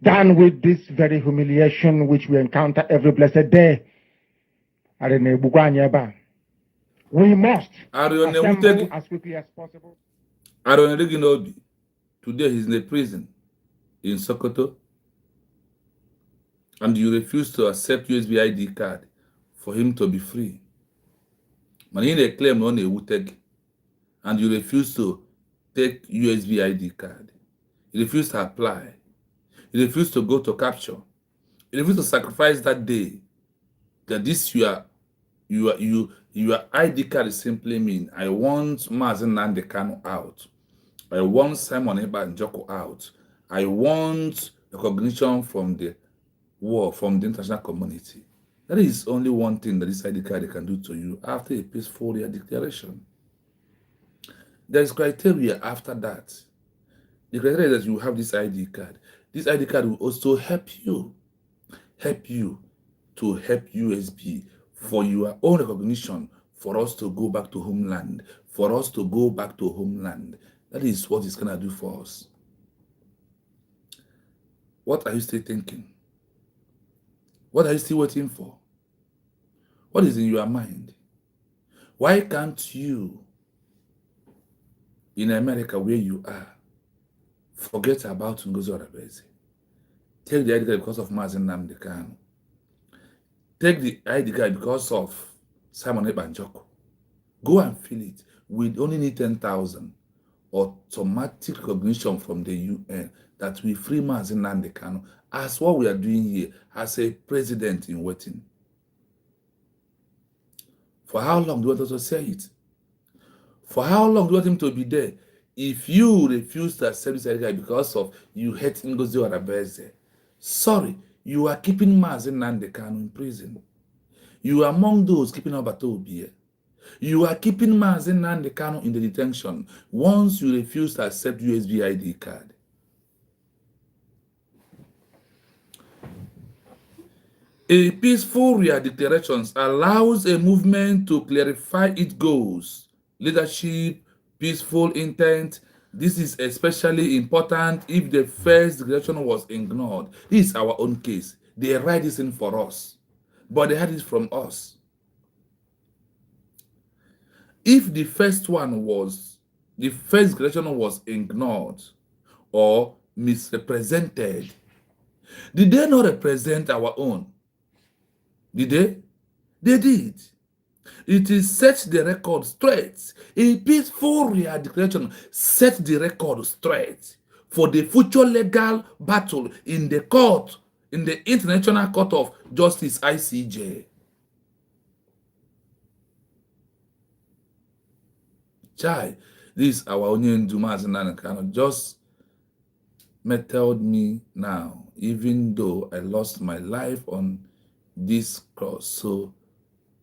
than with this very humiliation which we encounter every blessed day. We must assemble as quickly as possible. Today he's in a prison in Sokoto, and you refuse to accept USB ID card for him to be free. Manine claim on a wuteg, and you refuse to take USB ID card. You refuse to apply. You refuse to go to capture. You refuse to sacrifice that day. That this your ID card simply mean I want Mazi Nnamdim Kanu out. I want Simon Ekpa Njoku out. I want recognition from the world, from the international community. That is only one thing that this ID card can do to you after a peaceful redeclaration. There is criteria after that. The criteria is that you have this ID card. This ID card will also help you to help USB for your own recognition, for us to go back to homeland, That is what it's going to do for us. What are you still thinking? What are you still waiting for? What is in your mind? Why can't you, in America where you are, forget about Ngozi Orebeze? Take the ID card because of Mazi Nnamdim Kanu. Take the ID card because of Simon Ekpa Njoku. Go and fill it. We only need 10,000 automatic recognition from the UN that we free Mazi Nnamdim Kanu as what we are doing here as a president in waiting. For how long do you want us to say it? For how long do you want him to be there? If you refuse to accept this guy because of you hate Ngozi Orebeze, sorry, you are keeping Mazi Nnamdim Kanu in prison. You are among those keeping Obato Obi. You are keeping Mazi Nnamdim Kanu in the detention once you refuse to accept USB ID card. A peaceful redeclaration allows a movement to clarify its goals, leadership, peaceful intent. This is especially important if the first declaration was ignored. This is our own case. They write this in for us, but they had it from us. If the first declaration was ignored or misrepresented, did they not represent our own? Did they? They did. It is set the record straight. A peaceful redeclaration set the record straight for the future legal battle in the court, in the International Court of Justice, ICJ. Chai, this our Onion Dumas and Kanu just metalled me now, even though I lost my life on this cross. So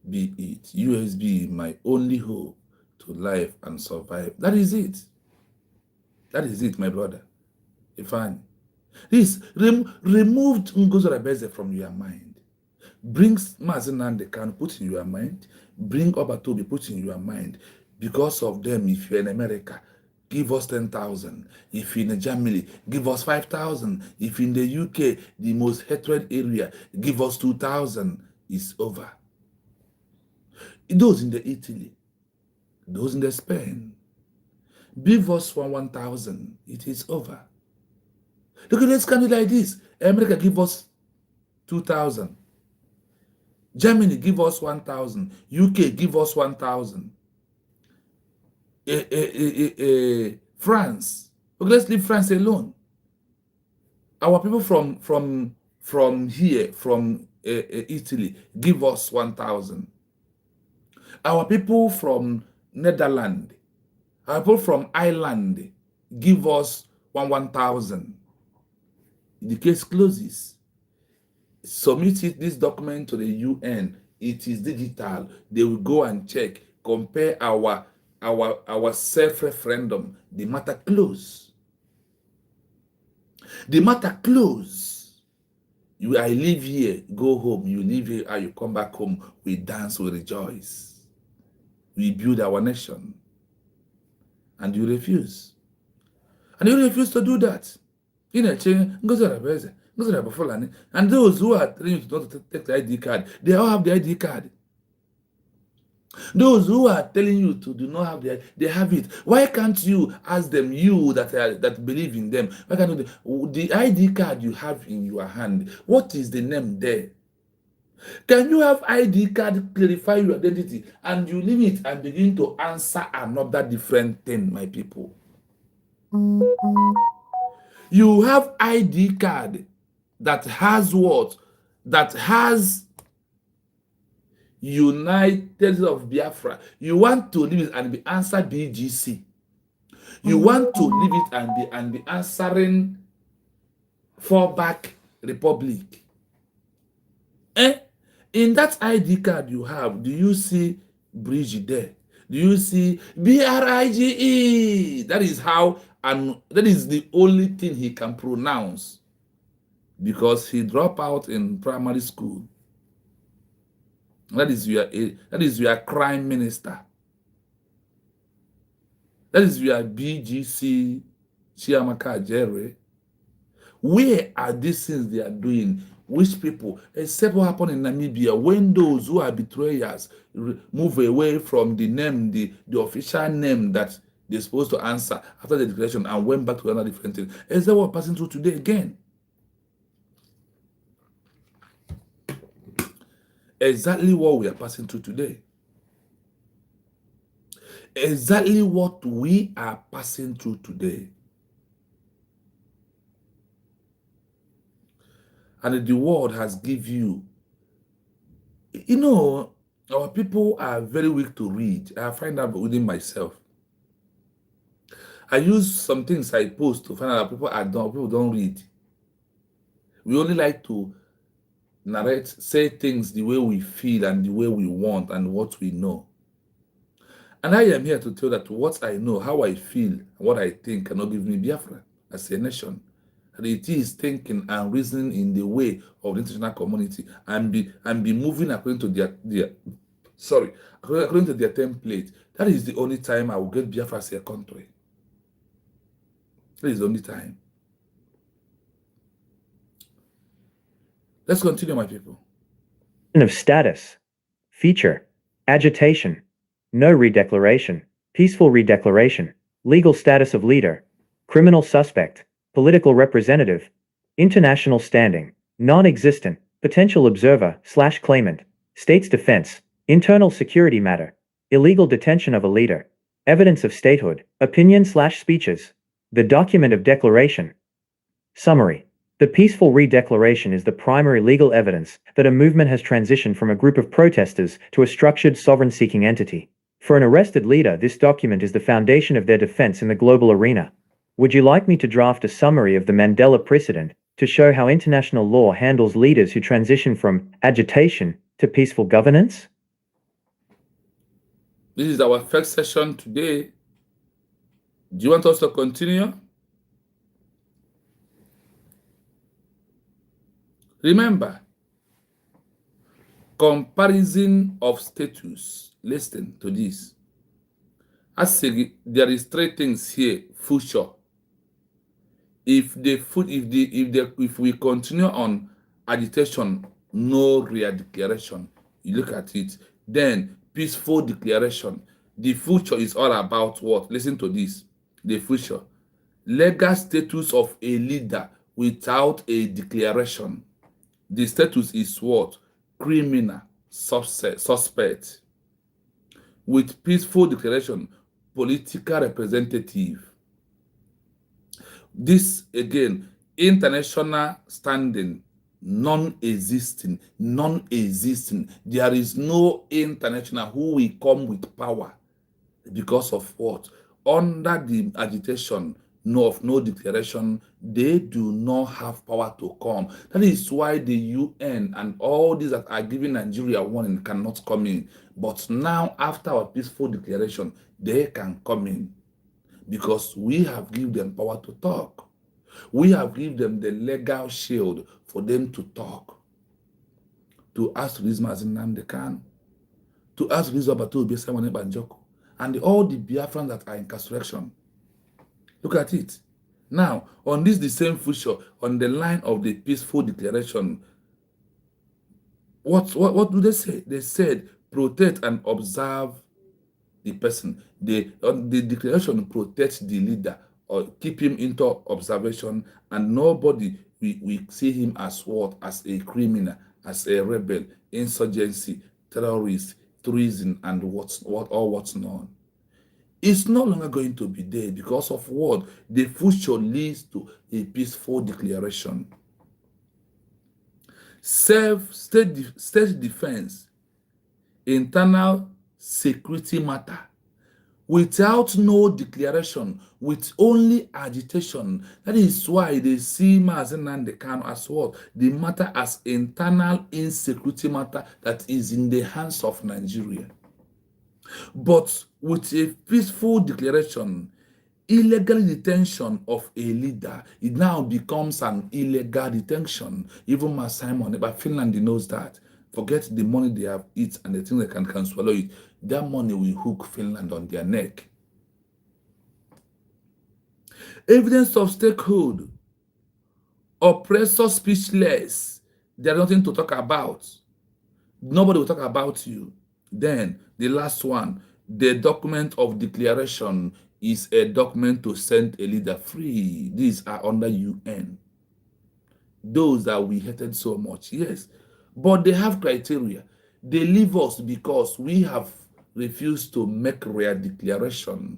be it. USB, my only hope to life and survive. That is it. That is it, my brother. Ifan. This removed Ngozi Orebeze from your mind. Brings Mazi Nnamdim Kanu, put in your mind. Bring Obatobi, put in your mind. Because of them, if you're in America, give us 10,000. If you're in Germany, give us 5,000. If in the UK, the most hatred area, give us 2,000. It's over. Those in the Italy, those in the Spain, give us 1,000. It is over. Look at this country like this. America give us 2,000. Germany give us 1,000. UK give us 1,000. France. Okay, let's leave France alone. Our people from here, from Italy, give us 1,000. Our people from Netherlands, our people from Ireland, give us 1,000. The case closes. Submit this document to the UN. It is digital. They will go and check, compare our self-referendum. The matter close. The matter close. I live here, go home. You live here, and you come back home. We dance, we rejoice. We build our nation. And you refuse. And you refuse to do that. And those who are telling you not to take the ID card, they all have the ID card. Those who are telling you to do not have they have it. Why can't you ask them, you that believe in them? Why can't you, the ID card you have in your hand, what is the name there? Can you have ID card clarify your identity and you leave it and begin to answer another different thing, my people? You have ID card that has what? That has United States of Biafra. You want to leave it and be answer BGC. You want to leave it and be answering fallback Republic. In that ID card you have, do you see bridge there? Do you see BRIGE? That is how, and that is the only thing he can pronounce because he dropped out in primary school. That is your crime minister. That is your BGC Chiamaka Jerry. Where are these things they are doing? Which people? Except what happened in Namibia when those who are betrayers move away from the name, the official name that they're supposed to answer after the declaration and went back to another different thing. Is that what we're passing through today again? Exactly what we are passing through today. exactly what we are passing through today. And the world has given you. You know, our people are very weak to read. I find out within myself. I use some things I post to find out that people don't read. We only like to narrate, say things the way we feel and the way we want and what we know. And I am here to tell that what I know, how I feel, and what I think cannot give me Biafra as a nation. And it is thinking and reasoning in the way of the international community and be moving according to according to their template. That is the only time I will get Biafra as a country. That is the only time. Let's continue, my people. Of status. Feature. Agitation. No redeclaration. Peaceful redeclaration. Legal status of leader. Criminal suspect. Political representative. International standing. Non-existent. Potential observer/claimant. State's defense. Internal security matter. Illegal detention of a leader. Evidence of statehood. Opinion/speeches. The document of declaration. Summary. The peaceful redeclaration is the primary legal evidence that a movement has transitioned from a group of protesters to a structured sovereign-seeking entity. For an arrested leader, this document is the foundation of their defense in the global arena. Would you like me to draft a summary of the Mandela precedent to show how international law handles leaders who transition from agitation to peaceful governance? This is our first session today. Do you want us to continue? Remember, comparison of status. Listen to this. There is three things here. Future. If we continue on agitation, no redeclaration. You look at it. Then peaceful declaration. The future is all about what? Listen to this. The future. Legal status of a leader without a declaration. The status is what? Criminal suspect. With peaceful declaration, political representative. This again, international standing, non-existing. There is no international who will come with power because of what? Under the agitation, no declaration, they do not have power to come. That is why the UN and all these that are giving Nigeria warning cannot come in. But now, after our peaceful declaration, they can come in because we have given them power to talk. We have given them the legal shield for them to talk. To ask this Mazi Nnamdim, to ask this Njoku, and all the Biafrans that are in incarceration. Look at it. Now, on this the same future, on the line of the peaceful declaration, what do they say? They said, protect and observe the person. The declaration protects the leader or keep him into observation, and nobody we see him as what? As a criminal, as a rebel, insurgency, terrorist, treason, and what's known. It's no longer going to be there because of what? The future leads to a peaceful declaration. State defense, internal security matter. Without no declaration, with only agitation. That is why they see Mazi Nnamdim as what? The matter as internal insecurity matter that is in the hands of Nigeria. But with a peaceful declaration, illegal detention of a leader, it now becomes an illegal detention. Even Simon, but Finland knows that. Forget the money they have eaten and the thing they can swallow it. That money will hook Finland on their neck. Evidence of stakehood. Oppressor speechless. There's nothing to talk about. Nobody will talk about you. Then the last one, the document of declaration is a document to send a leader free. These are under UN. Those that we hated so much, yes. But they have criteria. They leave us because we have refused to make redeclaration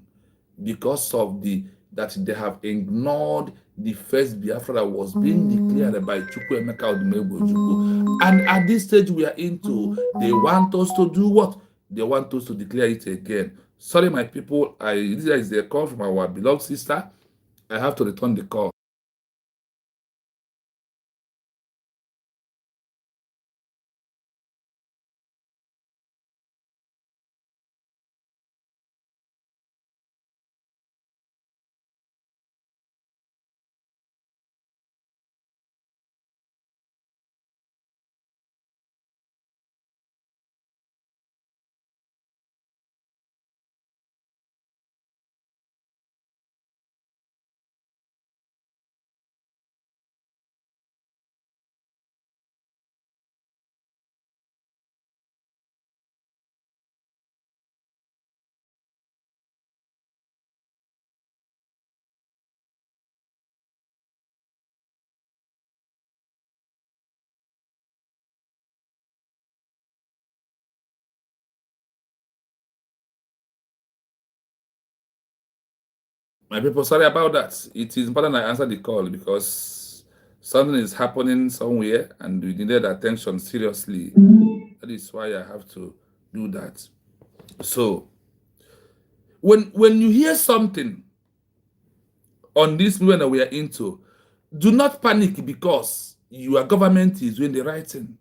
because of that they have ignored the first Biafra that was being declared by Chukwuemeka Odumegwu. And at this stage we are into, they want us to do what? They want us to declare it again. Sorry, my people, this is a call from our beloved sister. I have to return the call. My people, sorry about that. It is important I answer the call because something is happening somewhere and we needed attention seriously. That is why I have to do that. So, when you hear something on this movement that we are into, do not panic because your government is doing the right thing.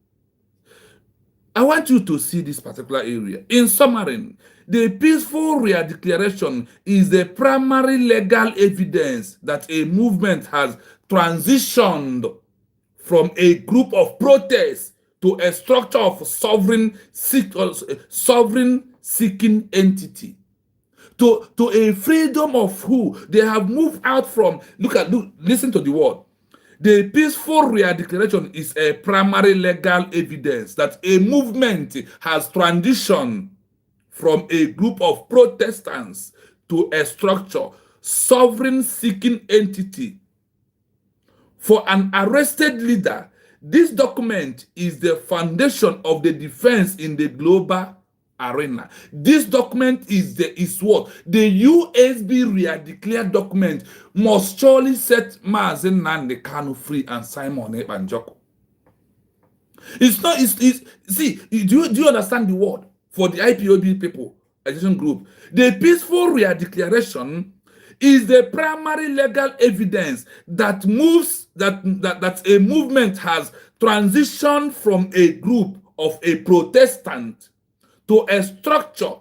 I want you to see this particular area. In summary, the peaceful redeclaration is the primary legal evidence that a movement has transitioned from a group of protests to a structure of sovereign seeking entity. To a freedom of who they have moved out from. Listen to the word. The peaceful redeclaration is a primary legal evidence that a movement has transitioned from a group of Protestants to a structure, sovereign seeking entity. For an arrested leader, this document is the foundation of the defense in the global arena. This document is what? The USB redeclared document must surely set Mazi Nnamdim Kanu free and Simon Ekpa Njoku. See, do you understand the word for the IPOB people, agitation group? The peaceful redeclaration is the primary legal evidence that that a movement has transitioned from a group of a Protestant to a structure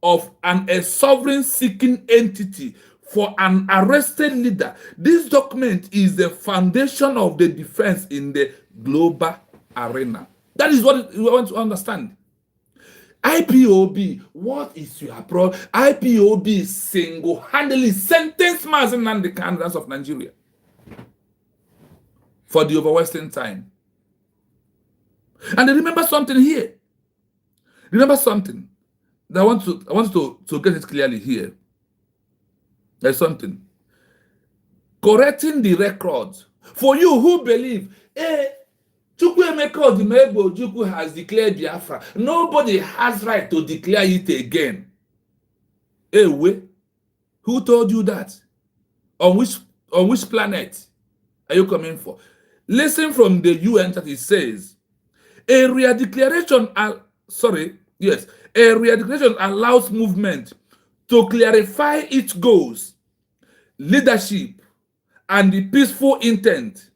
of a sovereign seeking entity for an arrested leader. This document is the foundation of the defense in the global arena. That is what we want to understand. IPOB, what is your problem? IPOB single-handedly sentenced Mazi Nnamdim Kanu of Nigeria for the overwasting time. And remember something here. Remember something. I want to get it clearly here. There's something. Correcting the record. For you who believe, Chukwuemeka Odumegwu has declared Biafra. Nobody has right to declare it again. Who told you that? On which planet are you coming for? Listen from the UN that it says, a redeclaration allows movement to clarify its goals, leadership, and the peaceful intent.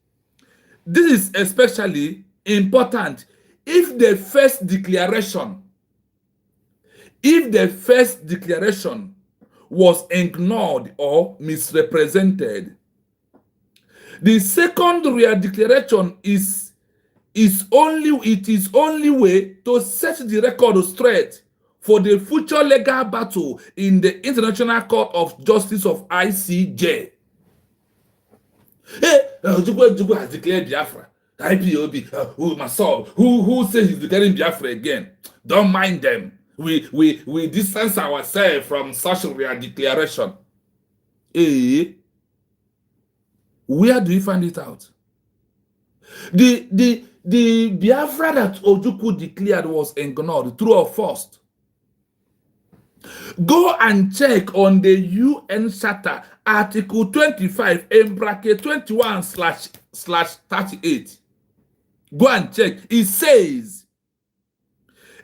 This is especially important if the first declaration was ignored or misrepresented. The second redeclaration is only way to set the record straight for the future legal battle in the International Court of Justice of ICJ. Njoku has declared Biafra. IPOB, who says he's declaring Biafra again? Don't mind them. We distance ourselves from such a declaration. Where do we find it out? The Biafra that Njoku declared was ignored, true or false? Go and check on the UN Charter, Article 25 in bracket 21/38. Go and check. It says,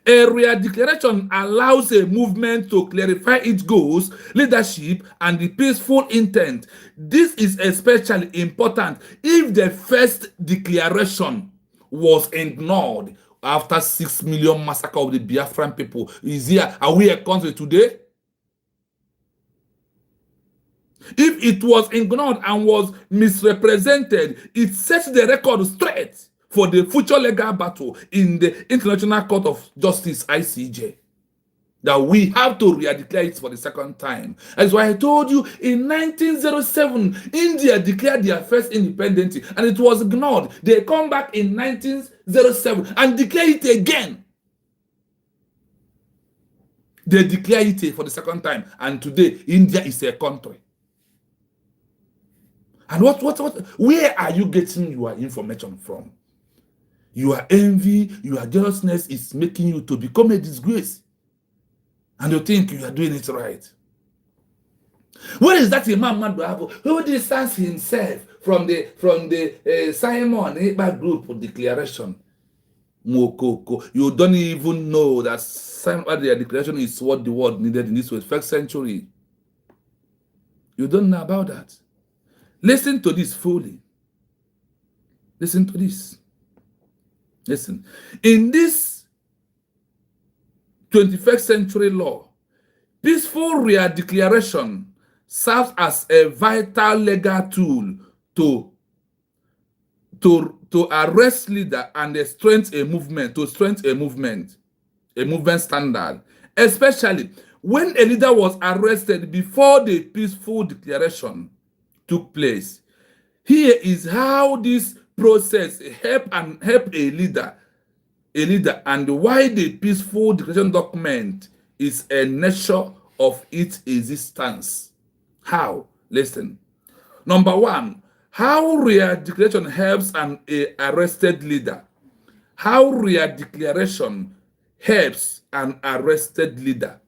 area declaration allows a movement to clarify its goals, leadership, and the peaceful intent. This is especially important if the first declaration was ignored after 6 million massacre of the Biafran people. Are we a country today? If it was ignored and was misrepresented, it sets the record straight for the future legal battle in the International Court of Justice, ICJ. That we have to re-declare it for the second time. That's why I told you in 1907, India declared their first independence and it was ignored. They come back in 1907 and declare it again. They declare it for the second time, and today India is a country. And where are you getting your information from? Your envy, your jealousness is making you to become a disgrace. And you think you are doing it right. Where is that Imam Madhab who distanced himself from the Simon Ekpa group declaration? Mokoko. You don't even know that Simon declaration is what the world needed in this first century. You don't know about that. Listen to this fully. Listen to this. Listen. In this 21st century law, peaceful re-declaration serves as a vital legal tool to arrest leader and strengthen a movement, a movement standard, especially when a leader was arrested before the peaceful declaration took place. Here is how this process help a leader, and why the peaceful declaration document is a nature of its existence. How? Listen. Number one, how re-declaration helps an arrested leader. How re-declaration helps an arrested leader.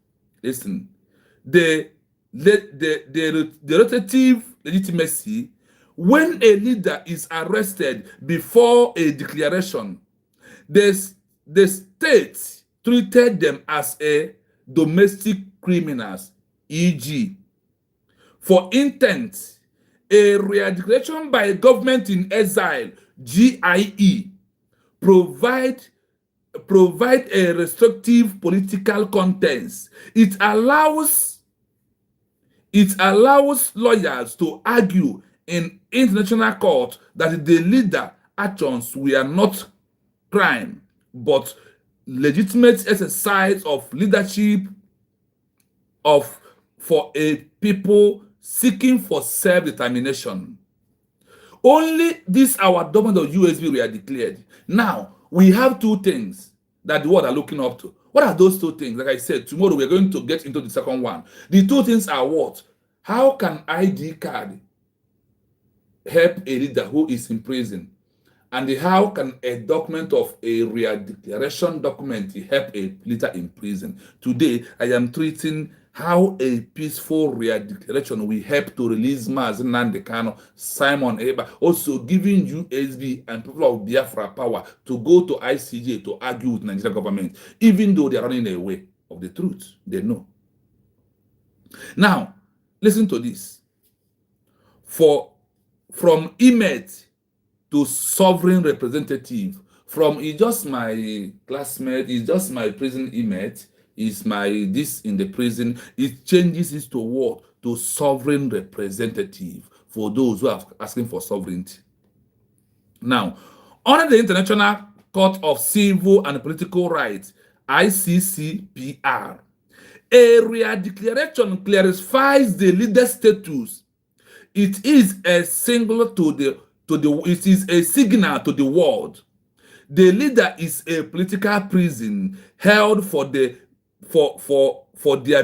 Listen. The relative legitimacy, when a leader is arrested before a declaration, the state treated them as a domestic criminals, e.g., for intent, a re-declaration by government in exile, GIE, provide a restrictive political contents. It allows lawyers to argue in international court that the leader actions were not crime, but legitimate exercise of leadership for a people seeking for self-determination. Only this our document of USB were declared. Now, we have two things that the world are looking up to. What are those two things? Like I said, tomorrow we're going to get into the second one. The two things are what? How can ID card help a leader who is in prison? And how can a document of a re-declaration document help a leader in prison? Today, I am treating how a peaceful re-declaration will help to release Mazi, Nnamdim Kanu, Simon Ekpa, also giving USB and people of Biafra power to go to ICJ to argue with Nigerian government, even though they are running away of the truth. They know. Now, listen to this. From inmate to sovereign representative, he's just my classmate, he's just my prison inmate, is my this in the prison, it changes it to what? To sovereign representative for those who are asking for sovereignty. Now, under the International Court of Civil and Political Rights, ICCPR, a re-declaration clarifies the leader status. It is a signal it is a signal to the world. The leader is a political prison held for their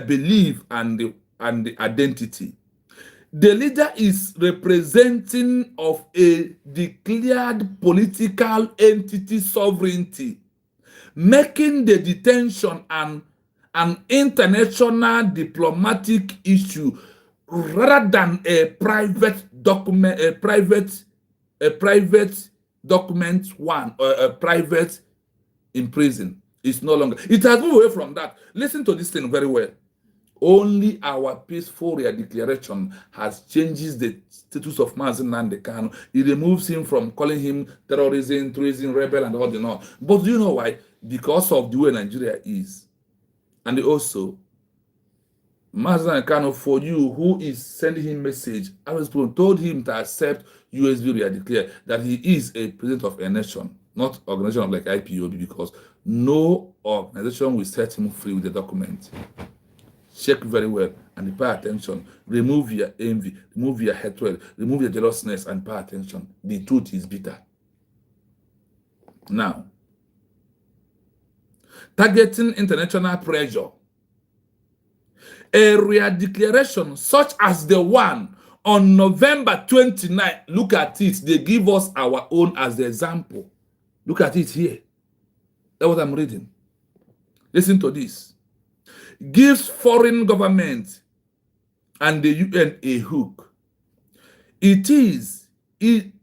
belief and the identity. The leader is representing of a declared political entity sovereignty, making the detention and an international diplomatic issue rather than a private document, a private document one, or a private in prison. It's no longer. It has moved away from that. Listen to this thing very well. Only our peaceful declaration has changes the status of Mazi Nnamdim Kanu. It removes him from calling him terrorism, treason, rebel, and all the not. But do you know why? Because of the way Nigeria is. And also, Mazi Nnamdim Kanu, for you who is sending him message, I was told him to accept USB declare that he is a president of a nation, not organization like IPOB, because no organization will set him free with the document. Check very well and pay attention. Remove your envy, remove your hatred, remove your jealousness, and pay attention. The truth is bitter. Now, targeting international pressure. A declaration such as the one on November 29, look at it. They give us our own as the example. Look at it here. That's what I'm reading. Listen to this. Gives foreign government and the UN a hook. It is easy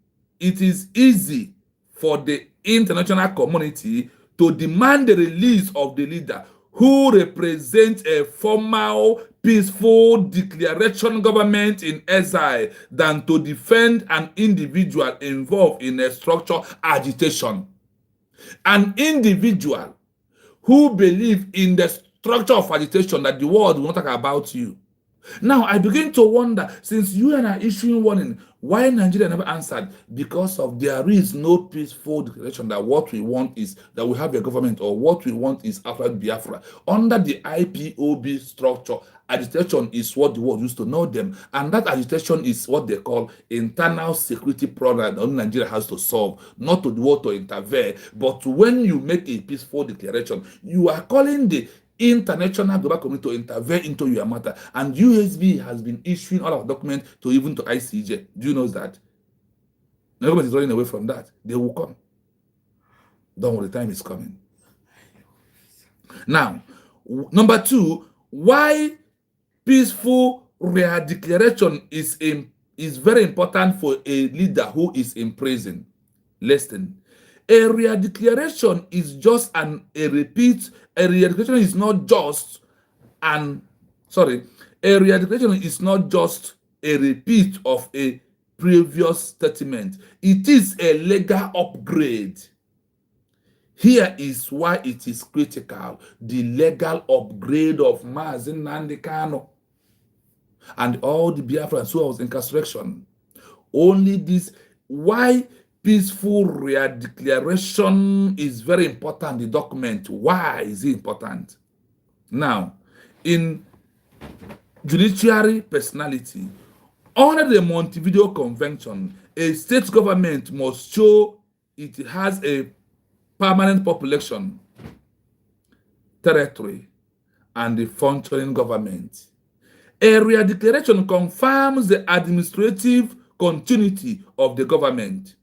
for the international community to demand the release of the leader who represents a formal, peaceful declaration government in exile than to defend an individual involved in a structured agitation. An individual who believes in the structure of agitation that the world will not talk about you. Now, I begin to wonder, since UN are issuing warning, why Nigeria never answered? Because of there is no peaceful declaration that what we want is that we have a government, or what we want is after Biafra. Under the IPOB structure, agitation is what the world used to know them, and that agitation is what they call internal security problem that only Nigeria has to solve, not to the world to intervene. But when you make a peaceful declaration, you are calling the international global community to intervene into your matter, and USB has been issuing all our documents to even to ICJ. Do you know that? The government is running away from that. They will come. Don't worry, the time is coming. Now, number two, why peaceful declaration is very important for a leader who is in prison. Listen. A declaration is just a repeat. A declaration is not just a declaration is not just a repeat of a previous statement. It is a legal upgrade. Here is why it is critical. The legal upgrade of Mazi Nnamdim Kanu and all the Biafrans who was incarceration. Only this, why peaceful declaration is very important, the document. Why is it important? Now, in judiciary personality, under the Montevideo Convention, a state government must show it has a permanent population, territory, and a functioning government. A declaration confirms the administrative continuity of the government,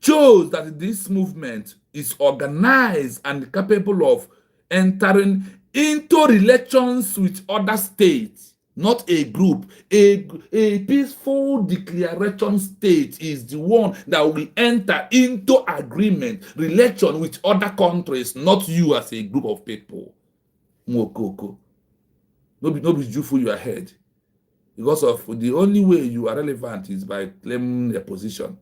shows that this movement is organized and capable of entering into relations with other states, not a group. A peaceful declaration state is the one that will enter into agreement, relation with other countries, not you as a group of people. Mokoko. No be you fool your head. Because of the only way you are relevant is by claiming a position.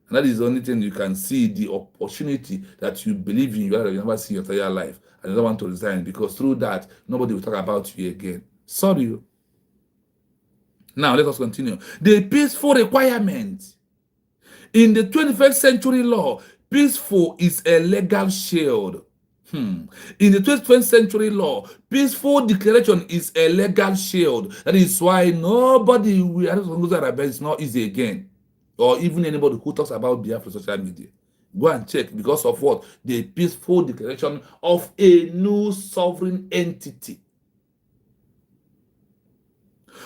And that is the only thing you can see, the opportunity that you believe in, you never see your entire life. And you don't want to resign, because through that, nobody will talk about you again. Sorry. Now, let us continue. The peaceful requirement. In the 21st century law, peaceful is a legal shield. In the 21st century law, peaceful declaration is a legal shield. That is why nobody is not easy again. Or even anybody who talks about Biafra social media. Go and check, because of what? The peaceful declaration of a new sovereign entity.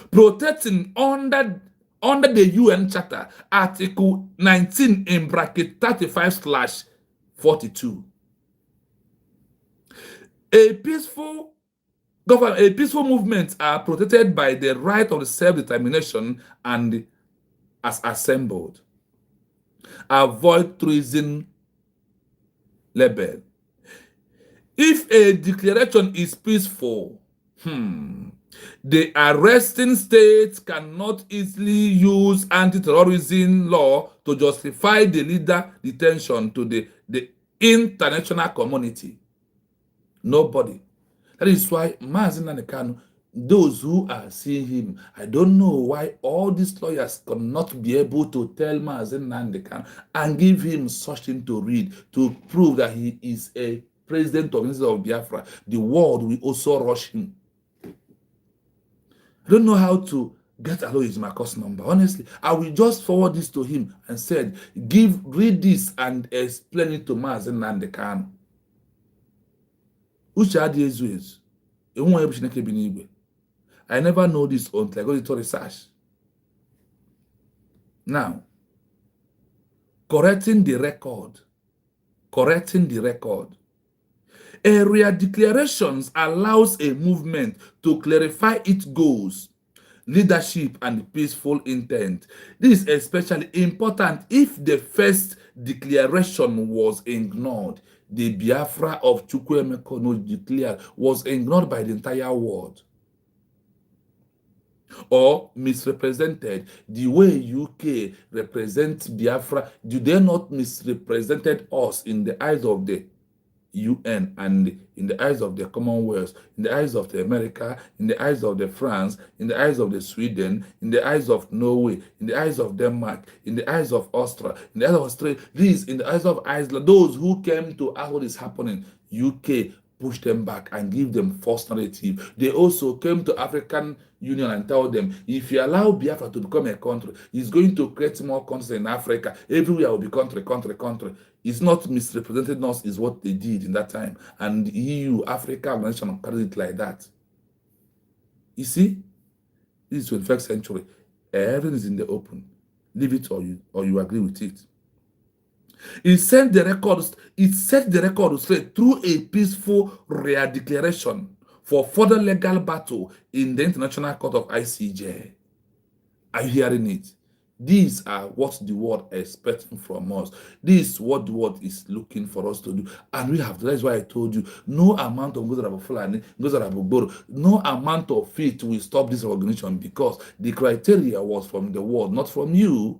Protecting under the UN Charter, Article 19 in bracket 35/42. A peaceful A peaceful movement are protected by the right of self-determination and as assembled. Avoid treason label. If a declaration is peaceful, the arresting state cannot easily use anti-terrorism law to justify the leader detention to the international community. Nobody. That is why Mazi Kanu, those who are seeing him, I don't know why all these lawyers cannot be able to tell Mazi Kanu and give him something to read to prove that he is a president of Biafra. The world will also rush him. I don't know how to get Aloy Ejimakors number. Honestly, I will just forward this to him and said, read this and explain it to Mazi Kanu. Uche adịghị ezu ezu. Enwe ebe Chineke bi n'igwe. I never know this until I go to research. Now, correcting the record. Correcting the record. Area declarations allows a movement to clarify its goals, leadership, and peaceful intent. This is especially important if the first declaration was ignored. The Biafra of Chukwuemeka declared was ignored by the entire world or misrepresented. The way UK represents Biafra, do they not misrepresented us in the eyes of the UN and in the eyes of the Commonwealth, in the eyes of the America, in the eyes of the France, in the eyes of the Sweden, in the eyes of Norway, in the eyes of Denmark, in the eyes of Austria, in the eyes of Australia, these in the eyes of Iceland, those who came to ask what is happening, UK pushed them back and give them false narrative. They also came to African Union and told them, if you allow Biafra to become a country, it's going to create more countries in Africa. Everywhere will be country. It's not misrepresented us, is what they did in that time. And the EU, Africa, organization carried it like that. You see, this is 21st century. Everything is in the open. Leave it or you agree with it. It set the record straight through a peaceful redeclaration for further legal battle in the International Court of ICJ. Are you hearing it? These are what the world is expecting from us. This is what the world is looking for us to do. And we have to. That's why I told you, no amount of Fulani, no amount of faith will stop this organization, because the criteria was from the world, not from you.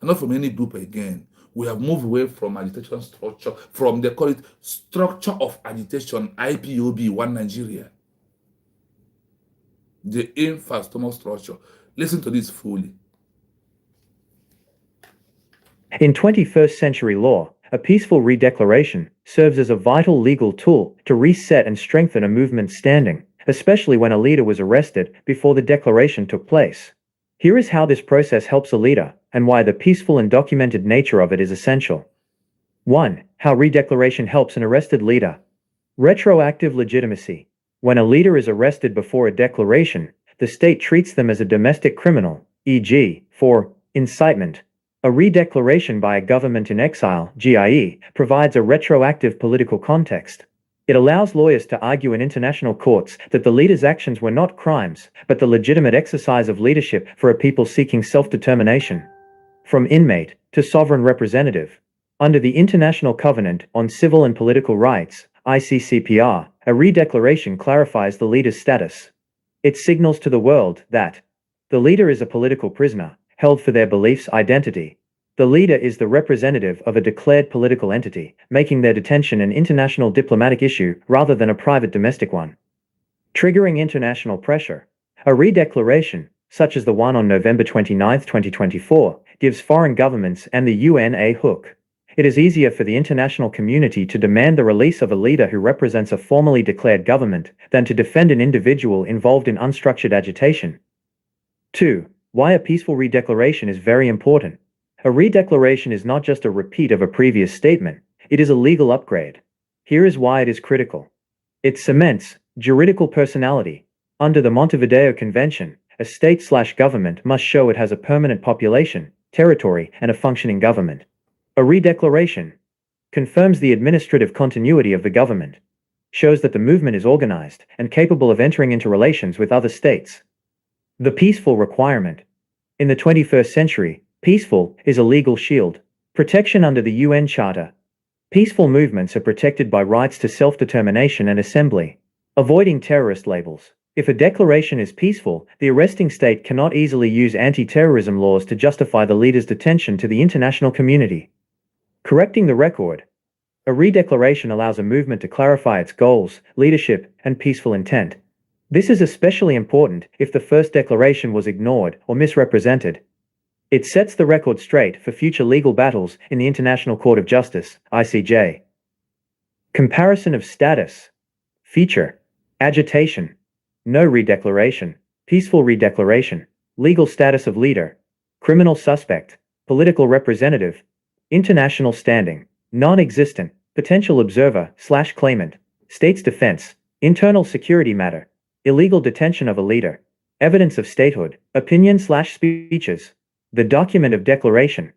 And not from any group again. We have moved away from agitation structure, from they call it structure of agitation, IPOB, One Nigeria. The infrastructure structure. Listen to this fully. In 21st century law, a peaceful redeclaration serves as a vital legal tool to reset and strengthen a movement's standing, especially when a leader was arrested before the declaration took place. Here is how this process helps a leader, and why the peaceful and documented nature of it is essential. 1. How redeclaration helps an arrested leader. Retroactive legitimacy. When a leader is arrested before a declaration, the state treats them as a domestic criminal, e.g., for incitement. A redeclaration by a government in exile, GIE, provides a retroactive political context. It allows lawyers to argue in international courts that the leader's actions were not crimes, but the legitimate exercise of leadership for a people seeking self-determination. From inmate to sovereign representative. Under the International Covenant on Civil and Political Rights, ICCPR, a redeclaration clarifies the leader's status. It signals to the world that the leader is a political prisoner, held for their beliefs' identity. The leader is the representative of a declared political entity, making their detention an international diplomatic issue rather than a private domestic one. Triggering international pressure. A redeclaration, such as the one on November 29, 2024, gives foreign governments and the UN a hook. It is easier for the international community to demand the release of a leader who represents a formally declared government than to defend an individual involved in unstructured agitation. 2. Why a peaceful redeclaration is very important. A redeclaration is not just a repeat of a previous statement, it is a legal upgrade. Here is why it is critical. It cements juridical personality. Under the Montevideo Convention, a state/government must show it has a permanent population, territory, and a functioning government. A redeclaration confirms the administrative continuity of the government. shows that the movement is organized and capable of entering into relations with other states. The peaceful requirement. In the 21st century, peaceful is a legal shield. Protection under the UN Charter. Peaceful movements are protected by rights to self-determination and assembly. Avoiding terrorist labels. If a declaration is peaceful, the arresting state cannot easily use anti-terrorism laws to justify the leader's detention to the international community. Correcting the record. A redeclaration allows a movement to clarify its goals, leadership, and peaceful intent. This is especially important if the first declaration was ignored or misrepresented. It sets the record straight for future legal battles in the International Court of Justice, ICJ. Comparison of status. Feature. Agitation. No redeclaration. Peaceful redeclaration. Legal status of leader. Criminal suspect. Political representative. International standing. Non-existent. Potential observer/claimant. State's defense. Internal security matter. Illegal detention of a leader. Evidence of statehood. Opinion/speeches. The document of declaration.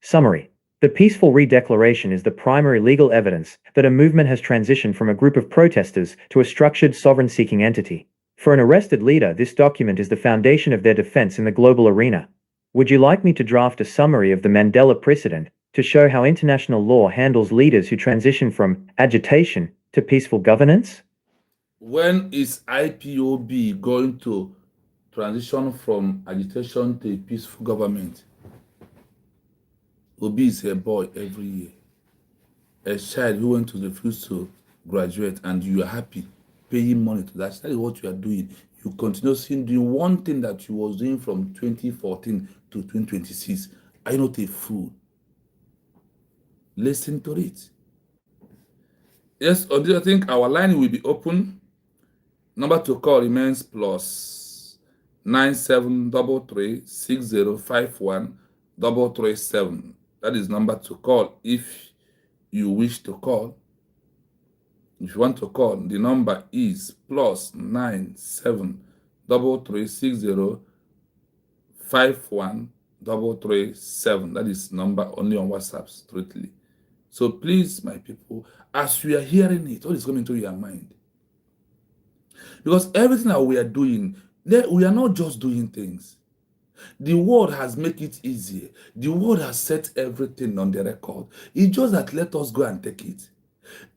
Summary. The peaceful redeclaration is the primary legal evidence that a movement has transitioned from a group of protesters to a structured sovereign-seeking entity. For an arrested leader, this document is the foundation of their defense in the global arena. Would you like me to draft a summary of the Mandela precedent to show how international law handles leaders who transition from agitation to peaceful governance? When is IPOB going to transition from agitation to a peaceful government? Obi is a boy every year. A child who went to refuse to graduate, and you are happy paying money to that. That is what you are doing. You continuously doing one thing that you was doing from 2014 to 2026. Are you not a fool? Listen to it. Yes, I think our line will be open. Number to call remains plus 97336051 That is number to call if you wish to call. If you want to call, the number is plus 97336051 That is number only on WhatsApp strictly. So please, my people, as we are hearing it, what is coming to your mind? Because everything that we are doing, we are not just doing things. The world has made it easier. The world has set everything on the record. It's just that let us go and take it.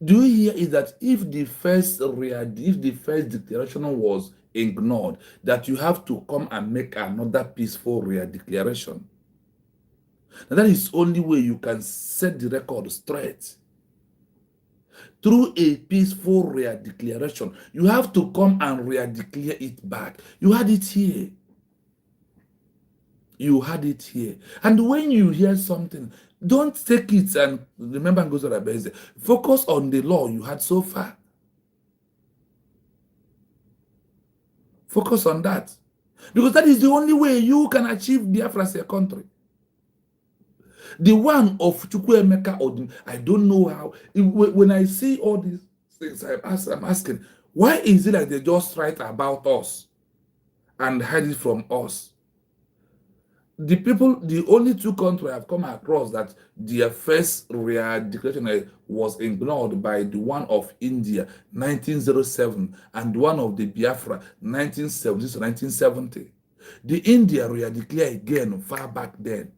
Do you hear is that if the first declaration was ignored, that you have to come and make another peaceful declaration. Now that is the only way you can set the record straight. Through a peaceful declaration, you have to come and declare it back. You had it here. You had it here. And when you hear something, don't take it and remember and go to the base. Focus on the law you had so far. Focus on that. Because that is the only way you can achieve Biafra as a country. The one of Chukwuemeka Odum, I don't know how. When I see all these things, I'm asking, why is it like they just write about us and hide it from us? The only two countries I've come across that their first declaration was ignored by the one of India, 1907, and one of the Biafra, 1970 to 1970. The India declared again far back then.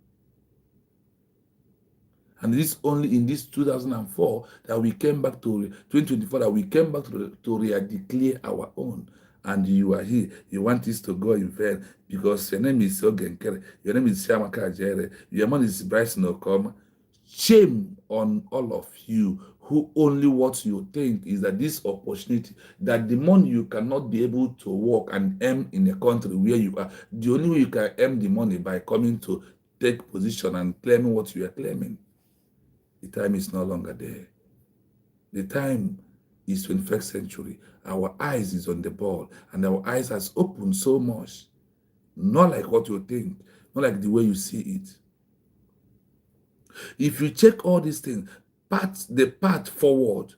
And this only in this 2004 that we came back to 2024 that we came back to declare our own. And you are here. You want this to go in vain because your name is Ogenkere, your name is Shamaka Jere, your name is Bryson Okoma. Shame on all of you who only what you think is that this opportunity, that the money you cannot be able to work and earn in a country where you are, the only way you can earn the money by coming to take position and claiming what you are claiming. The time is no longer there. The time is 21st century. Our eyes is on the ball, and our eyes has opened so much. Not like what you think, not like the way you see it. If you check all these things, the path forward,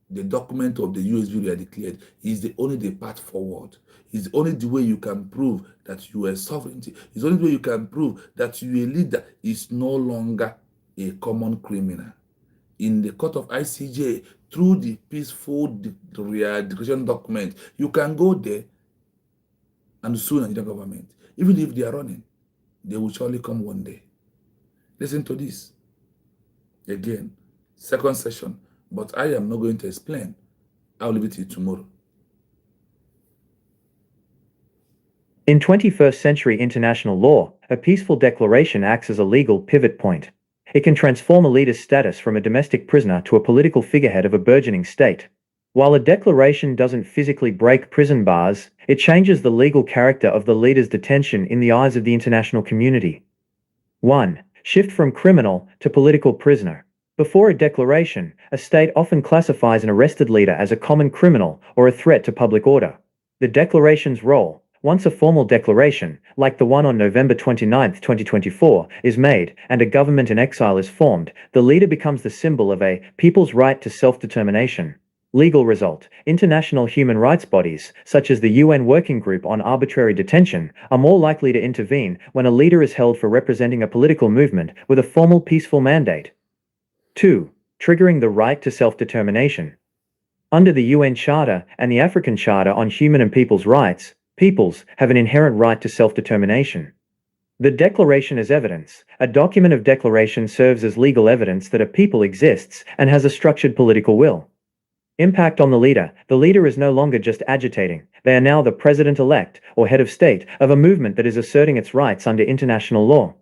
the document of the USB declared is the path forward. It's only the way you can prove that you are sovereignty. It's only the way you can prove that you a leader is no longer a common criminal. in the court of ICJ through the peaceful declaration document. You can go there and sue the Nigerian government. Even if they are running, they will surely come one day. Listen to this. Again, second session, but I am not going to explain. I'll leave it till tomorrow. In 21st century international law, a peaceful declaration acts as a legal pivot point. It can transform a leader's status from a domestic prisoner to a political figurehead of a burgeoning state. While a declaration doesn't physically break prison bars, it changes the legal character of the leader's detention in the eyes of the international community. 1. Shift from criminal to political prisoner. Before a declaration, a state often classifies an arrested leader as a common criminal or a threat to public order. The declaration's role, once a formal declaration, like the one on November 29, 2024, is made and a government in exile is formed, the leader becomes the symbol of a people's right to self-determination. Legal result: international human rights bodies, such as the UN Working Group on Arbitrary Detention, are more likely to intervene when a leader is held for representing a political movement with a formal peaceful mandate. 2. Triggering the right to self-determination. Under the UN Charter and the African Charter on Human and People's Rights, peoples have an inherent right to self-determination. The declaration is evidence. A document of declaration serves as legal evidence that a people exists and has a structured political will. Impact on the leader. The leader is no longer just agitating. They are now the president-elect or head of state of a movement that is asserting its rights under international law.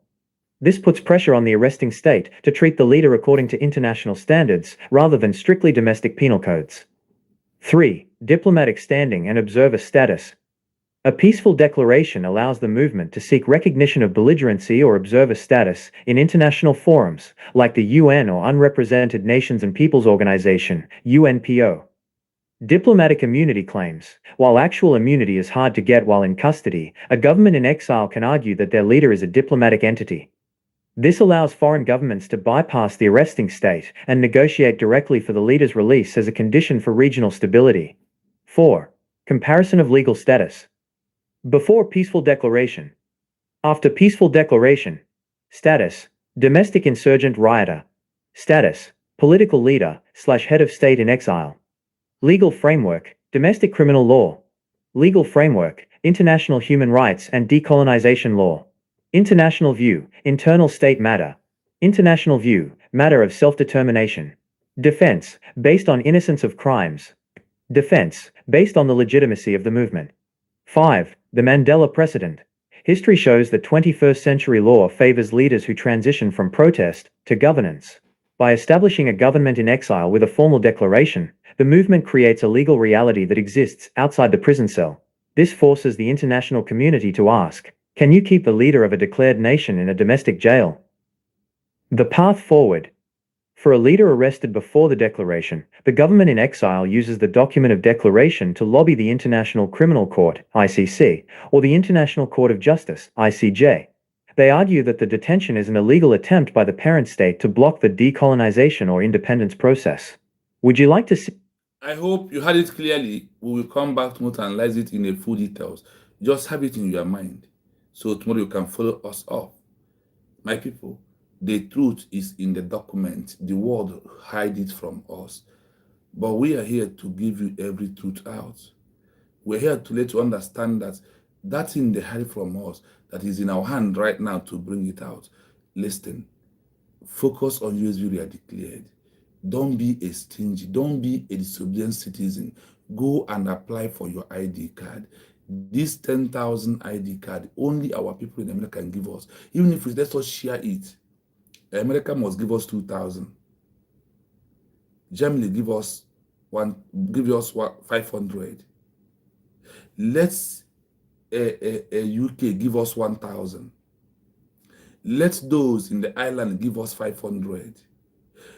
This puts pressure on the arresting state to treat the leader according to international standards rather than strictly domestic penal codes. 3. Diplomatic standing and observer status. A peaceful declaration allows the movement to seek recognition of belligerency or observer status in international forums, like the UN or Unrepresented Nations and Peoples Organization, UNPO. Diplomatic immunity claims. While actual immunity is hard to get while in custody, a government in exile can argue that their leader is a diplomatic entity. This allows foreign governments to bypass the arresting state and negotiate directly for the leader's release as a condition for regional stability. 4. Comparison of legal status. Before peaceful declaration. After peaceful declaration. Status: domestic insurgent rioter. Status: political leader / head of state in exile. Legal framework: domestic criminal law. Legal framework: international human rights and decolonization law. International view: internal state matter. International view: matter of self-determination. Defense: based on innocence of crimes. Defense: based on the legitimacy of the movement. 5. The Mandela precedent. History shows that 21st century law favors leaders who transition from protest to governance. By establishing a government in exile with a formal declaration, the movement creates a legal reality that exists outside the prison cell. This forces the international community to ask, can you keep the leader of a declared nation in a domestic jail? The path forward. For a leader arrested before the declaration, the government in exile uses the document of declaration to lobby the International Criminal Court, ICC, or the International Court of Justice, ICJ. They argue that the detention is an illegal attempt by the parent state to block the decolonization or independence process. Would you like to see? I hope you had it clearly. We will come back tomorrow to analyze it in a full details. Just have it in your mind, so tomorrow you can follow us up. My people, the truth is in the document. The world hide it from us. But we are here to give you every truth out. We're here to let you understand that that thing they hide from us, that is in our hand right now to bring it out. Listen, focus on USV we are declared. Don't be a stingy. Don't be a disobedient citizen. Go and apply for your ID card. This 10,000 ID card, only our people in America can give us. Even if we let us share it, America must give us 2,000. Germany give us 500. Let's UK give us 1,000. Let those in the island give us 500.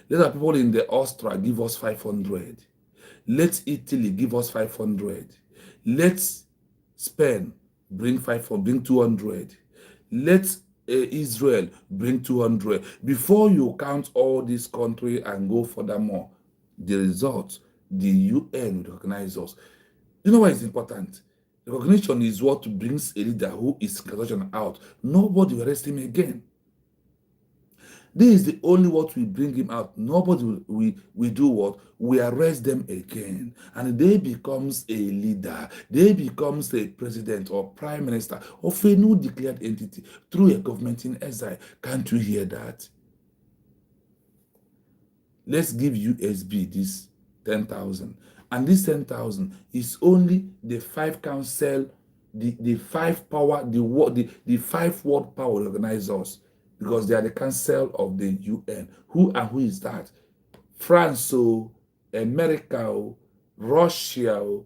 Let the people in the Austria give us 500. Let Italy give us 500. Let Spain bring 200. Let Israel bring 200. Before you count all these countries and go furthermore, the result, the UN will recognize us. You know why it's important? Recognition is what brings a leader who is corruption out. Nobody will arrest him again. This is the only what we bring him out. Nobody we do what? We arrest them again. And they becomes a leader. They becomes a president or prime minister of a new declared entity through a government in exile. Can't you hear that? Let's give USB this 10,000. And this 10,000 is only the 5 council, the 5 power, the 5 world power organizers, because they are the council of the UN. Who is that? France, America, Russia,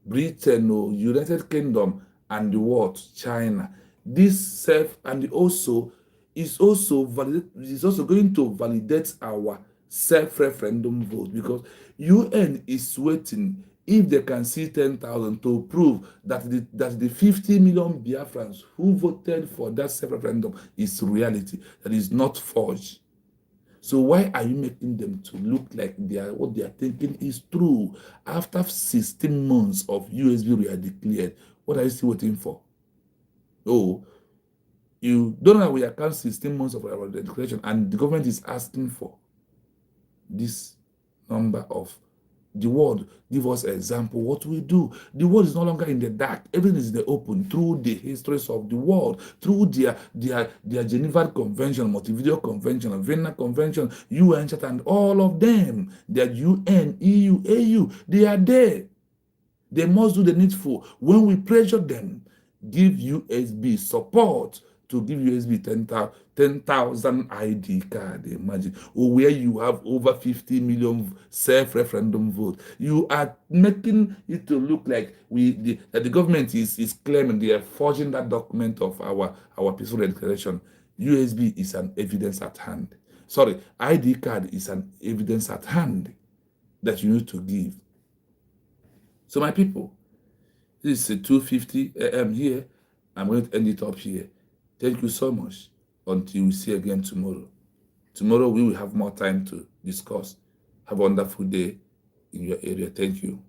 Britain, United Kingdom, and the world, China. This self and also is also going to validate our self-referendum vote, because UN is waiting if they can see 10,000 to prove that the 50 million Biafrans who voted for that self-referendum is reality, that is not forged. So why are you making them to look like what they are thinking is true? After 16 months of USB we are declared, what are you still waiting for? Oh, you don't know we account 16 months of our declaration, and the government is asking for this number of the world. Give us example what we do. The world is no longer in the dark. Everything is in the open through the histories of the world, through their Geneva Convention, Montevideo Convention, Vienna Convention, UN Charter, and all of them. Their UN, EU, AU, they are there. They must do the needful. When we pressure them, give USB support to give USB 10,000 ID card, imagine, or where you have over 50 million self-referendum vote. You are making it to look like that the government is claiming they are forging that document of our peaceful declaration. USB is an evidence at hand. Sorry, ID card is an evidence at hand that you need to give. So my people, this is 2:50 a.m. here. I'm going to end it up here. Thank you so much. Until we see again tomorrow. Tomorrow we will have more time to discuss. Have a wonderful day in your area. Thank you.